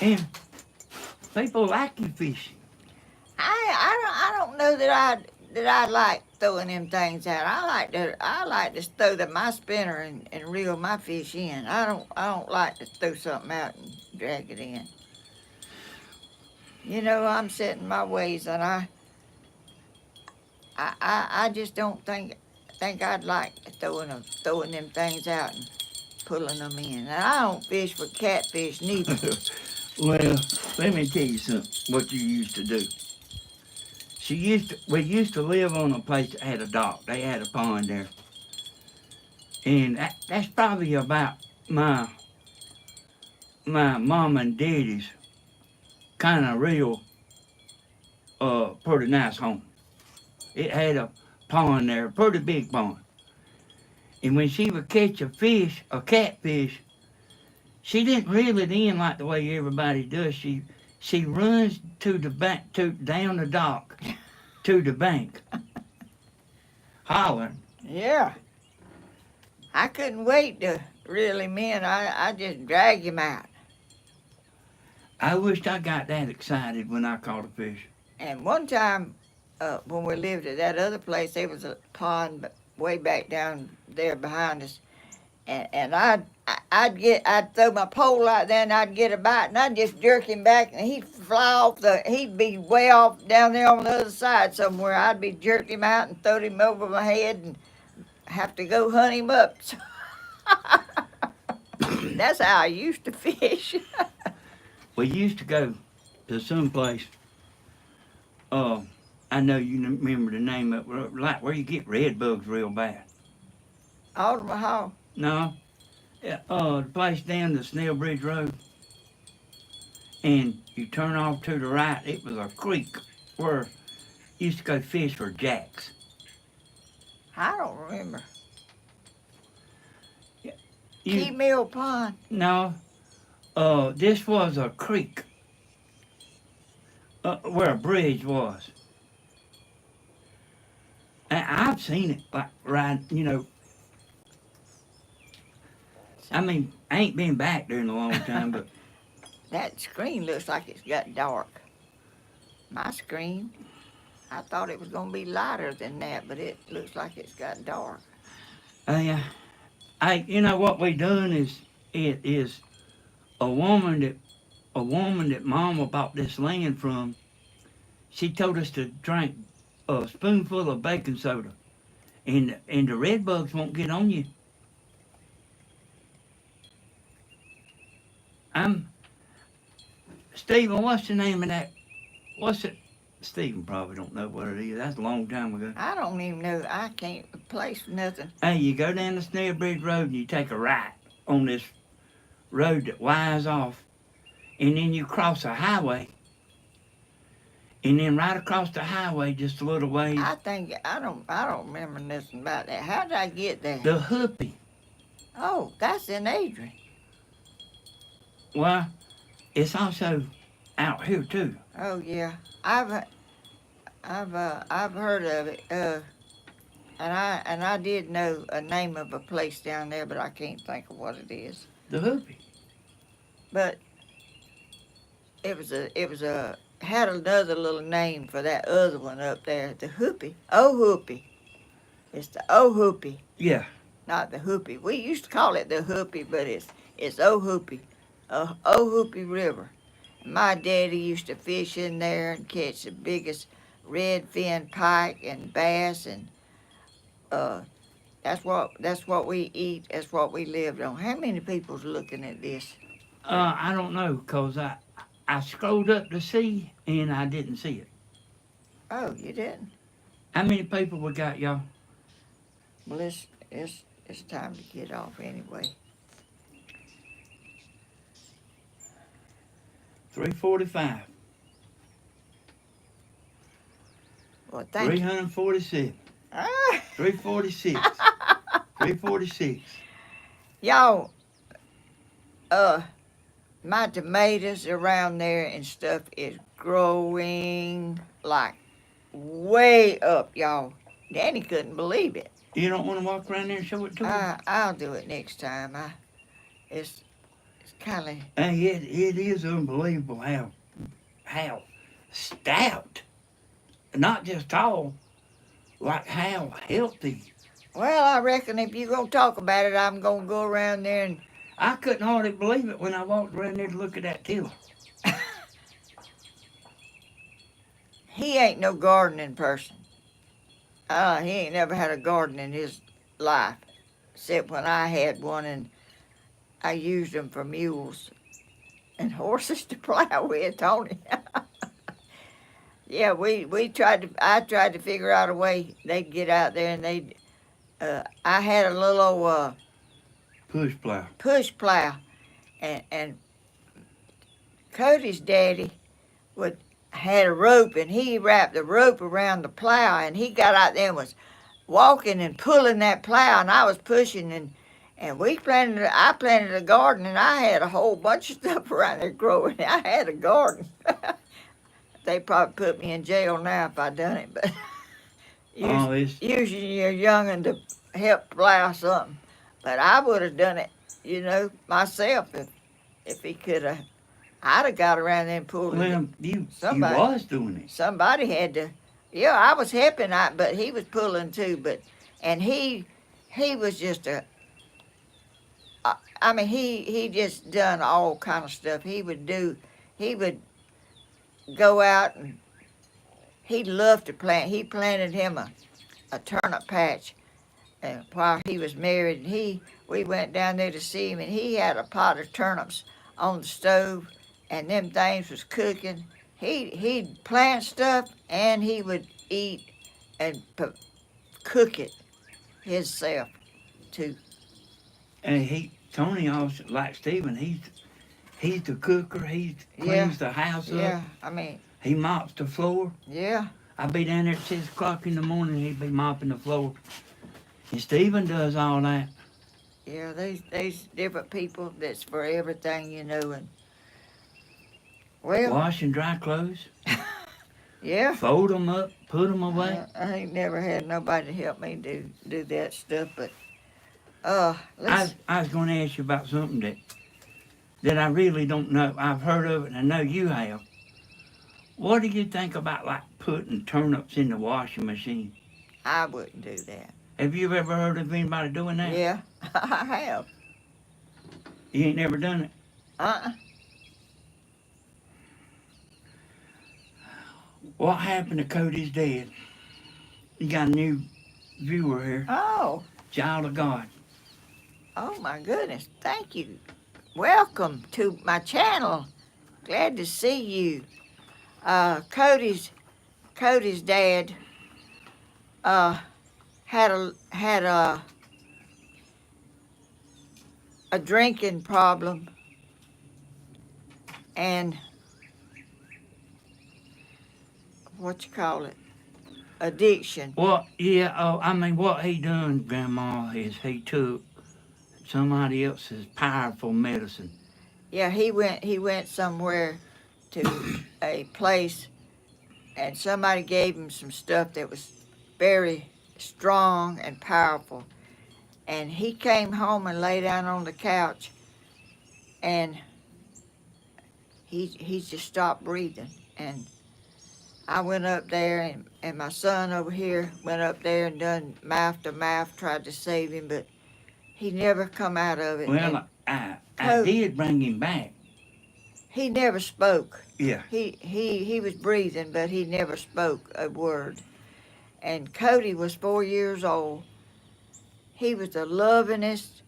And people like you fishing. I don't know that I like throwing them things out. I like to throw my spinner and reel my fish in. I don't like to throw something out and drag it in. I'm set in my ways, and I just don't think think I'd like throwing them things out and pulling them in. And I don't fish for catfish neither. Well, let me tell you something. What you used to do. We used to live on a place that had a dock. They had a pond there, and that's probably about my my mom and daddy's kind of real pretty nice home. It had a pond there, a pretty big pond. And when she would catch a fish, a catfish, she didn't reel it in like the way everybody does. She runs to the bank, to down the dock, to the bank, hollering. Yeah. I couldn't wait to reel him in. I just drag him out. I wished I got that excited when I caught a fish. And one time, when we lived at that other place, there was a pond way back down there behind us, and I'd throw my pole out there and I'd get a bite and I'd just jerk him back and he'd be way off down there on the other side somewhere. I'd be jerked him out and throwed him over my head and have to go hunt him up. That's how I used to fish. We used to go to some place. I know you remember the name of it, like where you get red bugs real bad. Alderman Hall. No, the place down the Snail Bridge Road, and you turn off to the right. It was a creek where you used to go fish for jacks. I don't remember. You, Key Mill Pond. no, this was a creek where a bridge was. And I've seen it, like, right, I mean, I ain't been back there in a long time, but That screen looks like it's got dark. My screen, I thought it was going to be lighter than that, but it looks like it's got dark. what we done is, it is a woman that Mama bought this land from. She told us to drink a spoonful of baking soda, and the red bugs won't get on you. Stephen, what's the name of that? What's it? Stephen probably don't know what it is. That's a long time ago. I don't even know. I can't place nothing. Hey, you go down the Snail Bridge Road and you take a right on this road that winds off, and then you cross a highway. And then right across the highway, just a little ways, I don't remember nothing about that. How did I get there? the Hoopy. Oh, that's in Adrian. Well, it's also out here too. Oh yeah, I've heard of it. And I did know a name of a place down there, but I can't think of what it is. The Hoopy. But it was had another little name for that other one up there, the Hoopy. Oh Hoopy. It's the Oh Hoopy, Yeah. not the Hoopy. We used to call it the Hoopy, but it's Oh Hoopy, Oh Hoopy River. My daddy used to fish in there and catch the biggest redfin pike and bass, and that's what we eat. That's what we lived on. How many people's looking at this? I don't know, cause I scrolled up to see and I didn't see it. Oh, you didn't? How many people we got, y'all? Well, it's time to get off anyway. 345. Well, thank you. 347. Ah, 346. 346. y'all, my tomatoes around there and stuff is growing like way up, y'all. Danny couldn't believe it. You don't want to walk around there and show it to him? I'll do it next time. It's kind of. Hey, it is unbelievable how stout, not just tall, like how healthy. Well, I reckon if you're gonna talk about it, I'm gonna go around there and. I couldn't hardly believe it when I walked around there to look at that tiller. He ain't no gardening person. He ain't never had a garden in his life, except when I had one, and I used them for mules and horses to plow with, Tony. Yeah, we tried to. I tried to figure out a way they'd get out there, and they'd. I had a little old Push plow. push plow, and Cody's daddy would had a rope, and he wrapped the rope around the plow, and he got out there and was walking and pulling that plow, and I was pushing, and we planted. I planted a garden, and I had a whole bunch of stuff around there growing. I had a garden. They probably put me in jail now if I done it, but usually you're young and to help plow something. But I would have done it, myself if he could have. I'd have got around there and pulled it. Well, you was doing it. Somebody had to. Yeah, I was helping, but he was pulling too. And he was just he just done all kind of stuff. He would go out, and he loved to plant. He planted him a turnip patch, and while he was married, we went down there to see him, and he had a pot of turnips on the stove, and them things was cooking. He'd plant stuff, and he would eat and cook it himself too. And Tony also, like Stephen, he's the cooker. He cleans the house up. Yeah, he mops the floor. Yeah. I'd be down there at 6 o'clock in the morning. He'd be mopping the floor. And Stephen does all that. Yeah, there's different people that's for everything, and well. Wash and dry clothes. Yeah. Fold them up, put them away. I ain't never had nobody to help me do that stuff, but I was going to ask you about something that I really don't know. I've heard of it, and I know you have. What do you think about like putting turnips in the washing machine? I wouldn't do that. Have you ever heard of anybody doing that? Yeah, I have. You ain't never done it? Uh-uh. What happened to Cody's dad? You got a new viewer here. Oh. Child of God. Oh, my goodness. Thank you. Welcome to my channel. Glad to see you. Cody's dad had a drinking problem, and addiction. Well, yeah, what he done, Grandma, is he took somebody else's powerful medicine. Yeah, he went somewhere to a place, and somebody gave him some stuff that was very strong and powerful. And he came home and lay down on the couch, and he just stopped breathing. And I went up there, and my son over here went up there and done mouth to mouth, tried to save him, but he never come out of it. Well, I did bring him back. He never spoke. Yeah. He was breathing, but he never spoke a word. And Cody was 4 years old. He was the lovingest,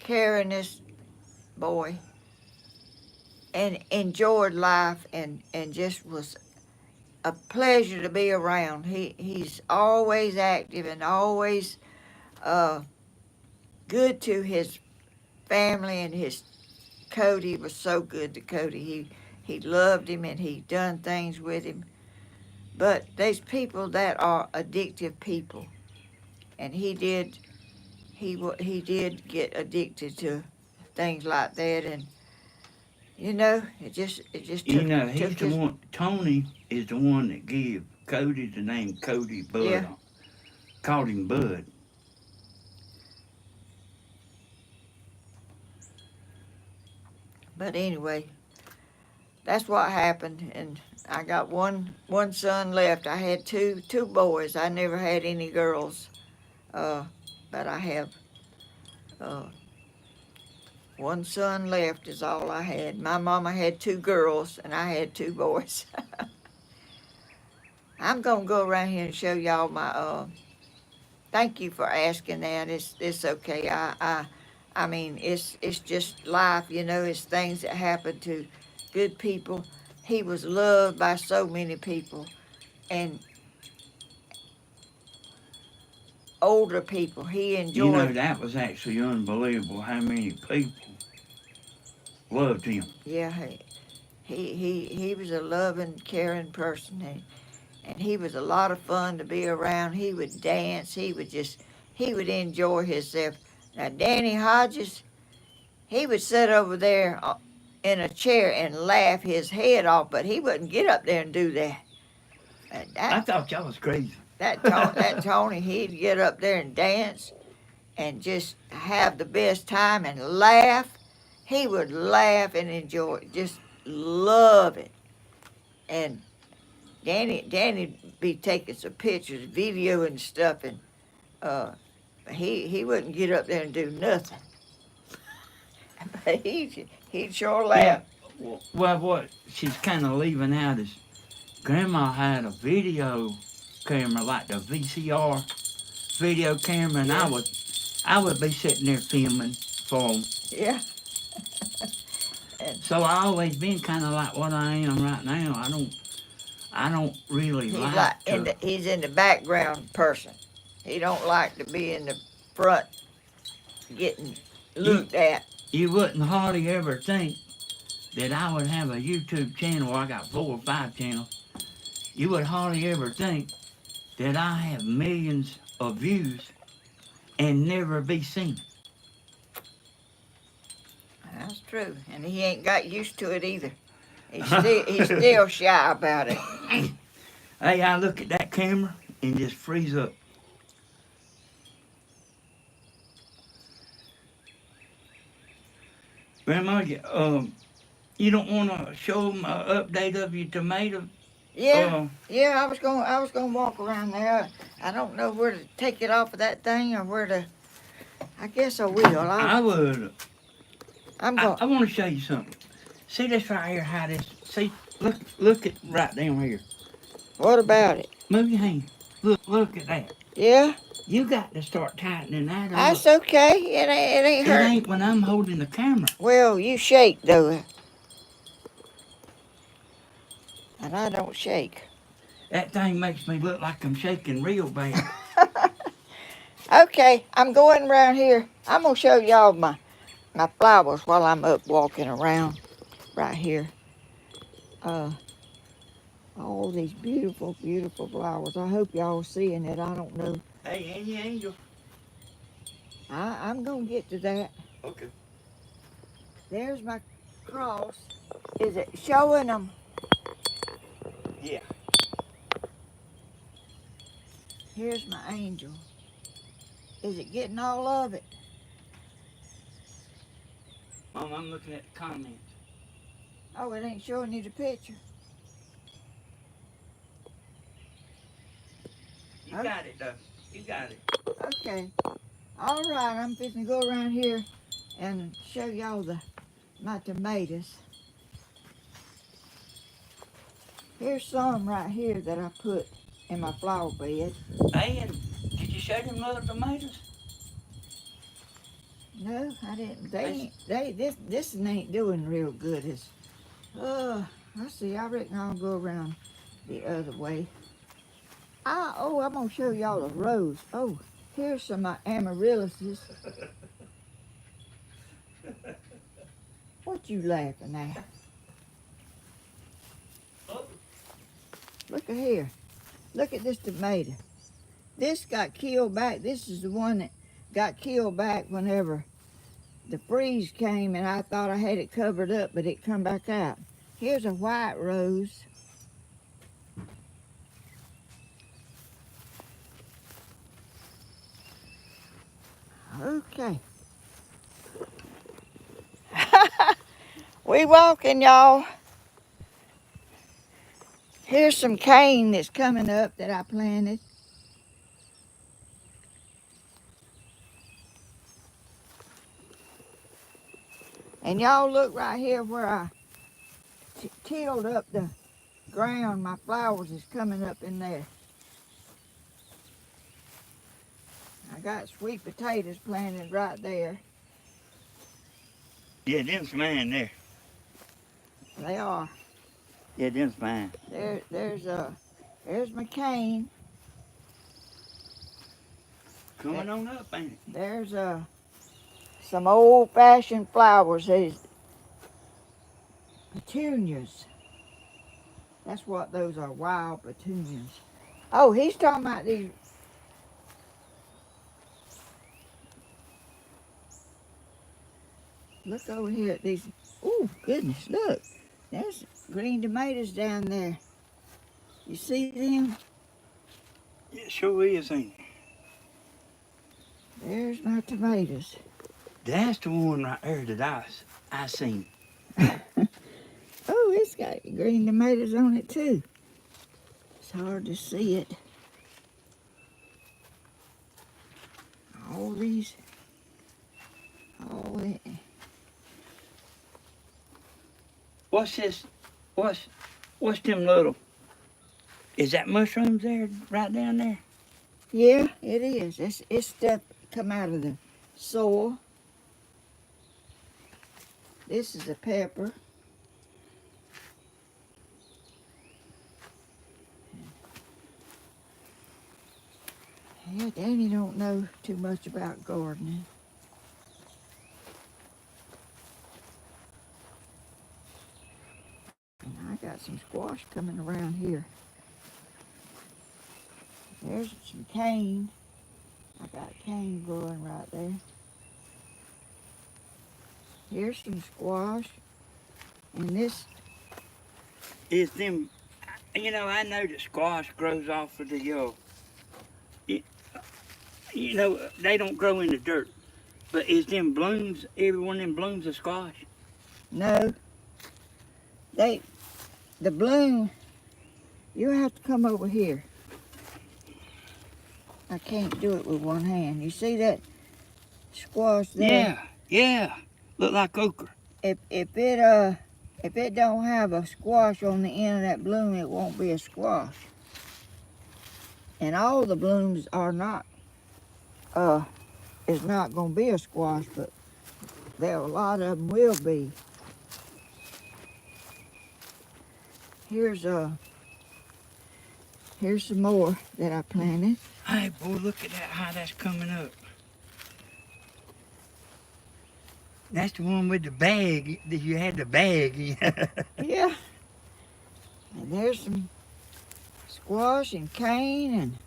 caringest boy, and enjoyed life, and just was a pleasure to be around. He's always active and always good to his family, and Cody was so good to Cody. He loved him, and he done things with him. But there's people that are addictive people, and he did get addicted to things like that, and it just took, he's the one. Tony is the one that gave Cody the name Cody Bud. Yeah. Called him Bud. But anyway, that's what happened, and I got one son left. I had two boys. I never had any girls, but I have one son left is all I had. My mama had 2 girls, and I had 2 boys. I'm gonna go around here and show y'all my. Thank you for asking that. It's okay. I mean it's just life, you know. It's things that happen to good people. He was loved by so many people, and older people. He You know, enjoyed. that was actually unbelievable how many people loved him. Yeah, he was a loving, caring person, and he was a lot of fun to be around. He would dance. He would enjoy himself. Now Danny Hodges, he would sit over there in a chair and laugh his head off, but he wouldn't get up there and do that. And I thought y'all was crazy. that Tony, he'd get up there and dance and just have the best time and laugh. He would laugh and enjoy it, just love it. And Danny'd be taking some pictures, video and stuff, and uh, he wouldn't get up there and do nothing. But he'd sure Yeah. laugh. Well, what she's kind of leaving out is Grandma had a video camera, like the VCR video camera, and Yeah, I would be sitting there filming for them. yeah. And So I always been kind of like what I am right now. I don't really like to. he's in the background person. He don't like to be in the front getting You looked at. you wouldn't hardly ever think that I would have a YouTube channel where I got 4 or 5 channels. You would hardly ever think that I have millions of views and never be seen. That's true, and he ain't got used to it either. He's still shy about it. Hey, I look at that camera and just freeze up. Grandma, you don't want to show them an update of your tomato? Yeah, yeah. I was gonna walk around there. I don't know where to take it off of that thing or where to. I guess I will. I would. I'm I, going. I want to show you something. See this right here? How this? See, look at right down here. What about it? Move your hand. Look at that. Yeah, You got to start tightening that up. that's okay. It ain't It hurt. ain't when I'm holding the camera. Well, you shake though, and I don't shake. That thing makes me look like I'm shaking real bad. Okay, I'm going around here. I'm gonna show y'all my flowers while I'm up walking around right here. Uh, all these beautiful, beautiful flowers. I hope y'all seeing it. I don't know. Hey, Annie Angel. I'm gonna get to that. Okay. There's my cross. Is it showing them? Yeah. Here's my angel. Is it getting all of it? Mom, I'm looking at the comments. Oh, it ain't showing you the picture. You got it, though. You got it. Okay. All right, I'm fixing to go around here and show y'all my tomatoes. Here's some right here that I put in my flower bed. Hey, and did you show them other tomatoes? No, I didn't. This one ain't doing real good. Let's see. I reckon I'll go around the other way. I'm gonna show y'all the rose. Oh, here's some of my amaryllises. What you laughing at? Look at here. Look at this tomato. This got killed back. This is the one that got killed back whenever the freeze came, and I thought I had it covered up, but it come back out. Here's a white rose. Okay. We walking, y'all. Here's some cane that's coming up that I planted. And y'all look right here where I tilled up the ground, my flowers is coming up in there. I got sweet potatoes planted right there. Yeah, them's mine there. They are. Yeah, them's mine. There's my cane. Coming on up, ain't it? There's some old-fashioned flowers. These petunias. That's what those are, wild petunias. Oh, he's talking about these. Look over here at these. Oh, goodness, look. There's green tomatoes down there. You see them? Yeah, sure is, ain't it? There's my tomatoes. That's the one right there that I seen. Oh, it's got green tomatoes on it too. It's hard to see it. All these, all that. What's this? What's them little? Is that mushrooms there, right down there? Yeah, it is. It's stuff come out of the soil. This is a pepper. Yeah, Danny don't know too much about gardening. And I got some squash coming around here. There's some cane. I got cane growing right there. Here's some squash. And this, Is them? You know, I know that squash grows off of the you know, they don't grow in the dirt. But is them blooms? Every one of them blooms of squash? no, the bloom, you have to come over here. I can't do it with one hand. You see that squash there? Yeah. Look like okra. If it don't have a squash on the end of that bloom, it won't be a squash. And all the blooms are not is not gonna be a squash, but there a lot of them will be. Here's some more that I planted. Hey, boy, look at that, how that's coming up. That's the one with the bag, that you had the bag. Yeah. And there's some squash and cane, and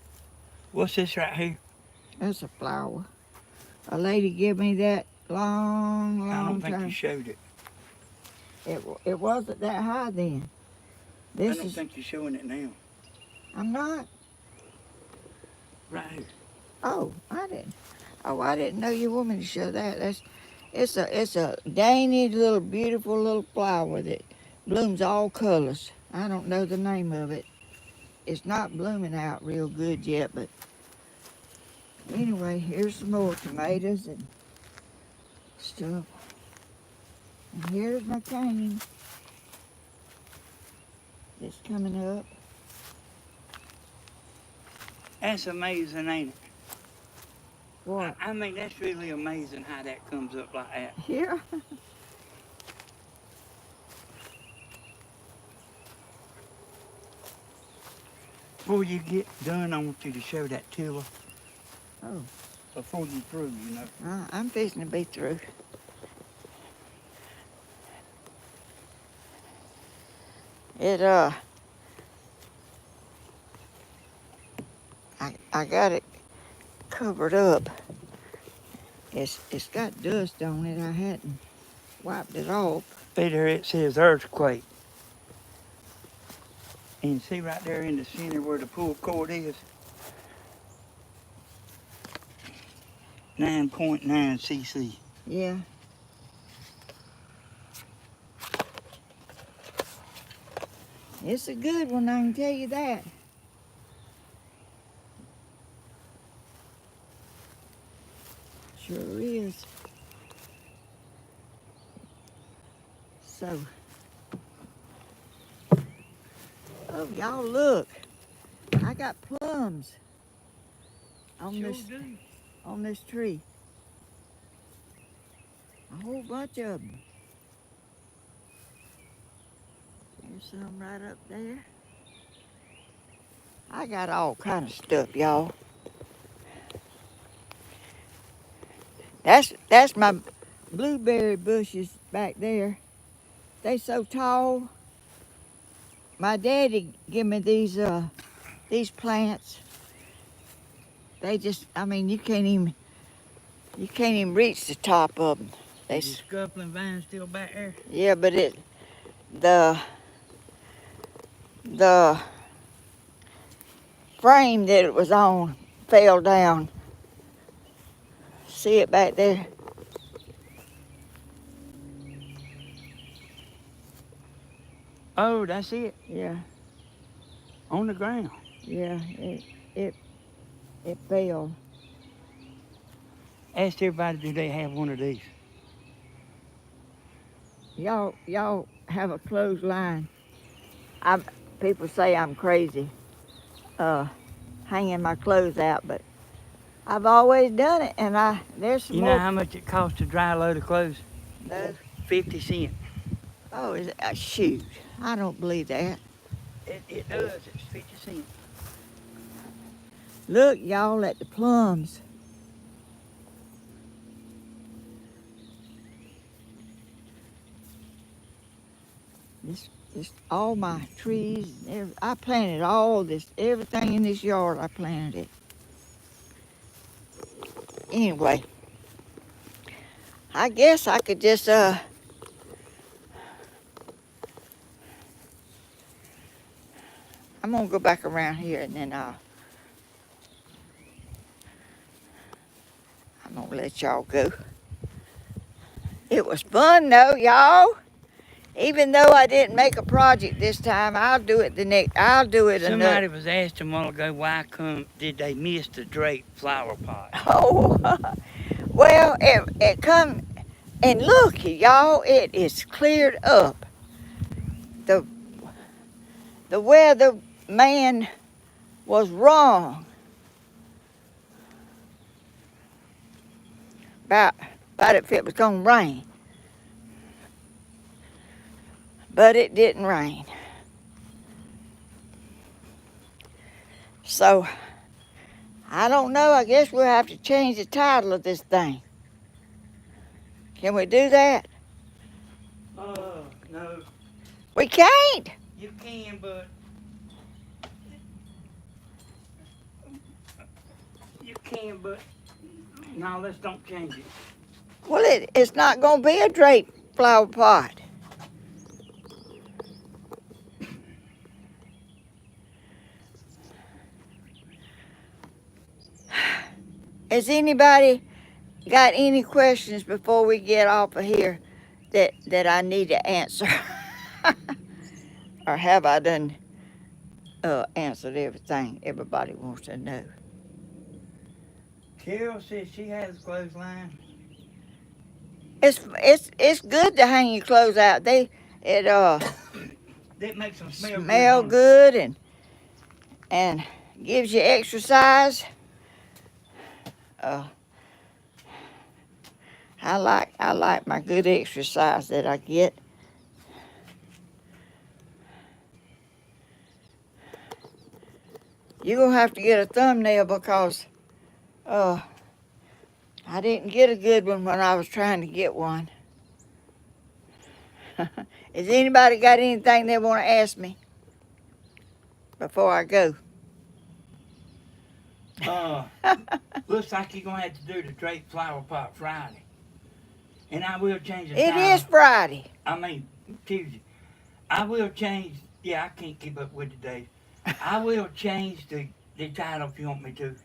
What's this right here? that's a flower. A lady gave me that long I don't think time. you showed it. It wasn't that high then. I don't think you're showing it now. I'm not. Right here. Oh, I didn't. Oh, I didn't know you want me to show that. It's a dainty little beautiful little flower that blooms all colors. I don't know the name of it. It's not blooming out real good yet, but anyway, here's some more tomatoes and stuff. And here's my cane. It's coming up. That's amazing, ain't it? What? I mean, that's really amazing how that comes up like that. Yeah. Before you get done, I want you to show that tiller. Oh. Before you're through, you know. I'm fixing to be through. I got it covered up. It's got dust on it. I hadn't wiped it off. There it says earthquake. And see right there in the center where the pull cord is? 9.9 cc. Yeah. It's a good one, I can tell you that. Sure is. So, Oh, y'all look. I got plums on Sure this do. on this tree. A whole bunch of them. There's some right up there. I got all kind of stuff, y'all. That's my blueberry bushes back there. They so tall. My daddy give me these plants. They just, I mean, you can't even reach the top of them. They, Is the scuffling vine still back there? yeah, but the the frame that it was on fell down. See it back there? Oh, that's it. Yeah, On the ground. yeah. It it fell. Ask everybody, do they have one of these? Y'all have a clothesline. People say I'm crazy, hanging my clothes out, but I've always done it, and there's some You know more. how much it costs to dry a load of clothes? No. 50 cents. Oh, is it? Shoot, I don't believe that. It does. It's 50 cents. Look, y'all, at the plums. This all my trees. I planted all this, everything in this yard. I planted it. Anyway, I guess I could just I'm gonna go back around here and then I'm gonna let y'all go. It was fun though, y'all. Even though I didn't make a project this time, I'll do it the next. I'll do it another. Somebody was asked a while ago why did they miss the draped flower pot? Oh, well, it come and look, y'all. It is cleared up. The weather man was wrong about if it was gonna rain, but it didn't rain. So I don't know. I guess we'll have to change the title of this thing. Can we do that? No. We can't. You can, but no, let's don't change it. Well, it's not gonna be a draped flower pot. Has anybody got any questions before we get off of here that I need to answer? Or have I done answered everything everybody wants to know? Carol says she has a clothesline. It's good to hang your clothes out. It That makes them smell, smell good and gives you exercise. I like my good exercise that I get. You're gonna have to get a thumbnail because I didn't get a good one when I was trying to get one. Has anybody got anything they want to ask me before I go? Looks like you're gonna have to do the draped flower pot Friday, and I will change the It title. is Friday. I mean Tuesday. I will change. Yeah, I can't keep up with the days. I will change the title if you want me to.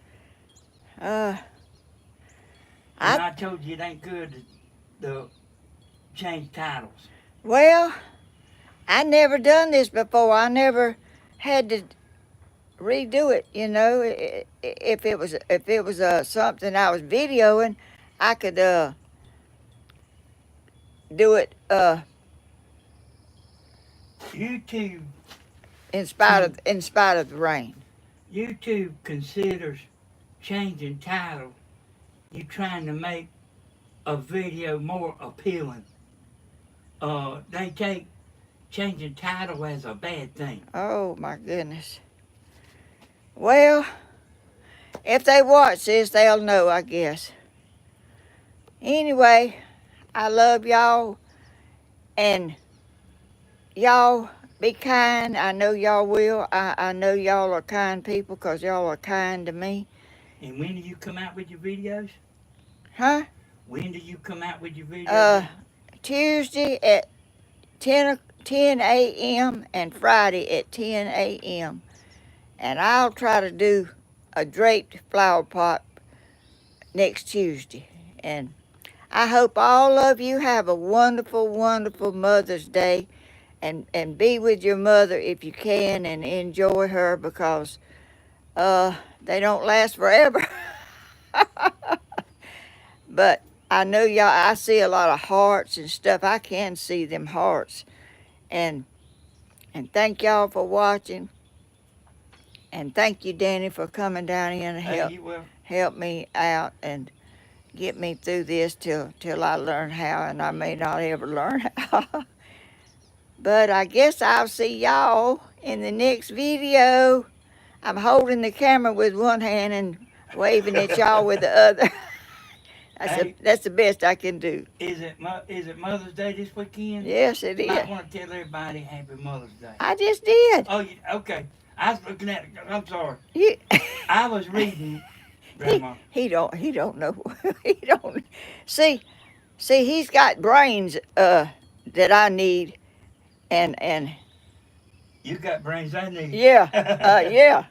I told you it ain't good to change titles. Well, I never done this before. I never had to redo it. You know, if it was something I was videoing, I could do it. YouTube in spite of the rain. YouTube considers changing title. You trying to make a video more appealing. They take changing title as a bad thing. Oh my goodness. Well, if they watch this, they'll know, I guess. Anyway, I love y'all, and y'all be kind. I know y'all will. I know y'all are kind people because y'all are kind to me. And when do you come out with your videos? Huh? When do you come out with your videos? Tuesday at 10 a.m. and Friday at 10 a.m. And I'll try to do a draped flower pot next Tuesday. And I hope all of you have a wonderful, wonderful Mother's Day, and be with your mother if you can and enjoy her, because they don't last forever. But I know y'all, I see a lot of hearts and stuff. I can see them hearts. And thank y'all for watching. And thank you, Danny, for coming down here and help me out and get me through this till I learn how, and I may not ever learn how. But I guess I'll see y'all in the next video. I'm holding the camera with one hand and waving at y'all with the other. That's the best I can do. Is it Mother's Day this weekend? Yes, it is. You might want to tell everybody Happy Mother's Day. I just did. Oh, okay. I was looking at it. I'm sorry. You, I was reading, Grandma. He don't know. He don't. See, he's got brains that I need, and. You got brains I need. Yeah, yeah.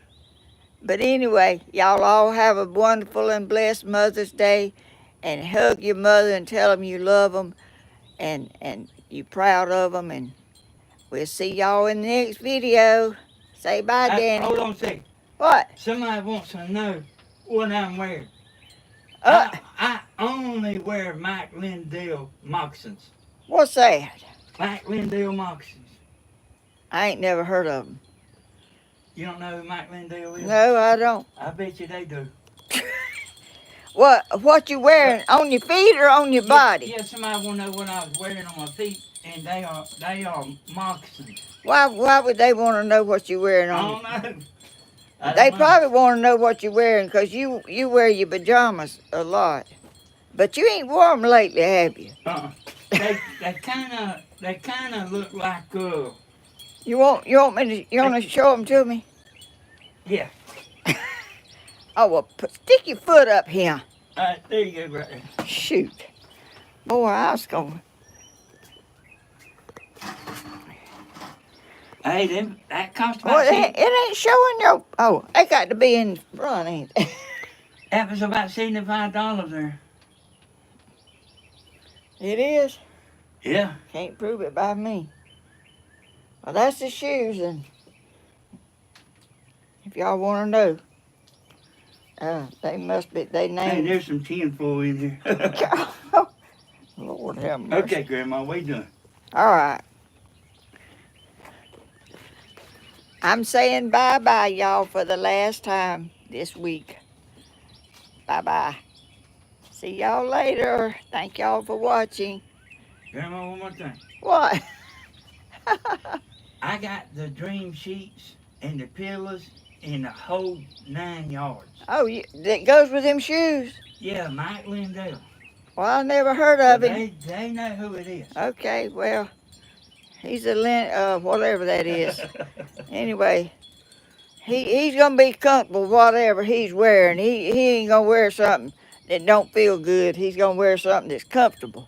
But anyway, y'all all have a wonderful and blessed Mother's Day, and hug your mother and tell them you love them, and you proud of them, and we'll see y'all in the next video. Say bye, Danny. Hold on a second. What? Somebody wants to know what I'm wearing. I only wear Mike Lindell moccasins. What's that? Mike Lindell moccasins. I ain't never heard of them. You don't know who Mike Lindell is? No, I don't. I bet you they do. What you wearing, on your feet or on your body? Yeah, somebody want to know what I was wearing on my feet, and they are moccasins. Why would they want to know what you're wearing on? I don't know. They probably want to know what you're wearing because you wear your pajamas a lot. But you ain't wore them lately, have you? They kind of look like You want to show them to me? Yeah. Oh well, stick your foot up here. There you go, right there. Shoot, boy, I was going. Hey, that cost about. Well, it ain't showing your. Oh, they got to be in front, ain't they? That was about $75 there. It is. Yeah. Can't prove it by me. Well, that's the shoes, and if y'all want to know, they must be. They Hey, named. there's some tinfoil in here. Lord have mercy. Okay, Grandma, what you doing? All right. I'm saying bye-bye, y'all, for the last time this week. Bye-bye. See y'all later. Thank y'all for watching. Grandma, one more thing. What? I got the dream sheets and the pillows and the whole 9 yards. Oh, that goes with them shoes? Yeah, Mike Lindell. Well, I never heard of him. They know who it is. Okay, well, he's a whatever that is. Anyway, he's gonna be comfortable whatever he's wearing. He ain't gonna wear something that don't feel good. He's gonna wear something that's comfortable.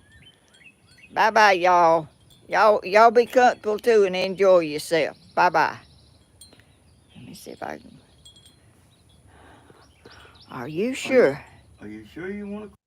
Bye bye, y'all. Y'all be comfortable too and enjoy yourself. Bye bye. Let me see if I can. Are you sure? Are you sure you want to